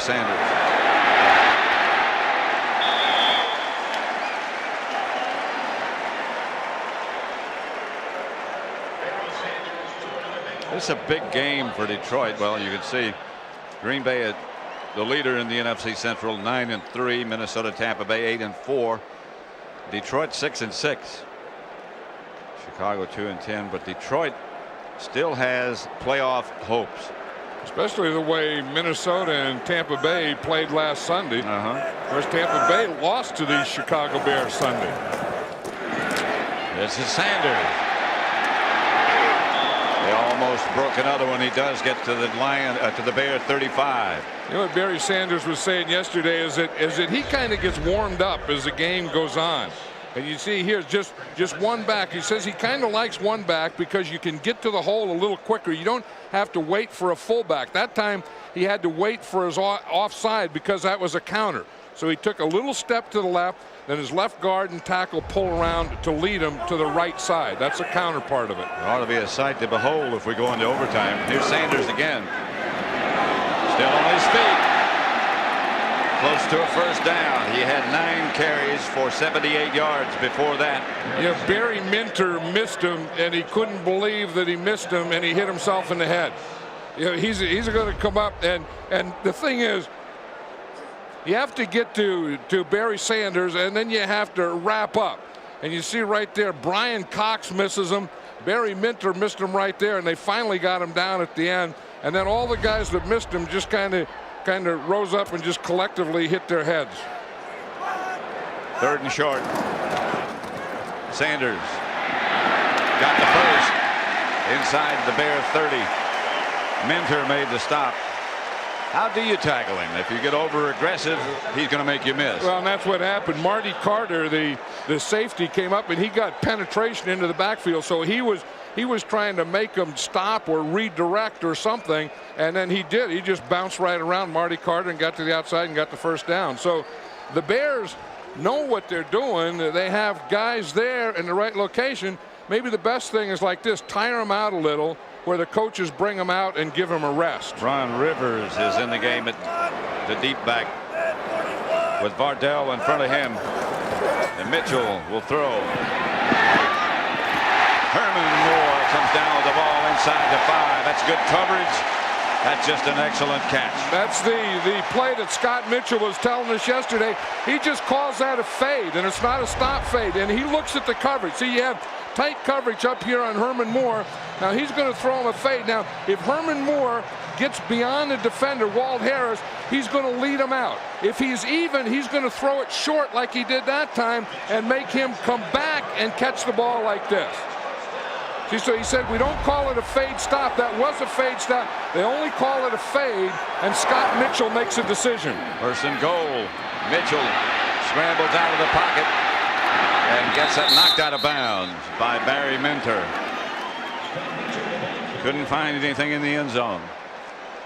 Sanders. This is a big game for Detroit. Well, you can see Green Bay, the leader in the NFC Central, 9-3. Minnesota, Tampa Bay, 8-4. Detroit 6-6. Chicago 2-10. But Detroit still has playoff hopes. Especially the way Minnesota and Tampa Bay played last Sunday. Of course, Tampa Bay lost to the Chicago Bears Sunday. This is Sanders. They almost broke another one. He does get to the line, to the Bear 35. You know what Barry Sanders was saying yesterday is that he kind of gets warmed up as the game goes on. And you see here just one back. He says he kind of likes one back because you can get to the hole a little quicker. You don't have to wait for a fullback. That time he had to wait for his offside because that was a counter. So he took a little step to the left, then his left guard and tackle pull around to lead him to the right side. That's a counter part of it. It ought to be a sight to behold if we go into overtime. Here's Sanders again. Still on his feet. Close to a first down. He had 9 carries for 78 yards before that. Yeah, Barry Minter missed him, and he couldn't believe that he missed him, and he hit himself in the head. You know, he's going to come up, and the thing is, you have to get to Barry Sanders, and then you have to wrap up. And you see right there, Brian Cox misses him. Barry Minter missed him right there, and they finally got him down at the end. And then all the guys that missed him just kind of rose up and just collectively hit their heads. 3rd and short. Sanders got the first inside the Bear 30. Minter made the stop. How do you tackle him? If you get over aggressive, he's going to make you miss. Well, and that's what happened. Marty Carter, the safety, came up and he got penetration into the backfield. So he was trying to make him stop or redirect or something, and then he did. He just bounced right around Marty Carter and got to the outside and got the first down. So the Bears know what they're doing. They have guys there in the right location. Maybe the best thing is like this: tire them out a little, where the coaches bring them out and give them a rest. Ron Rivers is in the game at the deep back with Vardell in front of him. And Mitchell will throw. Herman Moore comes down with the ball inside the 5. That's good coverage. That's just an excellent catch. That's the play that Scott Mitchell was telling us yesterday. He just calls that a fade, and it's not a stop fade. And he looks at the coverage. See, you have tight coverage up here on Herman Moore. Now he's going to throw him a fade. Now, if Herman Moore gets beyond the defender, Walt Harris, he's going to lead him out. If he's even, he's going to throw it short like he did that time and make him come back and catch the ball like this. See, so he said, we don't call it a fade stop. That was a fade stop. They only call it a fade, and Scott Mitchell makes a decision. 1st and goal. Mitchell scrambles out of the pocket and gets it knocked out of bounds by Barry Minter. Couldn't find anything in the end zone.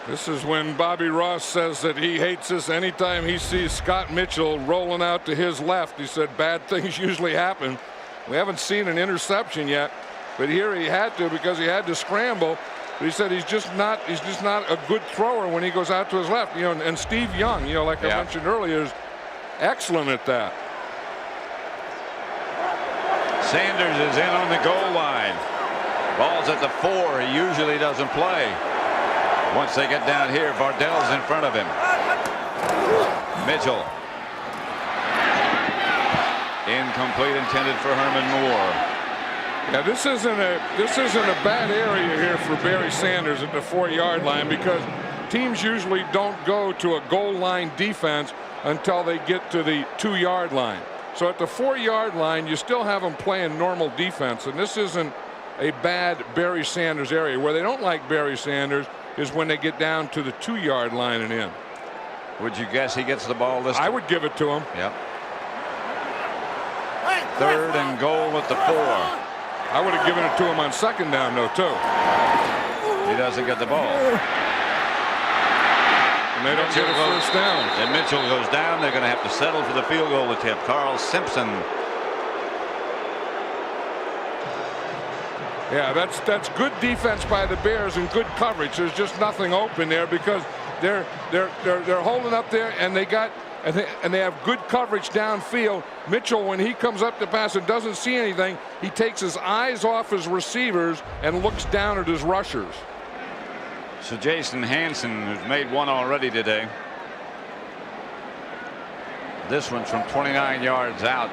This is when Bobby Ross says that he hates this anytime he sees Scott Mitchell rolling out to his left. He said bad things usually happen. We haven't seen an interception yet, but here he had to because he had to scramble. But he said he's just not a good thrower when he goes out to his left. You know, and Steve Young, you know, like I mentioned earlier, is excellent at that. Sanders is in on the goal line. Ball's at the 4. He usually doesn't play. Once they get down here, Vardell's in front of him. Mitchell. Incomplete, intended for Herman Moore. Yeah, this isn't a bad area here for Barry Sanders at the 4-yard line, because teams usually don't go to a goal line defense until they get to the 2-yard line. So at the 4-yard line, you still have them playing normal defense, and this isn't a bad Barry Sanders area. Where they don't like Barry Sanders is when they get down to the 2-yard line and in. Would you guess he gets the ball this time? I would give it to him. Yep. 3rd and goal at the 4. I would have given it to him on 2nd down, though, too. He doesn't get the ball. And they don't get a first down. And Mitchell goes down. They're going to have to settle for the field goal attempt. Carl Simpson. Yeah, that's good defense by the Bears and good coverage. There's just nothing open there because They're holding up there, and they have good coverage downfield. Mitchell, when he comes up to pass and doesn't see anything, he takes his eyes off his receivers and looks down at his rushers. So Jason Hansen, who's made one already today. This one's from 29 yards out.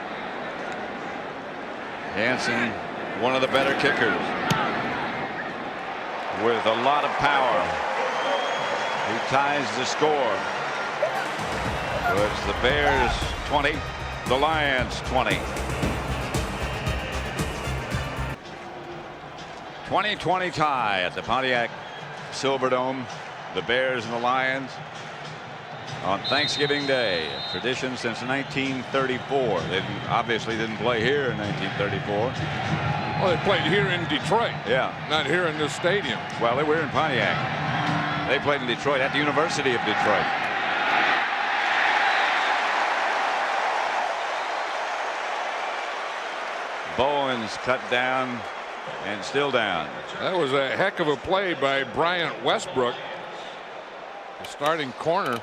Hansen, one of the better kickers, with a lot of power. He ties the score. So it's the Bears 20, the Lions 20. 20-20 tie at the Pontiac Silverdome. The Bears and the Lions on Thanksgiving Day. A tradition since 1934. They obviously didn't play here in 1934. Well, they played here in Detroit. Yeah. Not here in this stadium. Well, they were in Pontiac. They played in Detroit at the University of Detroit. Bowens cut down and still down. That was a heck of a play by Bryant Westbrook, the starting corner.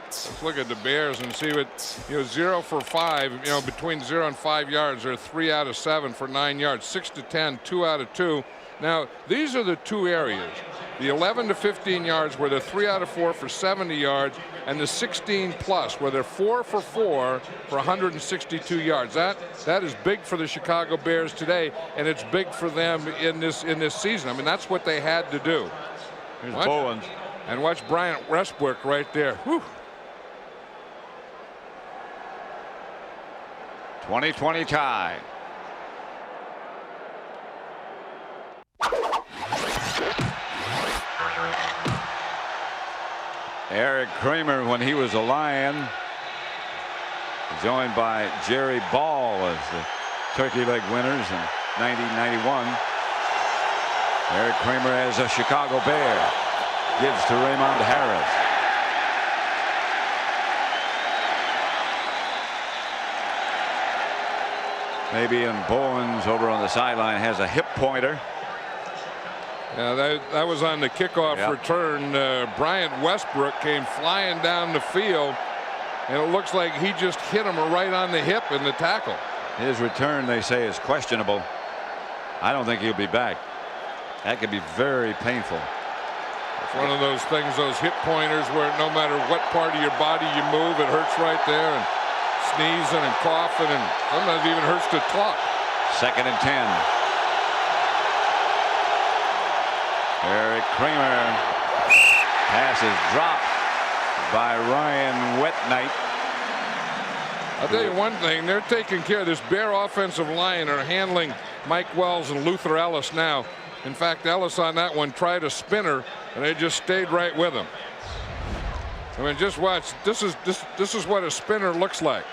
Let's look at the Bears and see what, 0 for 5, between 0 and 5 yards, or 3 out of 7 for 9 yards, 6 to 10, 2 out of 2. Now, these are the two areas, the 11 to 15 yards where they're 3 out of 4 for 70 yards, and the 16 plus where they're 4 for 4 for 162 yards. That is big for the Chicago Bears today, and it's big for them in this season. I mean, that's what they had to do. Here's Bowens. And watch Bryant Westbrook right there. Whew. 20-20 tie. Eric Kramer, when he was a Lion, joined by Jerry Ball as the turkey leg winners in 1991. Eric Kramer as a Chicago Bear gives to Raymond Harris. Maybe in Bowens over on the sideline has a hip pointer. Yeah, that was on the kickoff return. Bryant Westbrook came flying down the field, and it looks like he just hit him right on the hip in the tackle. His return, they say, is questionable. I don't think he'll be back. That could be very painful. It's one of those things, those hip pointers, where no matter what part of your body you move, it hurts right there, and sneezing and coughing, and sometimes it even hurts to talk. 2nd and 10. Eric Kramer. Pass is dropped by Ryan Wetnight. I'll tell you one thing, they're taking care of this Bear offensive line, are handling Mike Wells and Luther Ellis now. In fact, Ellis on that one tried a spinner, and they just stayed right with him. I mean, just watch. This is what a spinner looks like.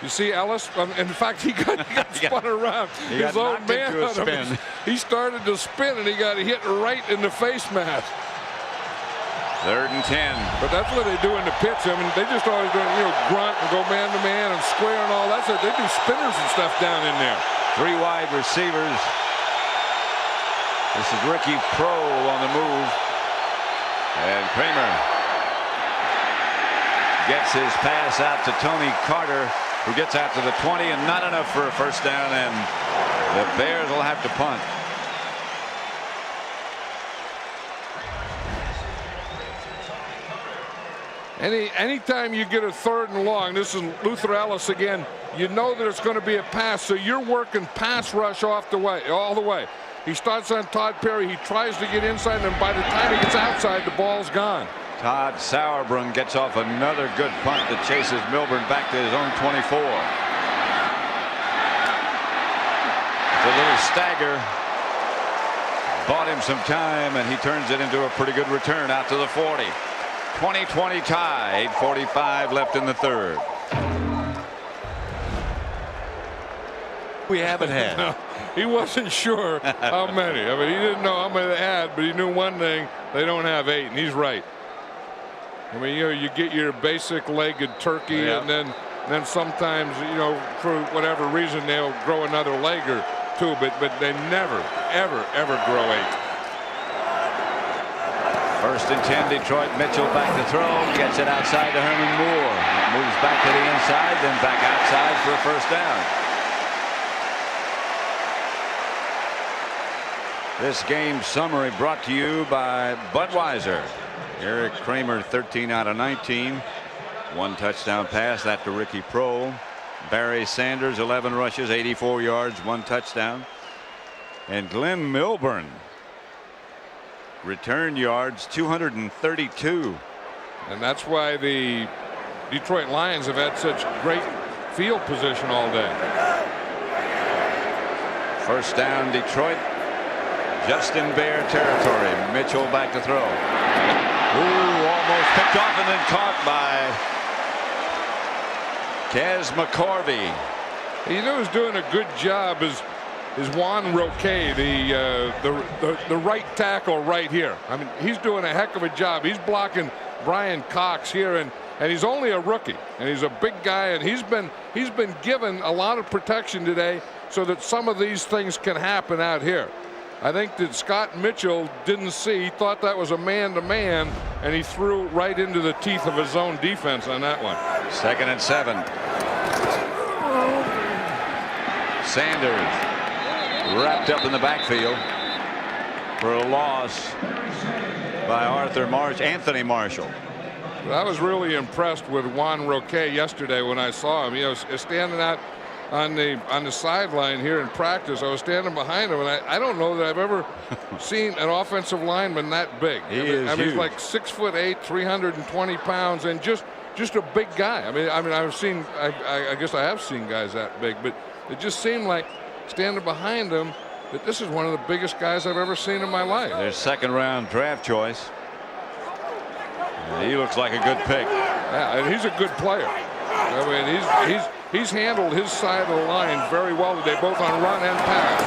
You see Ellis? In fact, he got spun around. His own man on him. He started to spin, and he got hit right in the face mask. 3rd and 10. But that's what they do in the pits. I mean, they just always do, grunt and go man to man and square and all that. So they do spinners and stuff down in there. 3 wide receivers. This is Ricky Prohl on the move. And Kramer gets his pass out to Tony Carter, who gets out to the 20, and not enough for a first down, and the Bears will have to punt. Anytime you get a 3rd and long, this is Luther Ellis again, you know there's going to be a pass, so you're working pass rush all the way. He starts on Todd Perry. He tries to get inside, and by the time he gets outside, the ball's gone. Todd Sauerbrunn gets off another good punt that chases Milburn back to his own 24. It's a little stagger. Bought him some time, and he turns it into a pretty good return out to the 40. 20-20 tie, 8:45 left in the 3rd. We haven't had. No, he wasn't sure how many. I mean, he didn't know how many they had, but he knew one thing: they don't have 8, and he's right. I mean, you get your basic legged turkey, and then sometimes, for whatever reason, they'll grow another leg or two, but they never, ever grow 8. First and 10, Detroit. Mitchell back to throw. Gets it outside to Herman Moore. Moves back to the inside, then back outside for a first down. This game summary brought to you by Budweiser. Eric Kramer, 13 out of 19. 1 touchdown pass, that to Ricky Prohl. Barry Sanders, 11 rushes, 84 yards, 1 touchdown. And Glenn Milburn, return yards, 232. And that's why the Detroit Lions have had such great field position all day. First down, Detroit. Justin Bear territory. Mitchell back to throw. Ooh, almost picked off and then caught by Kaz McCorvey. You know who's doing a good job is Juan Roque, the right tackle right here. I mean, he's doing a heck of a job. He's blocking Brian Cox here, and he's only a rookie, and he's a big guy, and he's been given a lot of protection today so that some of these things can happen out here. I think that Scott Mitchell didn't see. He thought that was a man-to-man, and he threw right into the teeth of his own defense on that one. 2nd and 7. Sanders wrapped up in the backfield for a loss by Anthony Marshall. I was really impressed with Juan Roque yesterday when I saw him. You know, standing out on the sideline here in practice. I was standing behind him, and I don't know that I've ever seen an offensive lineman that big. I mean, he's like 6'8", 320 pounds, and just a big guy. I mean, I've seen. I guess I have seen guys that big, but it just seemed like standing behind him that this is one of the biggest guys I've ever seen in my life. Their 2nd round draft choice. He looks like a good pick. Yeah, and he's a good player. I mean, he's handled his side of the line very well today, both on run and pass.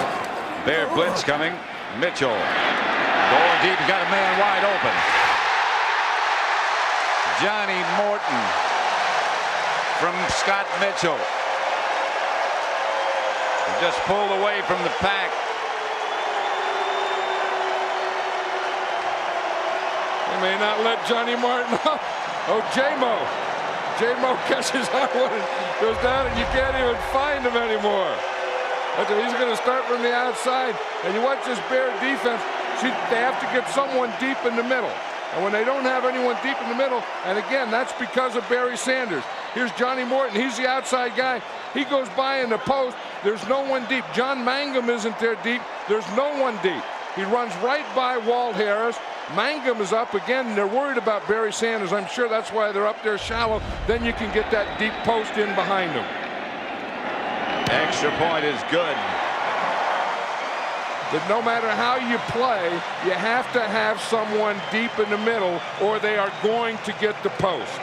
Bear blitz coming. Mitchell going deep. Got a man wide open. Johnny Morton from Scott Mitchell. He just pulled away from the pack. They may not let Johnny Martin up. Oh, J-Mo catches that one and goes down, and you can't even find him anymore. He's going to start from the outside, and you watch this Bear defense. See, they have to get someone deep in the middle, and when they don't have anyone deep in the middle, and again, that's because of Barry Sanders. Here's Johnny Morton. He's the outside guy. He goes by in the post. There's no one deep. John Mangum isn't there deep. There's no one deep. He runs right by Walt Harris. Mangum is up again. They're worried about Barry Sanders. I'm sure that's why they're up there shallow. Then you can get that deep post in behind him. Extra point is good. But no matter how you play, you have to have someone deep in the middle, or they are going to get the post.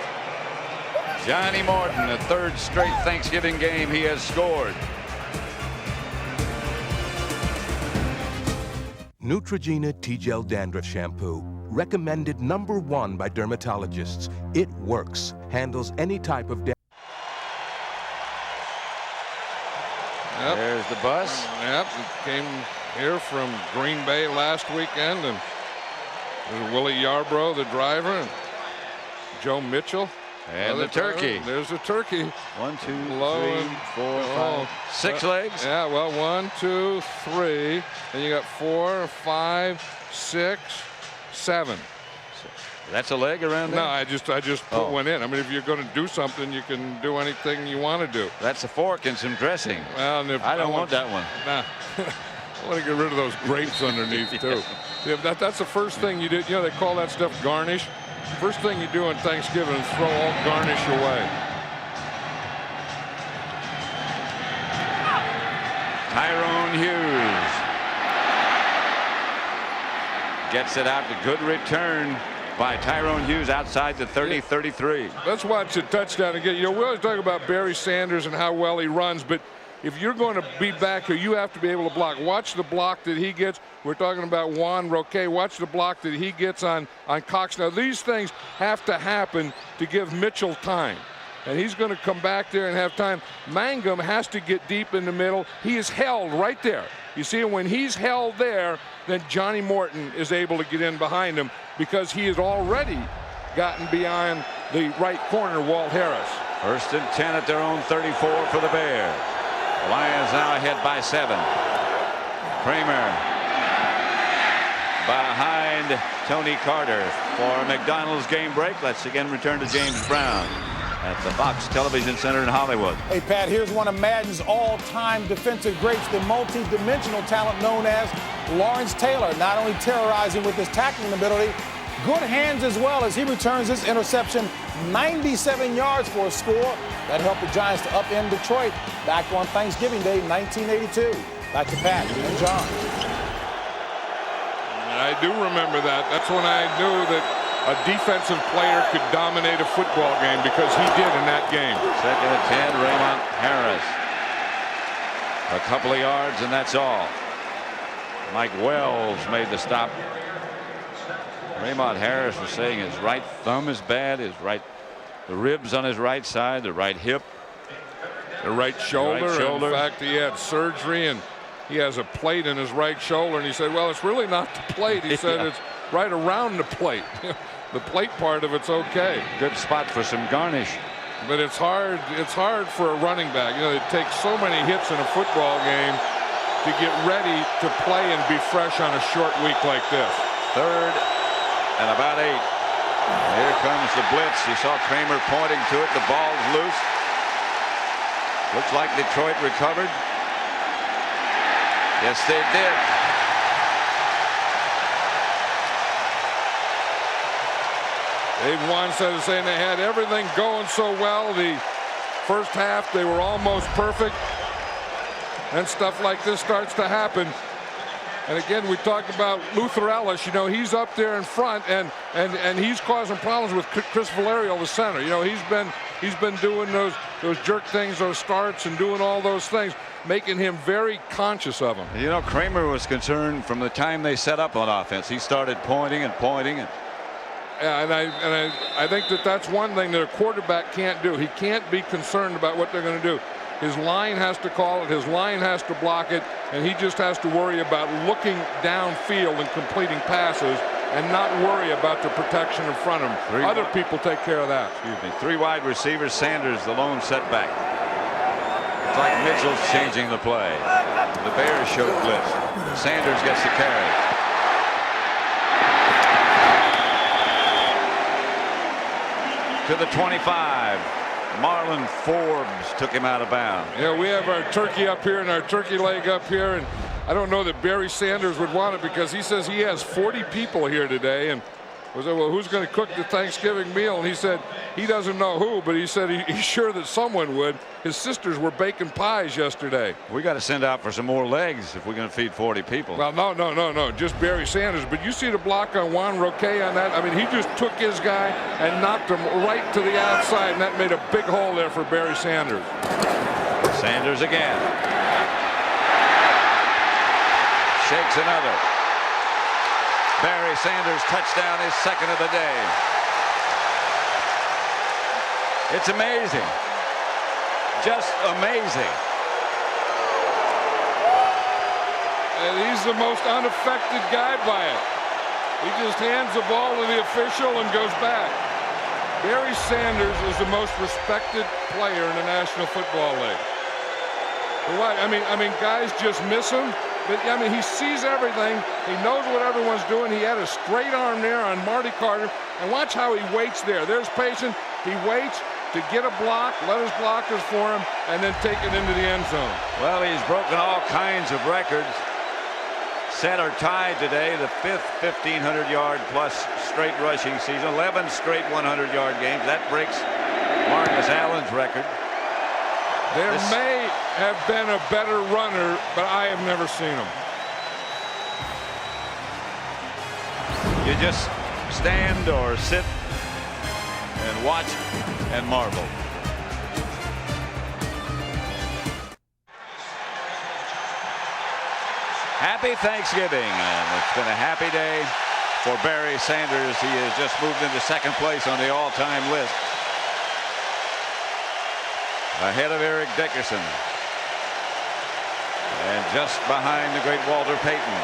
Johnny Morton, the 3rd straight Thanksgiving game he has scored. Neutrogena T-Gel Dandruff Shampoo. Recommended #1 by dermatologists. It works. Handles any type of dandruff. Yep. There's the bus. Yep, it came here from Green Bay last weekend, and there's Willie Yarbrough, the driver, and Joe Mitchell. And the turkey. There's the turkey. 1, 2, Low 3, and 4, 5, 6 legs. Yeah, well, 1, 2, 3. Then you got 4, 5, 6, 7. That's a leg around there? No, I just put one in. I mean, if you're going to do something, you can do anything you want to do. That's a fork and some dressing. Well, and I don't want that one. Nah. I want to get rid of those grapes underneath, too. Yeah, that's the first thing you do. You know, they call that stuff garnish. First thing you do on Thanksgiving is throw all garnish away. Tyrone Hughes gets it out. A good return by Tyrone Hughes outside the 30-33. Let's watch the touchdown again. You know, we always talk about Barry Sanders and how well he runs, but if you're going to be back here, you have to be able to block. Watch the block that he gets. We're talking about Juan Roque. Watch the block that he gets on Cox. Now, these things have to happen to give Mitchell time. And he's going to come back there and have time. Mangum has to get deep in the middle. He is held right there. You see, when he's held there, then Johnny Morton is able to get in behind him because he has already gotten beyond the right corner, Walt Harris. 1st and 10 at their own 34 for the Bears. The Lions now ahead by 7. Kramer behind Tony Carter for McDonald's game break. Let's again return to James Brown at the Fox Television Center in Hollywood. Hey, Pat, here's one of Madden's all-time defensive greats, the multi-dimensional talent known as Lawrence Taylor, not only terrorizing with his tackling ability, good hands as well as he returns this interception 97 yards for a score that helped the Giants to upend Detroit back on Thanksgiving Day 1982. Back to Pat and John. I do remember that. That's when I knew that a defensive player could dominate a football game because he did in that game. 2nd and 10, Raymond Harris. A couple of yards and that's all. Mike Wells made the stop. Raymond Harris was saying his right thumb is bad, the ribs on his right side, the right hip, the right shoulder. shoulder. In fact, he had surgery and he has a plate in his right shoulder, and he said, well, it's really not the plate. He said it's right around the plate. The plate part of it's okay. Good spot for some garnish. But it's hard for a running back. You know, it takes so many hits in a football game to get ready to play and be fresh on a short week like this. 3rd and about 8. Here comes the blitz. You saw Kramer pointing to it. The ball's loose. Looks like Detroit recovered. Yes, they did. Dave Wannstedt is saying they had everything going so well. The first half, they were almost perfect. And stuff like this starts to happen. And again, we talked about Luther Ellis. You know, he's up there in front, and he's causing problems with Chris Valerio, the center. You know, he's been doing those jerk things, those starts, and doing all those things, making him very conscious of them. You know, Kramer was concerned from the time they set up on offense. He started pointing and pointing. Yeah, and I think that's one thing that a quarterback can't do. He can't be concerned about what they're going to do. His line has to call it. His line has to block it. And he just has to worry about looking downfield and completing passes and not worry about the protection in front of him. Other people take care of that. Excuse me. 3 wide receivers. Sanders, the lone setback. It's like Mitchell's changing the play. The Bears showed blitz. Sanders gets the carry. To the 25. Marlon Forbes took him out of bounds. Yeah, we have our turkey up here and our turkey leg up here, and I don't know that Barry Sanders would want it because he says he has 40 people here today, and I said, well, who's going to cook the Thanksgiving meal? And he said he doesn't know who, but he said he's sure that someone would. His sisters were baking pies yesterday. We got to send out for some more legs if we're going to feed 40 people. Well, no, just Barry Sanders. But you see the block on Juan Roque on that? I mean, he just took his guy and knocked him right to the outside, and that made a big hole there for Barry Sanders. Sanders again. Shakes another. Barry Sanders touchdown, his 2nd of the day. It's amazing. Just amazing. And he's the most unaffected guy by it. He just hands the ball to the official and goes back. Barry Sanders is the most respected player in the National Football League. Why? I mean, guys just miss him. But, I mean, he sees everything. He knows what everyone's doing. He had a straight arm there on Marty Carter. And watch how he waits there. There's patience. He waits to get a block, let his blockers for him, and then take it into the end zone. Well, he's broken all kinds of records. Set or tied today, the 5th 1,500-yard plus straight rushing season. 11 straight 100-yard games. That breaks Marcus Allen's record. There may have been a better runner, but I have never seen him. You just stand or sit and watch and marvel. Happy Thanksgiving, and it's been a happy day for Barry Sanders. He has just moved into 2nd place on the all-time list, ahead of Eric Dickerson and just behind the great Walter Payton.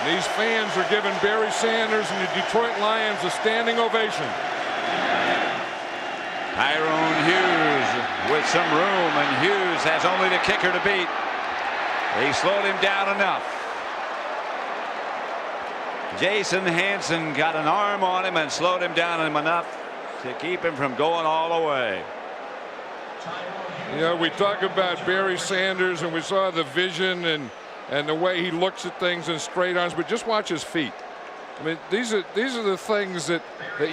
These fans are giving Barry Sanders and the Detroit Lions a standing ovation. Tyrone Hughes with some room, and Hughes has only the kicker to beat. He slowed him down enough. Jason Hansen got an arm on him and slowed him down enough to keep him from going all the way. You know, we talk about Barry Sanders and we saw the vision and the way he looks at things in straight arms, but just watch his feet. I mean, these are the things that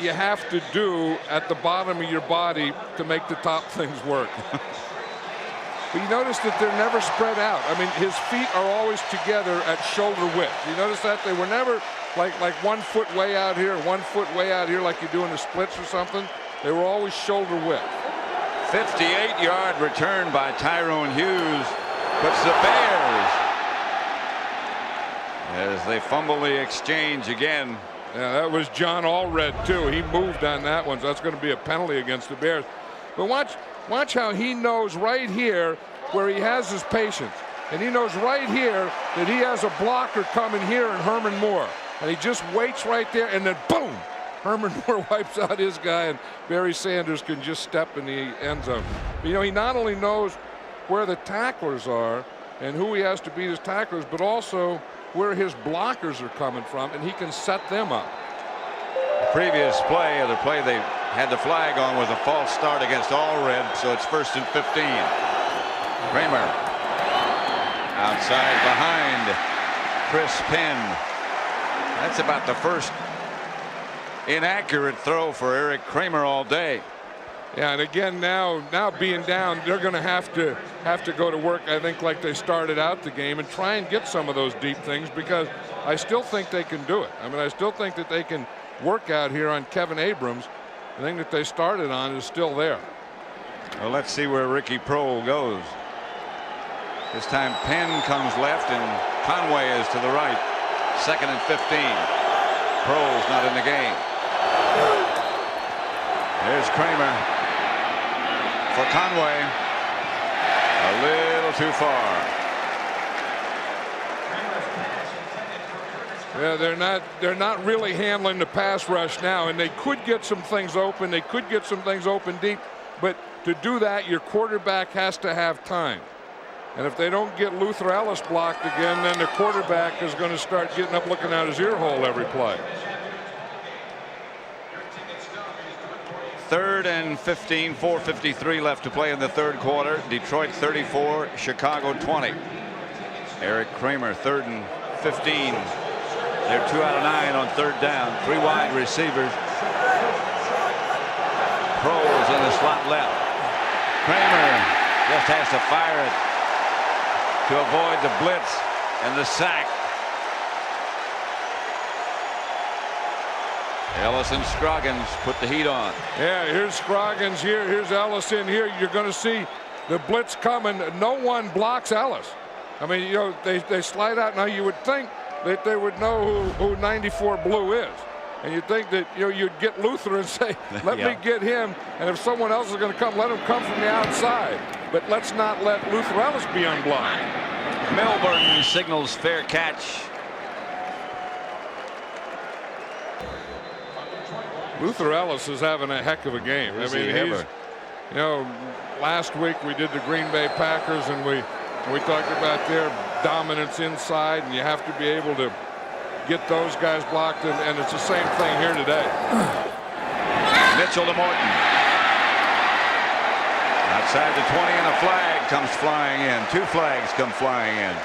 you have to do at the bottom of your body to make the top things work. But you notice that they're never spread out. I mean, his feet are always together at shoulder width. You notice that? They were never like 1 foot way out here and 1 foot way out here like you do in the splits or something. They were always shoulder width. 58-yard return by Tyrone Hughes puts the Bears as they fumble the exchange again. Yeah, that was John Allred too. He moved on that one, so that's going to be a penalty against the Bears. But watch how he knows right here where he has his patience. And he knows right here that he has a blocker coming here in Herman Moore. And he just waits right there, and then boom! Herman Moore wipes out his guy, and Barry Sanders can just step in the end zone. But, you know, he not only knows where the tacklers are and who he has to beat his tacklers, but also where his blockers are coming from, and he can set them up. The previous play, or the play they had the flag on, was a false start against Allred, so it's 1st and 15. Kramer outside behind Chris Penn. That's about the first inaccurate throw for Eric Kramer all day. Yeah, and again now being down, they're going to have to go to work, I think, like they started out the game and try and get some of those deep things, because I still think they can do it. I mean, I still think that they can work out here on Kevin Abrams. The thing that they started on is still there. Well, let's see where Ricky Prohl goes. This time Penn comes left and Conway is to the right. 2nd and 15. Prohl's not in the game. There's Kramer for Conway. A little too far. Yeah, they're not really handling the pass rush now, and they could get some things open. They could get some things open deep, but to do that, your quarterback has to have time. And if they don't get Luther Ellis blocked again, then the quarterback is going to start getting up looking out his ear hole every play. 3rd and 15, 4:53 left to play in the 3rd quarter. Detroit 34, Chicago 20. Eric Kramer, 3rd and 15. They're 2 out of 9 on 3rd down. 3 wide receivers. Prohl's in the slot left. Kramer just has to fire it to avoid the blitz and the sack. Ellis and Scroggins put the heat on. Yeah, here's Scroggins here. Here's Ellis in here. You're going to see the blitz coming. No one blocks Ellis. I mean, you know, they slide out. Now you would think that they would know who 94 blue is. And you'd think that, you know, you'd get Luther and say, let me get him. And if someone else is going to come, let him come from the outside. But let's not let Luther Ellis be unblocked. Melbourne signals fair catch. Luther Ellis is having a heck of a game. I mean, you know, last week we did the Green Bay Packers, and we talked about their dominance inside, and you have to be able to get those guys blocked, and it's the same thing here today. Mitchell to Morton. Outside the 20, and a flag comes flying in. 2 flags come flying in.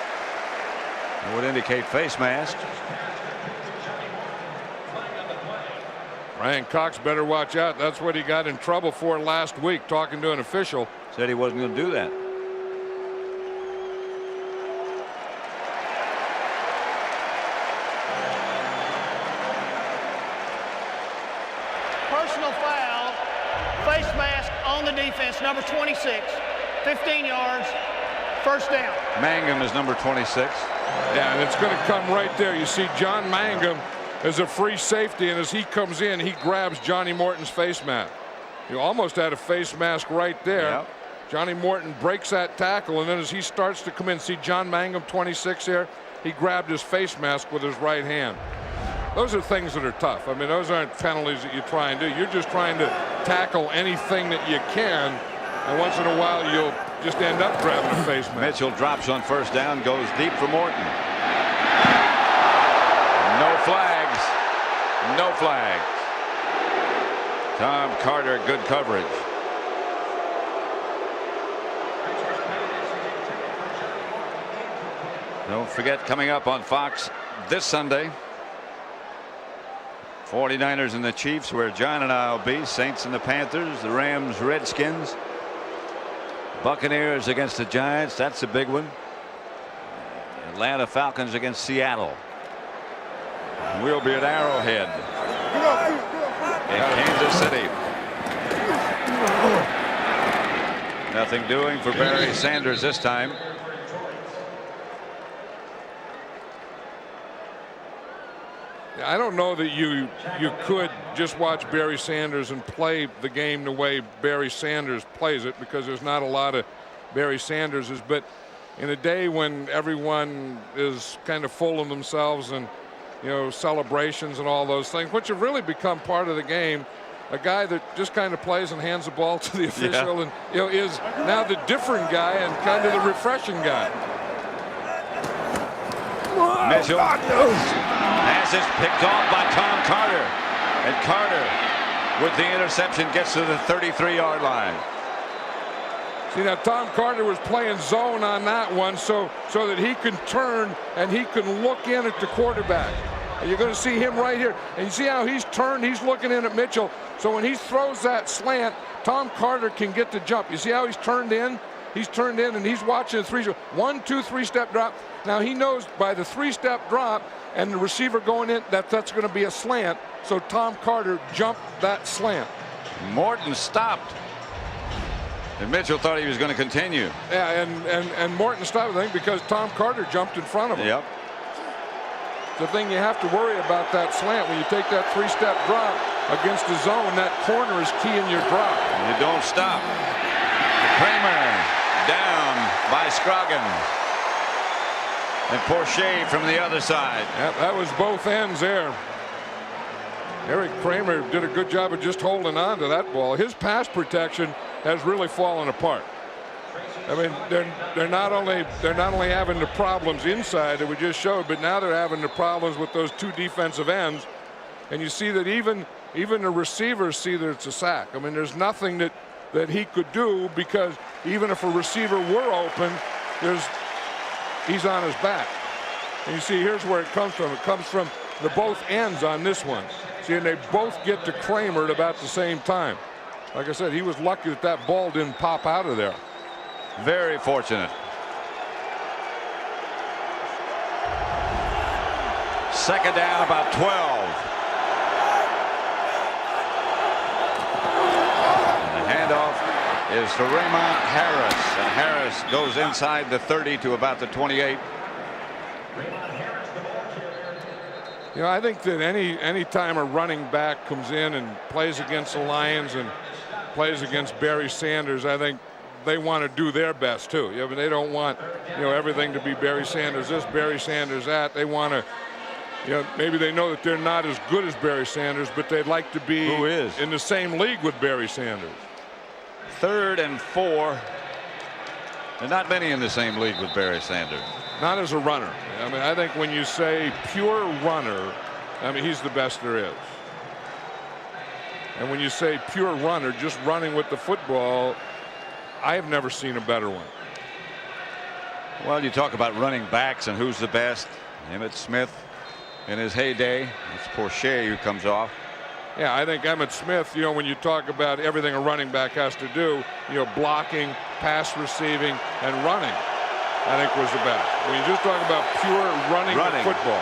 It would indicate face mask. Ryan Cox better watch out. That's what he got in trouble for last week, talking to an official. Said he wasn't going to do that. Personal foul, face mask on the defense, number 26, 15 yards, 1st down. Mangum is number 26. Yeah, and it's going to come right there. You see John Mangum as a free safety, and as he comes in, he grabs Johnny Morton's face mask. You almost had a face mask right there. Yep. Johnny Morton breaks that tackle, and then as he starts to come in, see John Mangum, 26 here. he grabbed his face mask with his right hand. Those are things that are tough. I mean, those aren't penalties that you try and do. You're just trying to tackle anything that you can, and once in a while you'll just end up grabbing a face mask. Mitchell drops on first down, goes deep for Morton. No flags. No flags. Tom Carter, good coverage. Don't forget, coming up on Fox this Sunday, 49ers and the Chiefs, where John and I will be. Saints and the Panthers, the Rams, Redskins, Buccaneers against the Giants. That's a big one. Atlanta Falcons against Seattle. We'll be at Arrowhead in Kansas City. Nothing doing for Barry Sanders this time. I don't know that you could just watch Barry Sanders and play the game the way Barry Sanders plays it, because there's not a lot of Barry Sanderses. But in a day when everyone is kind of full of themselves and, you know, celebrations and all those things, which have really become part of the game, a guy that just kind of plays and hands the ball to the official and, you know, is now the different guy and kind of the refreshing guy. Mitchell. Pass is picked off by Tom Carter. And Carter, with the interception, gets to the 33-yard line. See, now Tom Carter was playing zone on that one so that he can turn and he can look in at the quarterback. And you're going to see him right here. And you see how he's turned? He's looking in at Mitchell. So when he throws that slant, Tom Carter can get the jump. You see how he's turned in? He's turned in and he's watching the 1, 2, 3-step drop. Now he knows by the 3-step drop and the receiver going in that's going to be a slant. So Tom Carter jumped that slant. Morton stopped. And Mitchell thought he was going to continue. Yeah, and Morton stopped, I think, because Tom Carter jumped in front of him. Yep. The thing you have to worry about that slant when you take that 3-step drop against the zone, that corner is key in your drop. You don't stop. Kramer down by Scroggins. And Porcher from the other side. Yep, that was both ends there. Eric Kramer did a good job of just holding on to that ball. His pass protection has really fallen apart. I mean, they're not only having the problems inside that we just showed, but now they're having the problems with those two defensive ends. And you see that even the receivers see that it's a sack. I mean, there's nothing that he could do, because even if a receiver were open, he's on his back. And you see, here's where it comes from. It comes from the both ends on this one. See, and they both get to Kramer at about the same time. Like I said, he was lucky that that ball didn't pop out of there. Very fortunate. Second down, about 12. And the handoff is to Raymond Harris. And Harris goes inside the 30 to about the 28. You know, I think that any time a running back comes in and plays against the Lions and plays against Barry Sanders, I think they want to do their best too. Yeah, but they don't want, you know, everything to be Barry Sanders this, Barry Sanders that. They want to, you know, maybe they know that they're not as good as Barry Sanders, but they'd like to be in the same league with Barry Sanders. 3rd and 4. There are not many in the same league with Barry Sanders. Not as a runner. I mean, I think when you say pure runner, I mean, he's the best there is. And when you say pure runner, just running with the football, I have never seen a better one. Well, you talk about running backs and who's the best. Emmitt Smith in his heyday. It's Porcher who comes off. Yeah, I think Emmitt Smith, you know, when you talk about everything a running back has to do, you know, blocking, pass receiving, and running, I think was the best. When you just talk about pure running. Football.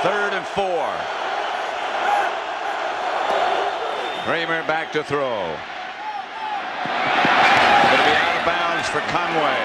3rd and 4. Kramer back to throw. It'll be out of bounds for Conway.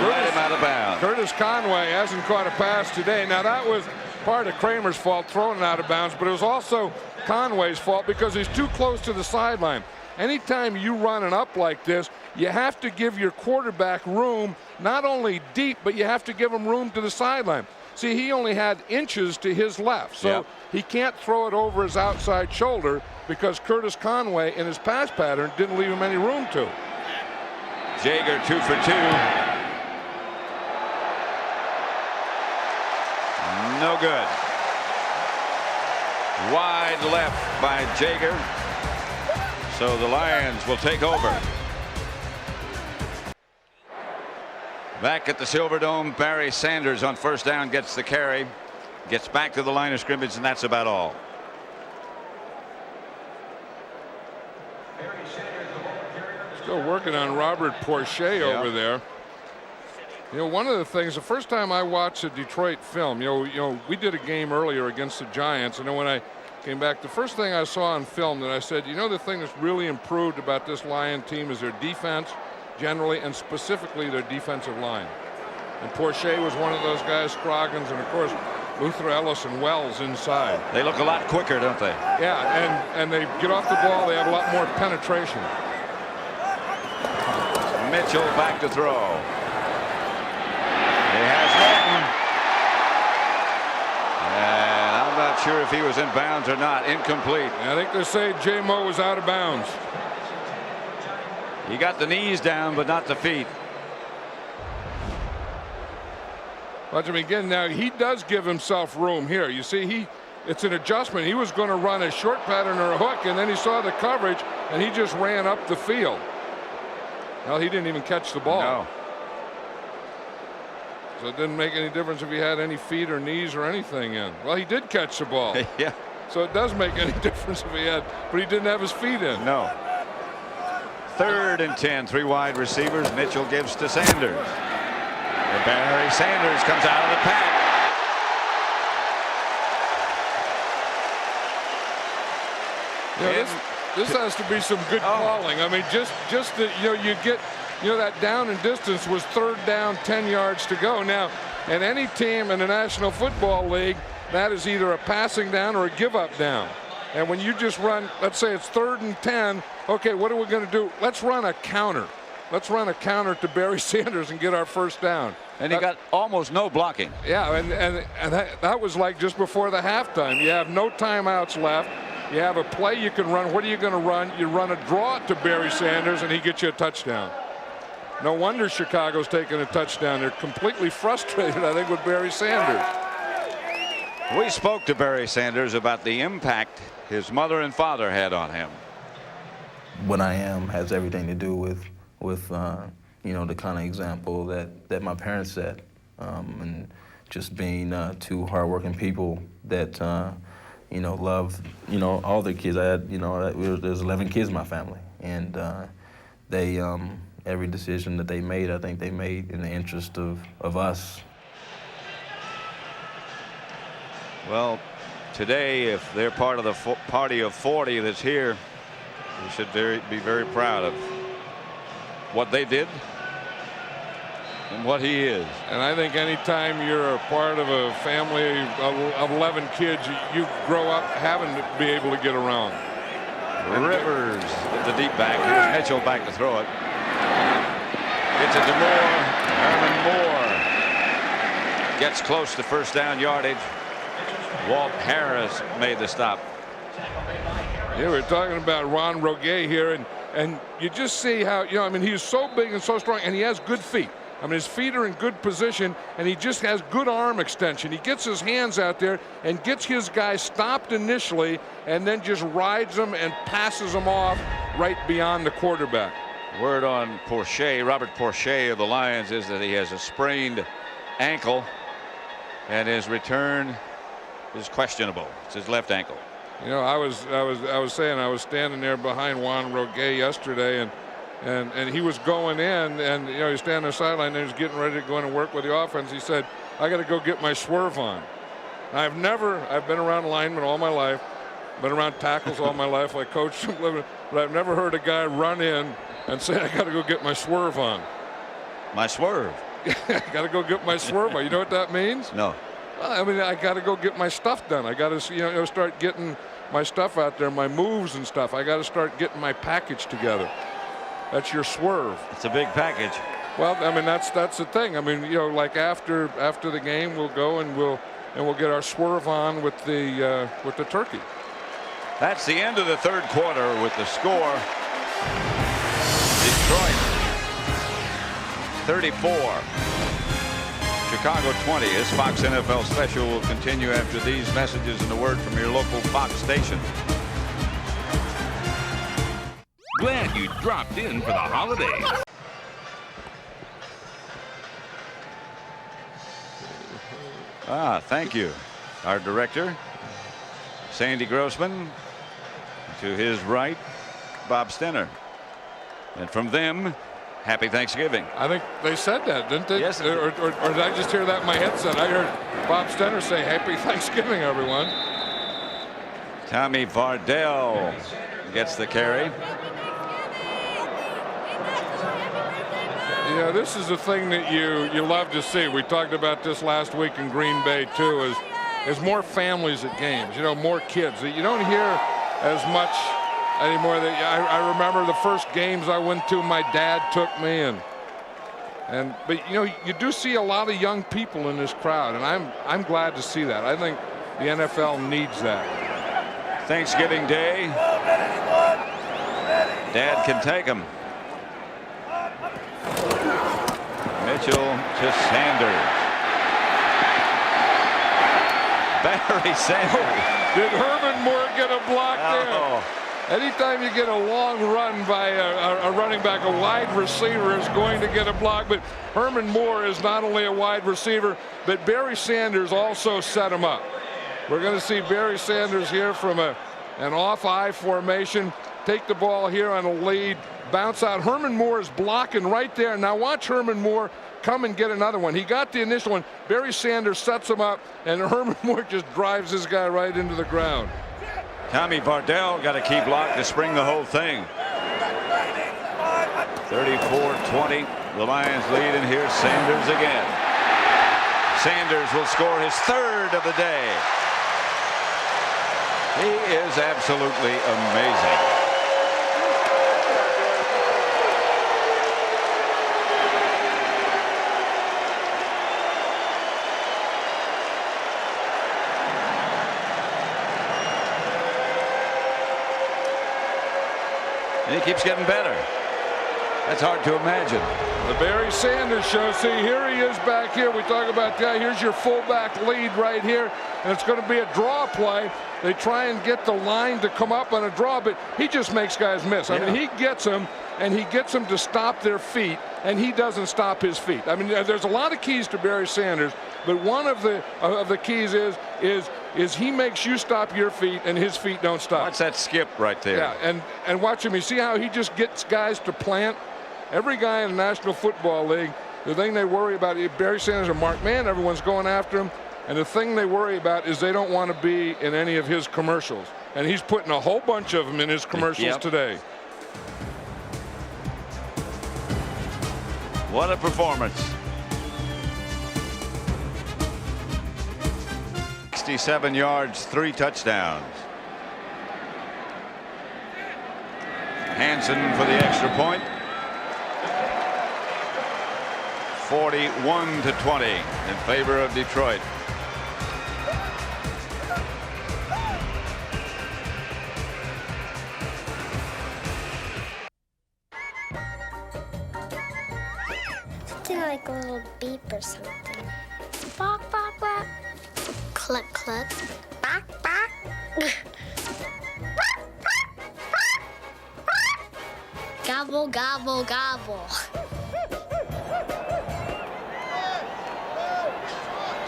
Let him out of bounds. Curtis Conway hasn't caught a pass today. Now that was part of Kramer's fault, throwing it out of bounds, but it was also Conway's fault because he's too close to the sideline. Anytime you run it up like this, you have to give your quarterback room, not only deep, but you have to give him room to the sideline. See, he only had inches to his left, so he can't throw it over his outside shoulder because Curtis Conway in his pass pattern didn't leave him any room to. Jaeger 2 for 2. No good. Wide left by Jaeger. So the Lions will take over. Back at the Silverdome, Barry Sanders on first down gets the carry, gets back to the line of scrimmage, and that's about all. Still working on Robert Porcher over there. You know, one of the things, the first time I watched a Detroit film, you know, we did a game earlier against the Giants, and then when I came back, the first thing I saw on film that I said, you know, the thing that's really improved about this Lion team is their defense generally, and specifically their defensive line. And Porcher was one of those guys, Scroggins, and of course Luther Ellis and Wells inside. They look a lot quicker, don't they? Yeah, and they get off the ball, they have a lot more penetration. Mitchell back to throw. He has Norton. And I'm not sure if he was in bounds or not. Incomplete. I think they say J-Mo was out of bounds. He got the knees down, but not the feet. Watch him again. Now he does give himself room here. You see, it's an adjustment. He was going to run a short pattern or a hook, and then he saw the coverage, and he just ran up the field. Well, he didn't even catch the ball. No. So it didn't make any difference if he had any feet or knees or anything in. Well, he did catch the ball. Yeah. So it does make any difference if he had, but he didn't have his feet in. No. 3rd and 10, 3 wide receivers. Mitchell gives to Sanders. And Barry Sanders comes out of the pack. You know, this has to be some good calling. I mean, just that, you know, you get, you know, that down and distance was 3rd down, 10 yards to go. Now, in any team in the National Football League, that is either a passing down or a give up down. And when you just run, let's say it's 3rd and 10, okay, what are we going to do? Let's run a counter. Let's run a counter to Barry Sanders and get our first down. And he got almost no blocking. Yeah, and that was like just before the halftime. You have no timeouts left. You have a play you can run. What are you going to run? You run a draw to Barry Sanders, and he gets you a touchdown. No wonder Chicago's taking a touchdown. They're completely frustrated, I think, with Barry Sanders. We spoke to Barry Sanders about the impact his mother and father had on him. What I am has everything to do with you know, the kind of example that my parents set, and just being 2 hardworking people that you know, love, you know, all their kids. I had, you know, there's 11 kids in my family, and they every decision that they made, I think they made in the interest of us. Well, today, if they're part of the party of 40 that's here, we should be very proud of what they did and what he is. And I think anytime you're a part of a family of 11 kids, you grow up having to be able to get around. Rivers at the deep back. Here's Mitchell back to throw it. Gets it to Moore. Herman Moore gets close to first down yardage. Walt Harris made the stop. Yeah, we're talking about Ron Roguet here, and you just see how, you know, I mean, he's so big and so strong, and he has good feet. I mean, his feet are in good position, and he just has good arm extension. He gets his hands out there and gets his guy stopped initially, and then just rides them and passes them off right beyond the quarterback. Word on Porcher, Robert Porcher of the Lions, is that he has a sprained ankle, and his return is questionable. It's his left ankle. You know, I was saying I was standing there behind Juan Roguet yesterday, and he was going in, and you know, he's standing on the sideline and he's getting ready to go in and work with the offense. He said, I got to go get my swerve on. I've been around linemen all my life, been around tackles all my life. I coached them, but I've never heard a guy run in and say, I got to go get my swerve on. My swerve? I got to go get my swerve on. You know what that means? No. Well, I mean, I got to go get my stuff done. I got to, you know, start getting my stuff out there, my moves and stuff. I got to start getting my package together. That's your swerve. It's a big package. Well, I mean, that's the thing. I mean, you know, like after the game, we'll go and we'll get our swerve on with the turkey. That's the end of the third quarter with the score. Detroit 34. Chicago 20. This Fox NFL special will continue after these messages and a word from your local Fox station. Glad you dropped in for the holiday. Thank you. Our director, Sandy Grossman. To his right, Bob Stenner. And from them, happy Thanksgiving. I think they said that, didn't they? Yes. Or did I just hear that in my headset? I heard Bob Stenner say, "Happy Thanksgiving, everyone." Tommy Vardell gets the carry. Yeah, this is the thing that you love to see. We talked about this last week in Green Bay too. Is more families at games. You know, more kids. You don't hear as much anymore. That I remember the first games I went to, my dad took me, but you know, you do see a lot of young people in this crowd, and I'm glad to see that. I think the NFL needs that. Thanksgiving Day. Dad can take him. Mitchell to Sanders. Barry Sanders. Did Herman Moore get a block there? Anytime you get a long run by a running back, a wide receiver is going to get a block. But Herman Moore is not only a wide receiver, but Barry Sanders also set him up. We're going to see Barry Sanders here from an off I formation. Take the ball here on a lead. Bounce out. Herman Moore is blocking right there. Now watch Herman Moore come and get another one. He got the initial one. Barry Sanders sets him up, and Herman Moore just drives this guy right into the ground. Tommy Vardell got a key block to spring the whole thing. 34-20. The Lions lead, and here's Sanders again. Sanders will score his third of the day. He is absolutely amazing. And he keeps getting better. That's hard to imagine. The Barry Sanders show. See, here he is back here. We talk about that. Here's your fullback lead right here. And it's going to be a draw play. They try and get the line to come up on a draw, but he just makes guys miss. I mean, he gets them, and he gets them to stop their feet, and he doesn't stop his feet. I mean, there's a lot of keys to Barry Sanders, but one of the keys is he makes you stop your feet, and his feet don't stop. Watch that skip right there. Yeah, and watch him. You see how he just gets guys to plant? Every guy in the National Football League, the thing they worry about, Barry Sanders and Mark Mann, everyone's going after him. And the thing they worry about is they don't want to be in any of his commercials. And he's putting a whole bunch of them in his commercials today. What a performance. 67 yards, 3 touchdowns. Hansen for the extra point. 41-20 in favor of Detroit. Something like a little beep or something. Bark, bark, bark. Click, click. Bark, bark. Gobble, gobble, gobble.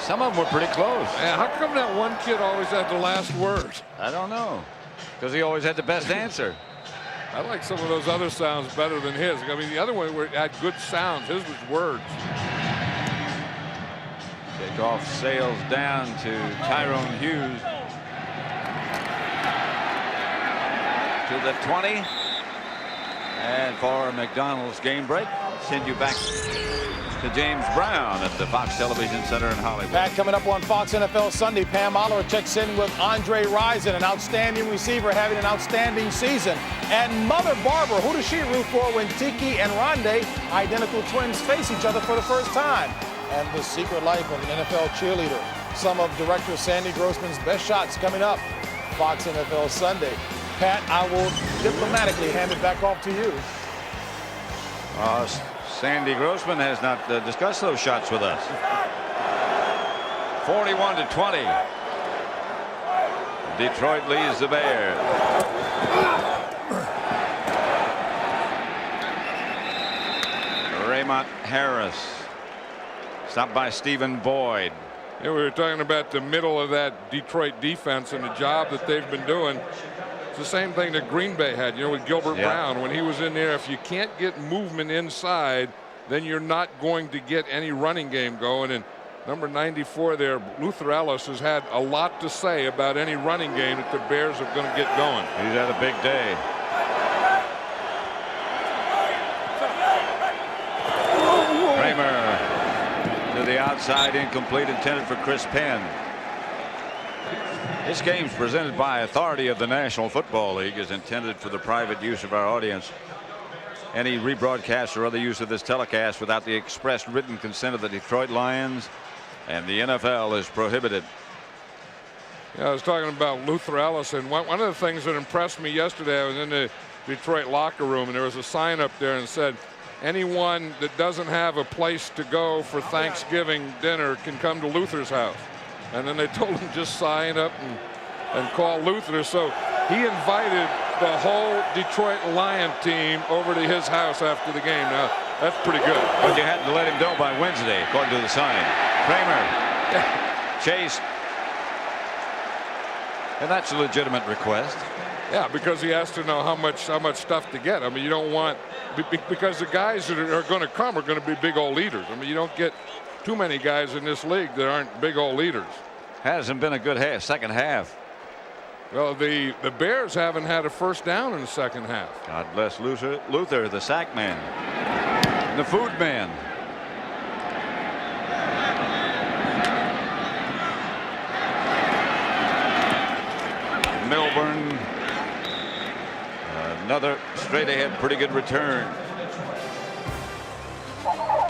Some of them were pretty close. Yeah, how come that one kid always had the last word? I don't know. Because he always had the best answer. I like some of those other sounds better than his. I mean, the other one had good sounds. His was words. Kickoff sails down to Tyrone Hughes. To the 20. And for McDonald's game break, send you back. to James Brown at the Fox Television Center in Hollywood. Pat, coming up on Fox NFL Sunday, Pam Oliver checks in with Andre Rison, an outstanding receiver having an outstanding season. And Mother Barbara, who does she root for when Tiki and Rondé, identical twins, face each other for the first time? And the secret life of an NFL cheerleader. Some of director Sandy Grossman's best shots coming up. Fox NFL Sunday. Pat, I will diplomatically hand it back off to you. Sandy Grossman has not discussed those shots with us. 41-20. Detroit leads the Bears. Raymond Harris. Stopped by Stephen Boyd. Yeah, we were talking about the middle of that Detroit defense and the job that they've been doing. It's the same thing that Green Bay had, with Gilbert Brown. When he was in there, if you can't get movement inside, then you're not going to get any running game going. And number 94 there, Luther Ellis, has had a lot to say about any running game that the Bears are going to get going. He's had a big day. Kramer to the outside, incomplete, intended for Chris Penn. This game's presented by authority of the National Football League, is intended for the private use of our audience. Any rebroadcast or other use of this telecast without the express written consent of the Detroit Lions and the NFL is prohibited. Yeah, I was talking about Luther Ellis, and one of the things that impressed me yesterday, I was in the Detroit locker room, and there was a sign up there and said, anyone that doesn't have a place to go for Thanksgiving dinner can come to Luther's house. And then they told him just sign up and call Luther. So he invited the whole Detroit Lion team over to his house after the game. Now, that's pretty good. But you had to let him know by Wednesday, according to the sign. Kramer, Chase. And that's a legitimate request. Yeah, because he has to know how much stuff to get. I mean, you don't want, because the guys that are going to come are going to be big old leaders. I mean, you don't get too many guys in this league that aren't big old leaders. Hasn't been a good second half. Well, the Bears haven't had a first down in the second half. God bless Luther, the sack man, and the food man. Milburn, another straight ahead, pretty good return.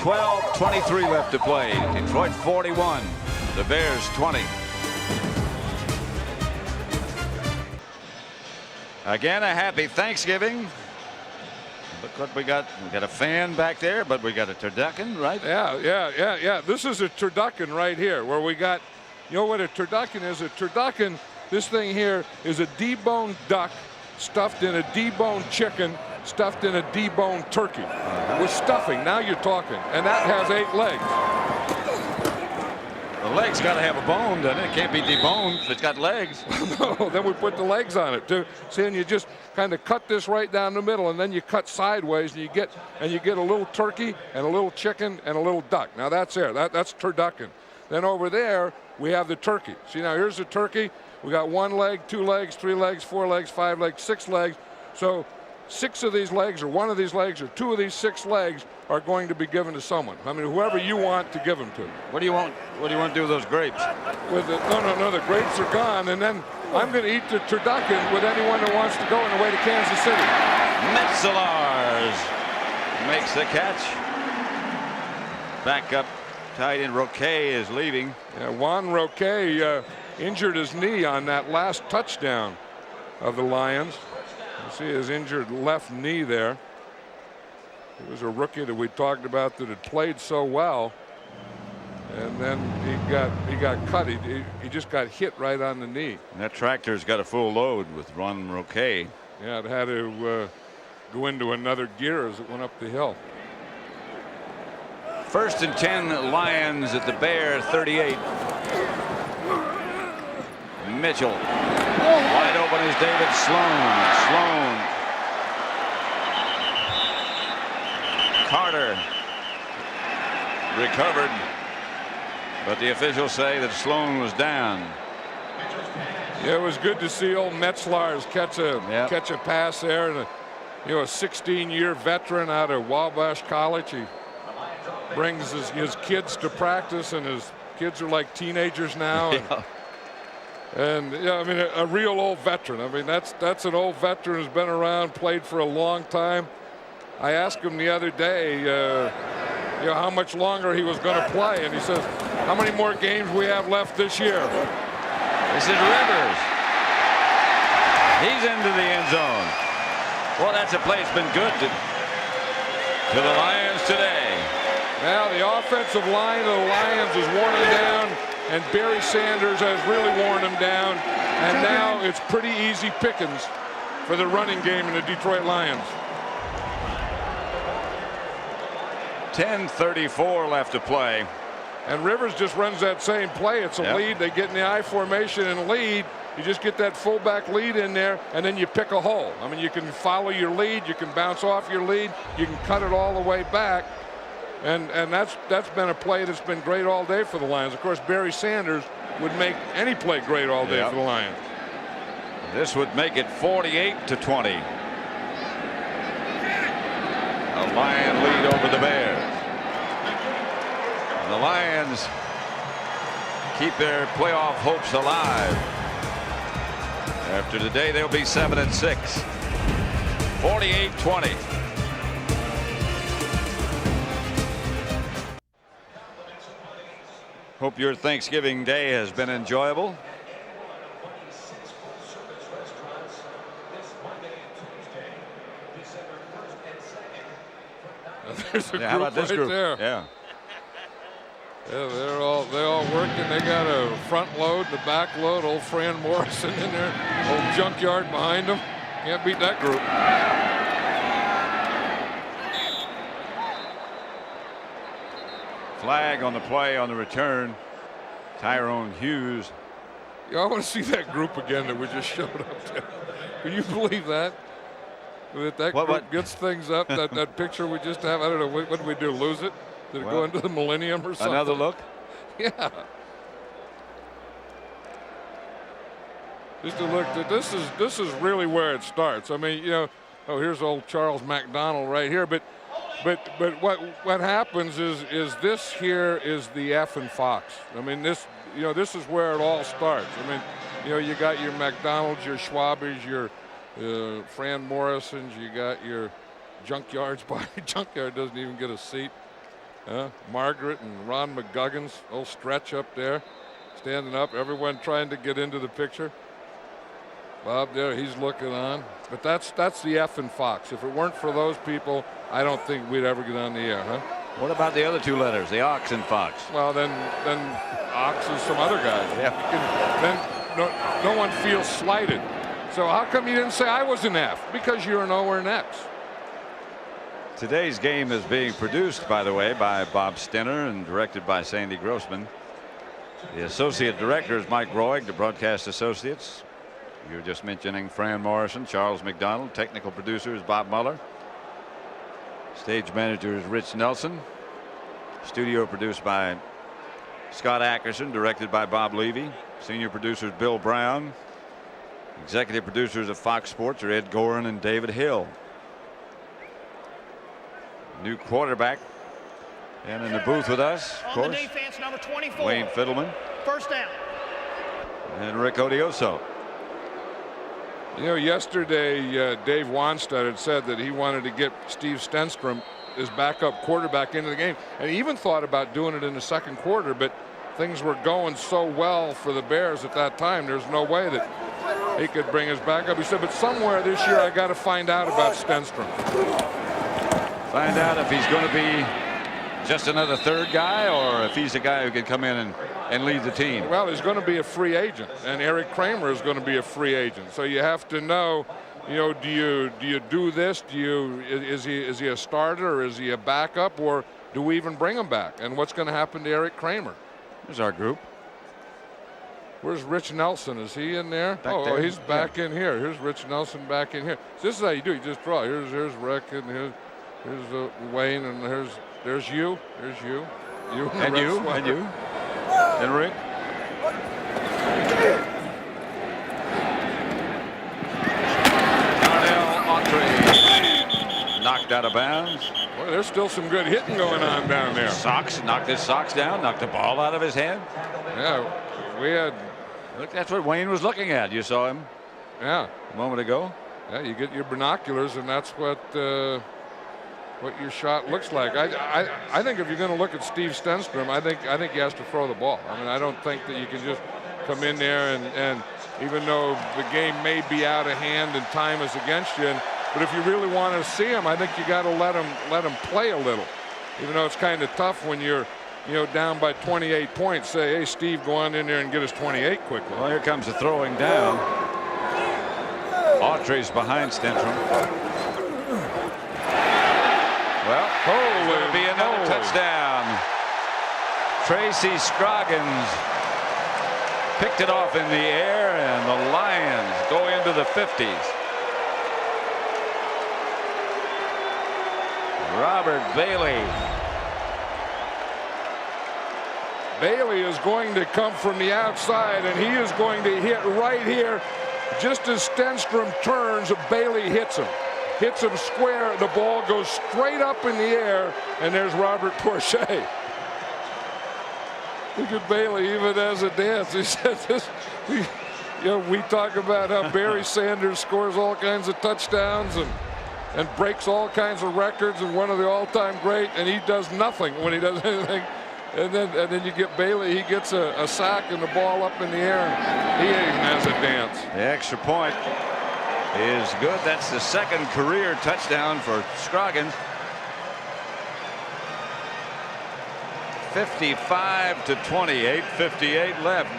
12:23 left to play. Detroit 41, the Bears 20. Again, a happy Thanksgiving. Look what we got. We got a fan back there, but we got a turducken, right? Yeah. This is a turducken right here, where we got, you know what a turducken is? A turducken, this thing here is a deboned duck stuffed in a deboned chicken stuffed in a deboned turkey with stuffing. Now you're talking. And that has 8 legs. The legs got to have a bone, doesn't it? It can't be deboned if it's got legs. No, then we put the legs on it too. See, and you just kind of cut this right down the middle, and then you cut sideways, and you get a little turkey and a little chicken and a little duck. Now that's there. That's turducken. Then over there we have the turkey. See, now here's the turkey. We got 1 leg, 2 legs, 3 legs, 4 legs, 5 legs, 6 legs. So 6 of these legs, or 1 of these legs, or 2 of these 6 legs are going to be given to someone. I mean, whoever you want to give them to. What do you want? What do you want to do with those grapes? No, the grapes are gone, and then I'm going to eat the turducken with anyone that wants to go on the way to Kansas City. Metzelars makes the catch. Back up, tight end. Roquet is leaving. Yeah, Juan Roquet injured his knee on that last touchdown of the Lions. You see his injured left knee there. He was a rookie that we talked about that had played so well, and then he got cut. He just got hit right on the knee. And that tractor's got a full load with Juan Roquet. Yeah, it had to go into another gear as it went up the hill. 1st and 10, Lions at the Bear 38. Mitchell. Wide open is David Sloan. Carter recovered, but the officials say that Sloan was down. Yeah, it was good to see old Metzlars catch a pass there, and a 16-year veteran out of Wabash College. brings his kids to practice, and his kids are like teenagers now. And yeah, I mean, a real old veteran. I mean, that's an old veteran who's been around, played for a long time. I asked him the other day, how much longer he was going to play, and he says, "How many more games we have left this year?" This is Rivers. He's into the end zone. Well, that's a play that's been good to the Lions today. Well, the offensive line of the Lions is worn them down, and Barry Sanders has really worn them down. And now it's pretty easy pickings for the running game in the Detroit Lions. 10:34 left to play. And Rivers just runs that same play. It's a lead. They get in the I formation and lead. You just get that fullback lead in there, and then you pick a hole. I mean, you can follow your lead. You can bounce off your lead. You can cut it all the way back. And that's been a play that's been great all day for the Lions. Of course, Barry Sanders would make any play great all day for the Lions. This would make it 48-20. A Lion lead over the Bears. And the Lions keep their playoff hopes alive. After today, they'll be 7-6. 48-20. Hope your Thanksgiving Day has been enjoyable. There's a how about this group? There. Yeah. Yeah, they're all working. They got a front load and a back load. Old Fran Morrison in there. Old Junkyard behind them. Can't beat that group. Flag on the play on the return. Tyrone Hughes. Yeah, I want to see that group again that we just showed up there. Can you believe that? That group gets things up. That picture we just have. I don't know. What did we do? Lose it? Did it go into the millennium or something? Another look? Yeah. Just a look. This is really where it starts. I mean, here's old Charles McDonald right here. But what happens is this here is the F and Fox. I mean, this is where it all starts. I mean, you got your McDonald's, your Schwabes, your Fran Morrisons, you got your Junkyards. Junkyard doesn't even get a seat. Margaret and Ron McGuggins, old Stretch up there, standing up. Everyone trying to get into the picture. Bob there, he's looking on. But that's the F and Fox. If it weren't for those people, I don't think we'd ever get on the air, huh? What about the other two letters, the Ox and Fox? Well, then Ox is some other guys. Yeah. Then no one feels slighted. So how come you didn't say I was an F? Because you're an O or an X. Today's game is being produced, by the way, by Bob Stenner and directed by Sandy Grossman. The associate director is Mike Roig, the broadcast associates. You were just mentioning Fran Morrison, Charles McDonald. Technical producer is Bob Mueller. Stage manager is Rich Nelson. Studio produced by Scott Ackerson, directed by Bob Levy. Senior producers Bill Brown. Executive producers of Fox Sports are Ed Gorin and David Hill. New quarterback, and in the booth with us, of course, on the defense, number 24. Wayne Fiddleman. First down. And Rick Odioso. Yesterday Dave Wanstead had said that he wanted to get Steve Stenstrom, his backup quarterback, into the game, and he even thought about doing it in the second quarter, but things were going so well for the Bears at that time, there's no way that he could bring his backup. He said, but somewhere this year I got to find out about Stenstrom. Find out if he's going to be just another third guy or if he's a guy who can come in and lead the team. Well, he's going to be a free agent, and Eric Kramer is going to be a free agent. So you have to know, do you do this? Is he a starter, or is he a backup, or do we even bring him back? And what's going to happen to Eric Kramer? There's our group. Where's Rich Nelson? Is he in there? There. He's back in here. Here's Rich Nelson back in here. So this is how you do. You just draw. Here's Rick, and here's Wayne, and there's you. There's you. You and you. And you. And Rick. Darnell Autry knocked out of bounds. Boy, there's still some good hitting going on down there. Socks, knocked his socks down, knocked the ball out of his hand. Yeah, we had. Look, that's what Wayne was looking at. You saw him. Yeah, a moment ago. Yeah, you get your binoculars, and that's what your shot looks like. I think if you're going to look at Steve Stenstrom, I think he has to throw the ball. I mean, I don't think that you can just come in there and even though the game may be out of hand and time is against you, but if you really want to see him, I think you got to let him play a little. Even though it's kind of tough when you're down by 28 points. Say, hey, Steve, go on in there and get us 28 quickly. Well, here comes the throwing down. Autry's behind Stenstrom. Well, going to be another touchdown. Tracy Scroggins picked it off in the air, and the Lions go into the 50s. Robert Bailey. Bailey is going to come from the outside, and he is going to hit right here. Just as Stenstrom turns, Bailey hits him. Hits him square. The ball goes straight up in the air, and there's Robert Porcher. Look at Bailey, even as a dance. He said this. We talk about how Barry Sanders scores all kinds of touchdowns and breaks all kinds of records and one of the all-time great, and he does nothing when he does anything. And then you get Bailey. He gets a sack and the ball up in the air, and he even has a dance. The extra point is good. That's the second career touchdown for Scroggins. 55-28, 58 left.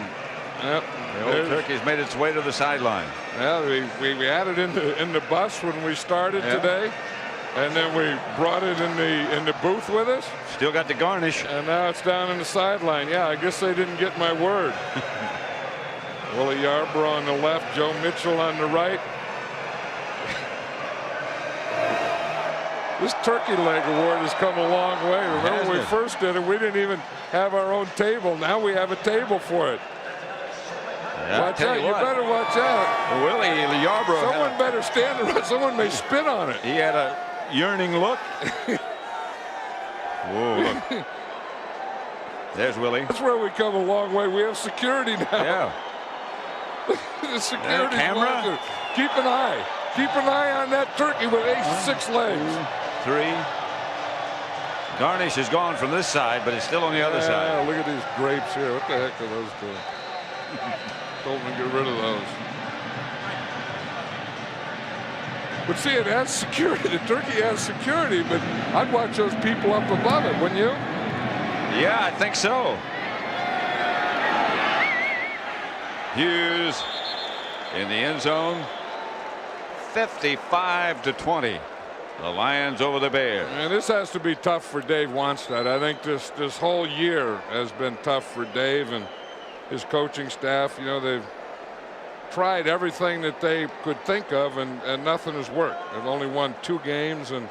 Yep. The old Turkey's made its way to the sideline. Yeah, we had it in the bus when we started today, and then we brought it in the booth with us. Still got the garnish. And now it's down in the sideline. Yeah, I guess they didn't get my word. Willie Yarbrough on the left, Joe Mitchell on the right. This turkey leg award has come a long way. Remember when we first did it, we didn't even have our own table. Now we have a table for it. Yeah, watch out, you better watch out. Willie Yarbrough. Someone better stand around. Someone may spin on it. He had a yearning look. Whoa, look. There's Willie. That's where we come a long way. We have security now. Yeah. The security camera. Keep an eye. Keep an eye on that turkey with 6 legs. 3. Garnish is gone from this side, but it's still on the other side. Look at these grapes here. What the heck are those doing? Told them to get rid of those. But see, it has security. The turkey has security, but I'd watch those people up above it, wouldn't you? Yeah, I think so. Hughes in the end zone. 55-20. The Lions over the Bears. And this has to be tough for Dave Wannstedt. I think this whole year has been tough for Dave and his coaching staff. They've tried everything that they could think of, and nothing has worked. They've only won 2 games, and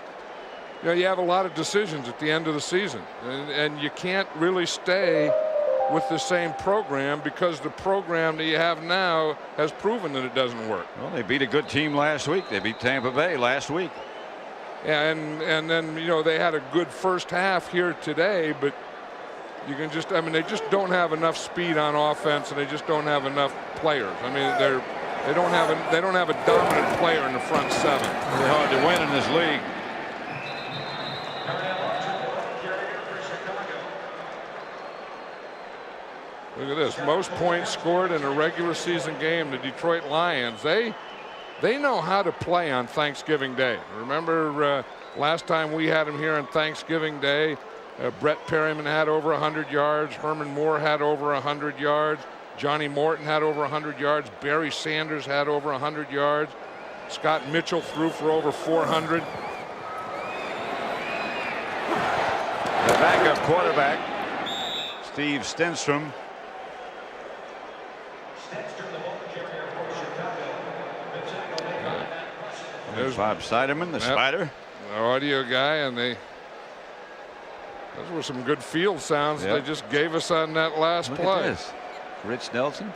you have a lot of decisions at the end of the season, and you can't really stay with the same program because the program that you have now has proven that it doesn't work. Well, they beat a good team last week. They beat Tampa Bay last week. Yeah, and then they had a good first half here today, but you can just, they just don't have enough speed on offense, and they just don't have enough players. They don't have a dominant player in the front 7. Really hard to win in this league. Look at this, most points scored in a regular season game. The Detroit Lions, they know how to play on Thanksgiving Day. Remember last time we had them here on Thanksgiving Day, Brett Perryman had over 100 yards. Herman Moore had over 100 yards. Johnny Morton had over 100 yards. Barry Sanders had over 100 yards. Scott Mitchell threw for over 400. The backup quarterback, Steve Stenstrom. There's Bob Siderman, the Spider. The audio guy, and those were some good field sounds they just gave us on that last Look play. At this. Rich Nelson.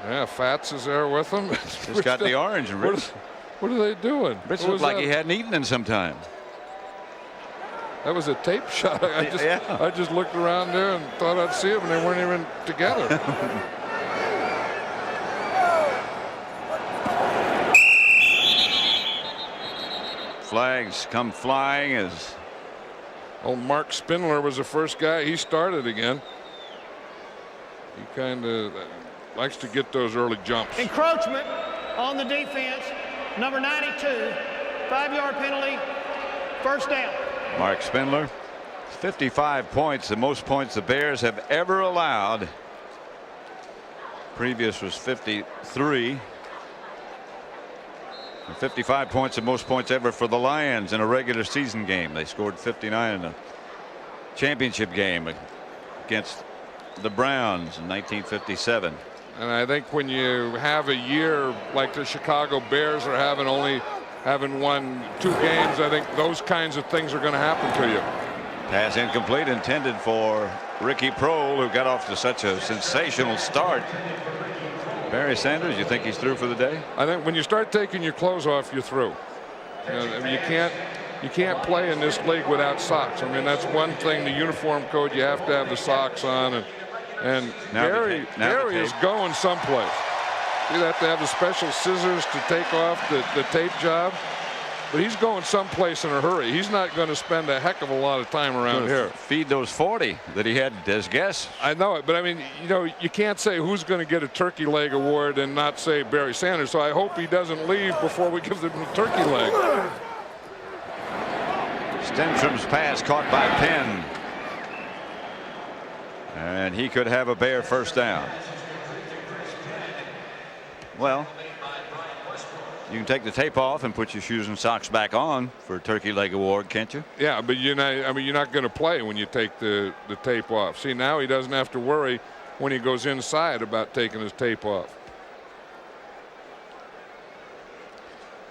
Yeah, Fats is there with them. Just got the orange, Rich. What are they doing? Rich looked like he hadn't eaten in some time. That was a tape shot. I just looked around there and thought I'd see them, and they weren't even together. Flags come flying as old Mark Spindler was the first guy. He started again. He kind of likes to get those early jumps. Encroachment on the defense, number 92, 5-yard penalty, first down. Mark Spindler, 55 points, the most points the Bears have ever allowed. Previous was 53. And 55 points, the most points ever for the Lions in a regular season game. They scored 59 in a championship game against the Browns in 1957. And I think when you have a year like the Chicago Bears are having, only having won 2 games, I think those kinds of things are going to happen to you. Pass incomplete, intended for Ricky Prohl, who got off to such a sensational start. Barry Sanders, you think he's through for the day? I think when you start taking your clothes off, you're through. You know, I mean, you can't play in this league without socks. I mean, that's one thing, the uniform code, you have to have the socks on. And Barry is going someplace. You have to have the special scissors to take off the tape job. But he's going someplace in a hurry. He's not going to spend a heck of a lot of time around here. Feed those 40 that he had as guests. I know it, but I mean, you know, you can't say who's going to get a turkey leg award and not say Barry Sanders. So I hope he doesn't leave before we give him a turkey leg. Stenstrom's pass caught by Penn. And he could have a Bear first down. Well, you can take the tape off and put your shoes and socks back on for a turkey leg award, can't you? Yeah, but you're not going to play when you take the tape off. See, now he doesn't have to worry when he goes inside about taking his tape off.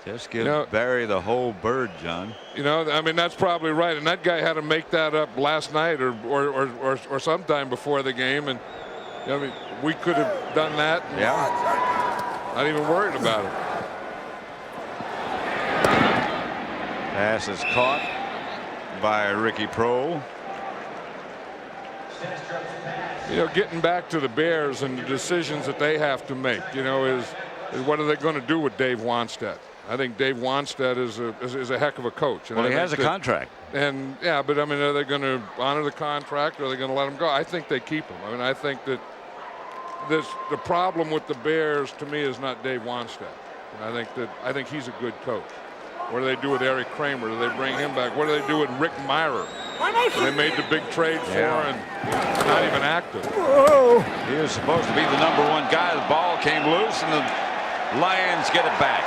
Just give Barry the whole bird, John. You know, I mean, that's probably right. And that guy had to make that up last night or sometime before the game. And I mean, we could have done that. Yeah. Not even worried about it. Pass is caught by Ricky Prohl. You know, getting back to the Bears and the decisions that they have to make, you know, is what are they going to do with Dave Wannstedt? I think Dave Wannstedt is a heck of a coach. And well, he has a contract. And yeah, but I mean, are they going to honor the contract or are they going to let him go? I think they keep him. I mean, I think that the problem with the Bears to me is not Dave Wannstedt. And I think he's a good coach. What do they do with Eric Kramer? Do they bring him back? What do they do with Rick Meyer? They made the big trade for and he's not even active. He was supposed to be the #1 guy. The ball came loose and the Lions get it back.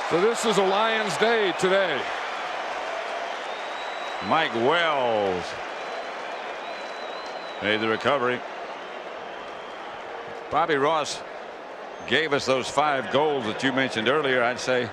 So this is a Lions day today. Mike Wells made the recovery. Bobby Ross gave us those 5 goals that you mentioned earlier. I'd say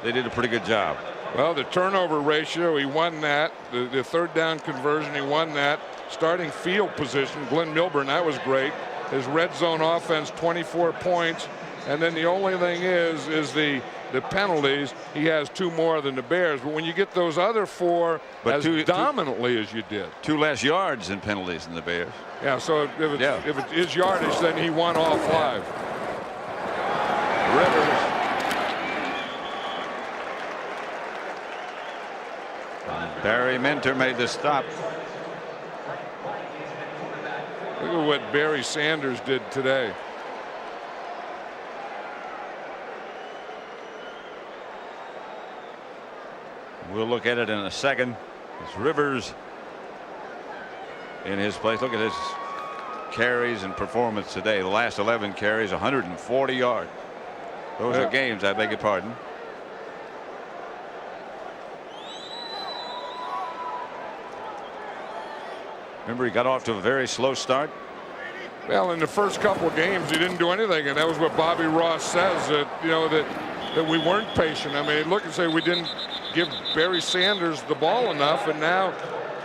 they did a pretty good job. Well, the turnover ratio, he won that. The third down conversion, he won that. Starting field position, Glenn Milburn, that was great. His red zone offense, 24 points. And then the only thing is the penalties. He has 2 more than the Bears. But when you get those other 4 as dominantly as you did. 2 less yards in penalties than the Bears. Yeah, so if it is yardage, then he won all 5. Rivers. Barry Minter made the stop. Look at what Barry Sanders did today. We'll look at it in a second. It's Rivers in his place. Look at his carries and performance today. The last 11 carries, 140 yards. Those are games, I beg your pardon. Remember, he got off to a very slow start. Well, in the first couple of games, he didn't do anything, and that was what Bobby Ross says, that, you know, that we weren't patient. I mean, look and say we didn't give Barry Sanders the ball enough, and now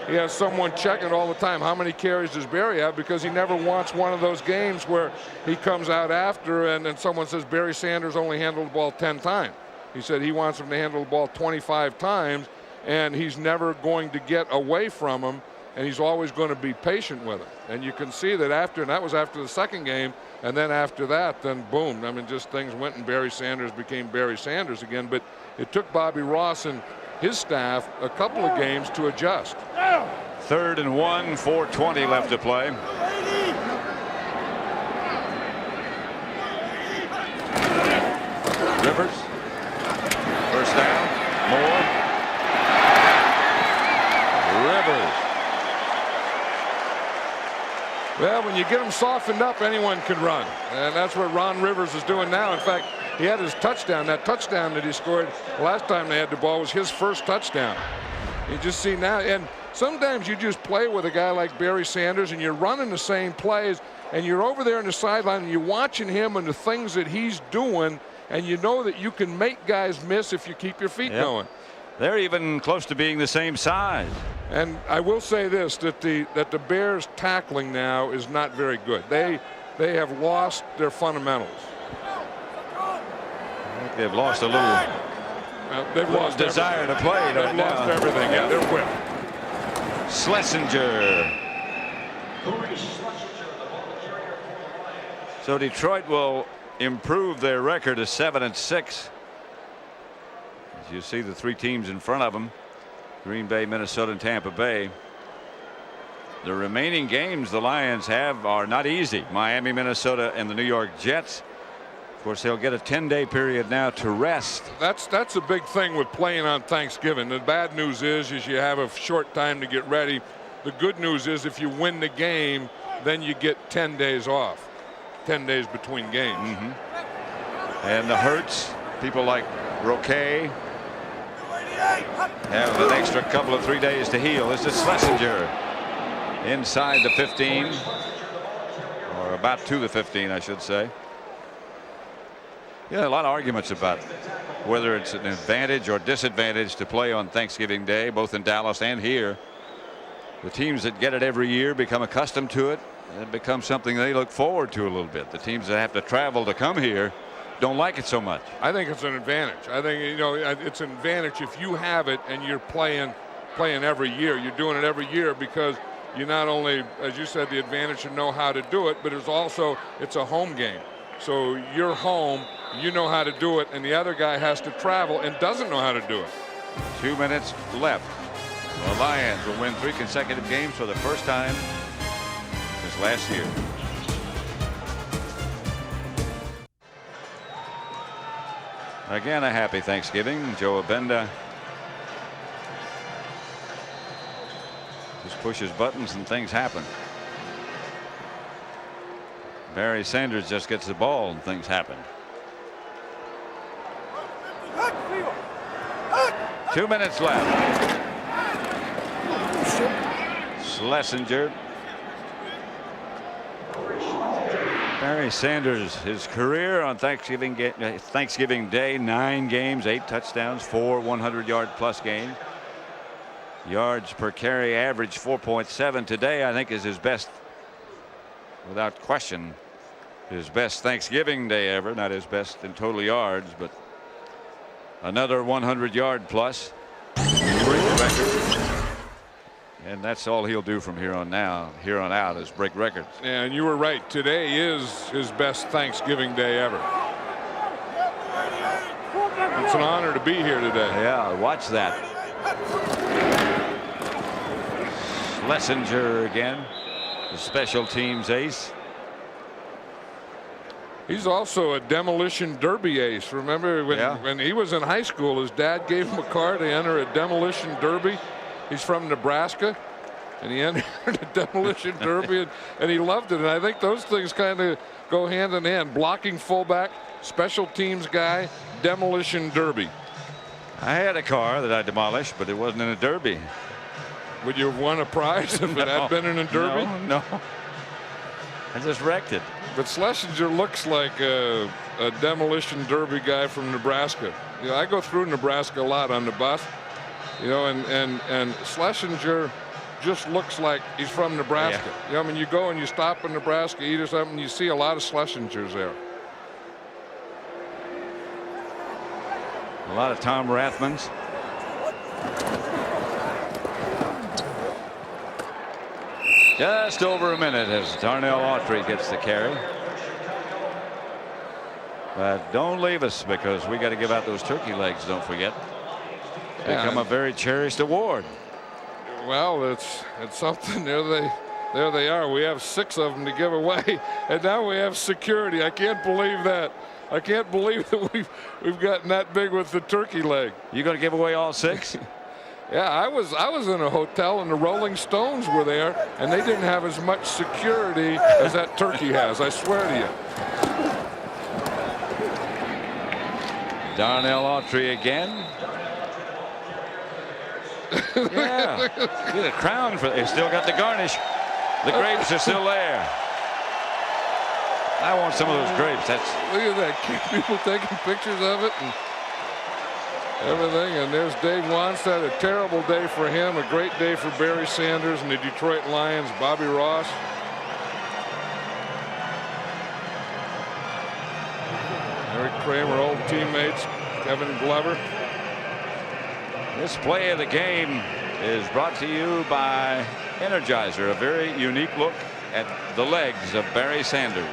he has someone checking all the time. How many carries does Barry have? Because he never wants one of those games where he comes out after and someone says Barry Sanders only handled the ball 10 times. He said he wants him to handle the ball 25 times, and he's never going to get away from him, and he's always going to be patient with him. And you can see that after, and that was after the second game, and then after that, then boom, I mean, just things went, and Barry Sanders became Barry Sanders again. But it took Bobby Ross and his staff a couple of games to adjust. 3rd and 1, 4:20 left to play. Rivers, first down, Moore, Rivers. Well, when you get them softened up, anyone can run, and that's what Ron Rivers is doing now. In fact, he had his touchdown. That touchdown that he scored last time they had the ball was his first touchdown. You just see now, and sometimes you just play with a guy like Barry Sanders, and you're running the same plays, and you're over there on the sideline, and you're watching him and the things that he's doing, and you know that you can make guys miss if you keep your feet going. They're even close to being the same size. And I will say this, that the Bears tackling now is not very good. They have lost their fundamentals. I think they've lost a little. They've lost desire to play. They've lost everything. Yeah, they're whipped. Schlesinger. So Detroit will improve their record to 7-6. As you see the 3 teams in front of them, Green Bay, Minnesota, and Tampa Bay. The remaining games the Lions have are not easy. Miami, Minnesota, and the New York Jets. Of course, they'll get a 10-day period now to rest. That's a big thing with playing on Thanksgiving. The bad news is you have a short time to get ready. The good news is if you win the game, then you get 10 days off. 10 days between games. And the Hurts, people like Roquet, have an extra couple of 3 days to heal. This is Schlesinger inside the 15, or about to the 15, I should say. Yeah, a lot of arguments about whether it's an advantage or disadvantage to play on Thanksgiving Day, both in Dallas and here. The teams that get it every year become accustomed to it. It becomes something they look forward to a little bit. The teams that have to travel to come here don't like it so much. I think it's an advantage. I think, you know, it's an advantage if you have it and you're playing every year. You're doing it every year because you not only, as you said, the advantage to know how to do it, but it's a home game. So you're home, you know how to do it, and the other guy has to travel and doesn't know how to do it. 2 minutes left. The Lions will win 3 consecutive games for the first time since last year. Again, a happy Thanksgiving. Joe Abenda just pushes buttons and things happen. Barry Sanders just gets the ball and things happen. 2 minutes left. Schlesinger. Barry Sanders, his career on Thanksgiving Day, 9 games, 8 touchdowns, 4 100-yard plus games. Yards per carry average 4.7. Today, I think, is his best, without question, his best Thanksgiving Day ever. Not his best in total yards, but another 100-yard plus. Break the record. And that's all he'll do from here on out is break records. And you were right. Today is his best Thanksgiving Day ever. It's an honor to be here today. Yeah, watch that. Schlesinger again, the special teams ace. He's also a demolition derby ace. Remember when he was in high school, his dad gave him a car to enter a demolition derby. He's from Nebraska, and he entered a demolition derby, and he loved it. And I think those things kind of go hand in hand. Blocking fullback, special teams guy, demolition derby. I had a car that I demolished, but it wasn't in a derby. Would you have won a prize if it had been in a derby? No. I just wrecked it. But Schlesinger looks like a demolition derby guy from Nebraska. You know, I go through Nebraska a lot on the bus. You know, and Schlesinger just looks like he's from Nebraska. Yeah. You know, I mean, you go and you stop in Nebraska, eat or something, you see a lot of Schlesingers there. A lot of Tom Rathmans. Just over a minute as Darnell Autry gets the carry. But don't leave us, because we got to give out those turkey legs, don't forget. Become a very cherished award. Well, it's something. There they are. We have 6 of them to give away, and now we have security. I can't believe that. I can't believe that we've gotten that big with the turkey leg. You going to give away all 6? Yeah, I was in a hotel and the Rolling Stones were there, and they didn't have as much security as that turkey has. I swear to you. Darnell Autry again. Yeah, get a crown for. They still got the garnish. The grapes are still there. I want some of those grapes. Look at that. People taking pictures of it and everything. And there's Dave Wannstedt. A terrible day for him. A great day for Barry Sanders and the Detroit Lions. Bobby Ross. Eric Kramer, old teammates. Kevin Glover. This play of the game is brought to you by Energizer, a very unique look at the legs of Barry Sanders.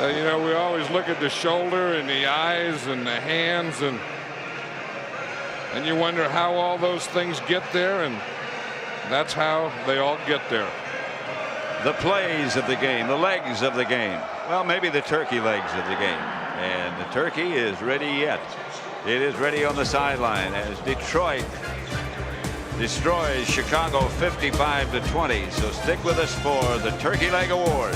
You know, we always look at the shoulder and the eyes and the hands, and you wonder how all those things get there, and that's how they all get there. The plays of the game, the legs of the game. Well, maybe the turkey legs of the game. And the turkey is ready yet. It is ready on the sideline as Detroit destroys Chicago 55-20. So stick with us for the Turkey Leg Award.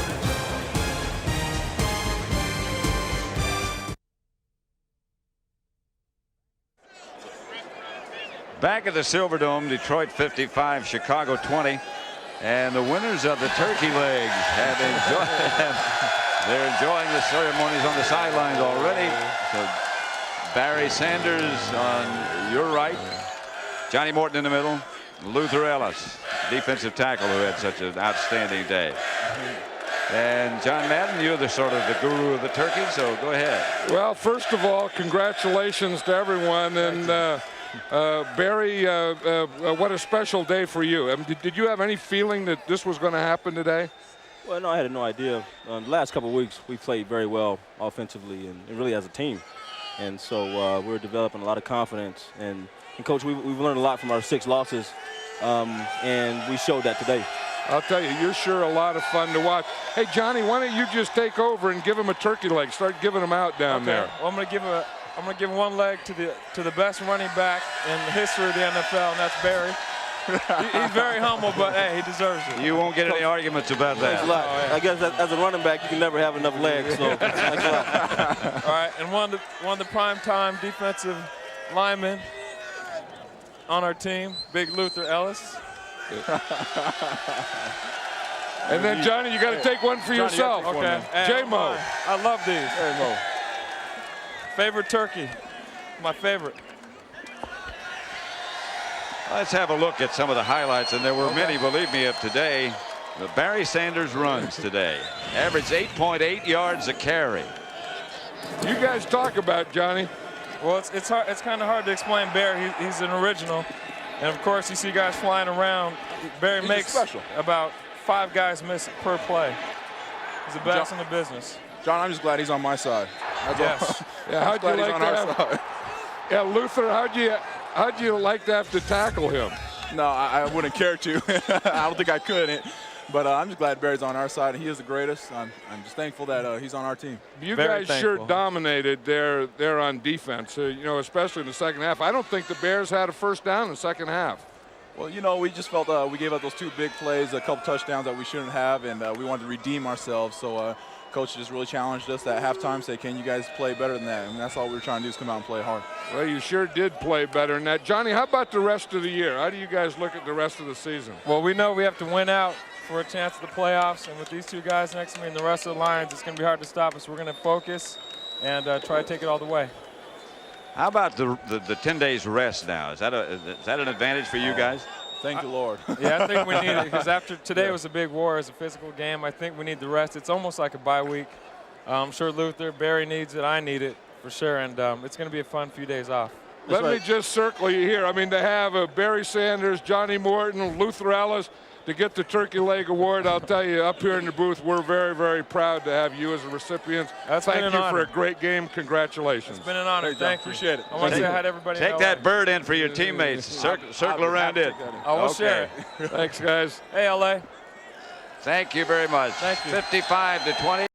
Back at the Silverdome, Detroit 55, Chicago 20. And the winners of the turkey legs have enjoyed they're enjoying the ceremonies on the sidelines already. So Barry Sanders on your right, Johnny Morton in the middle, Luther Ellis, defensive tackle, who had such an outstanding day. And John Madden, you're the sort of the guru of the turkey, so go ahead. Well, first of all, congratulations to everyone. And Barry, what a special day for you. Did you have any feeling that this was going to happen today? Well, no, I had no idea. The last couple of weeks, we played very well offensively and really as a team. And so we're developing a lot of confidence. And Coach, we've learned a lot from our 6 losses, and we showed that today. I'll tell you, you're sure a lot of fun to watch. Hey, Johnny, why don't you just take over and give him a turkey leg? Start giving them out down there. Well, I'm going to give one leg to the best running back in the history of the NFL, and that's Barry. He's very humble, but hey, he deserves it. You won't get any arguments about that. Thanks a lot. I guess as a running back, you can never have enough legs. So thanks a lot. All right, and one of the primetime defensive linemen on our team, Big Luther Ellis. And then Johnny, you got to take one for yourself. Okay. J-Mo. I love these. J-Mo. Favorite turkey. My favorite. Let's have a look at some of the highlights, and there were many, believe me, of today. The Barry Sanders runs today. Averaged 8.8 yards a carry. You guys talk about Johnny. Well, it's hard. It's kind of hard to explain Barry. He's an original, and of course you see guys flying around. Barry makes about 5 guys miss per play. He's the best in the business. John, I'm just glad he's on my side. Yes. Yeah, how'd you like that? Yeah, Luther, how'd you like to have to tackle him? No, I wouldn't care to. I don't think I could. But I'm just glad Barry's on our side. He is the greatest. I'm just thankful that he's on our team. You guys sure dominated there on defense, you know, especially in the second half. I don't think the Bears had a first down in the second half. Well, you know, we just felt we gave up those 2 big plays, a couple touchdowns that we shouldn't have, and we wanted to redeem ourselves. So Coach just really challenged us at halftime, say, can you guys play better than that? And that's all we were trying to do is come out and play hard. Well, you sure did play better than that. Johnny, how about the rest of the year? How do you guys look at the rest of the season? Well, we know we have to win out for a chance at the playoffs, and with these 2 guys next to me and the rest of the Lions, it's going to be hard to stop us. We're going to focus and try to take it all the way. How about the 10 days rest now? Is that an advantage for you guys? Thank you, Lord. Yeah, I think we need it because after today was a big war. It's a physical game. I think we need the rest. It's almost like a bye week. I'm sure Luther, Barry needs it. I need it for sure, and it's going to be a fun few days off. Let me just circle you here. I mean, they have Barry Sanders, Johnny Morton, Luther Ellis. to get the Turkey Leg Award. I'll tell you, up here in the booth, we're very, very proud to have you as a recipient. That's been Thank an you honor. for a great game. Congratulations. It's been an honor. Thank you. Appreciate it. I want to say hi to everybody. Take in that LA. bird in for your teammates. Circle around it. I will share Thanks, guys. Hey, LA. Thank you very much. Thank you. 55-20.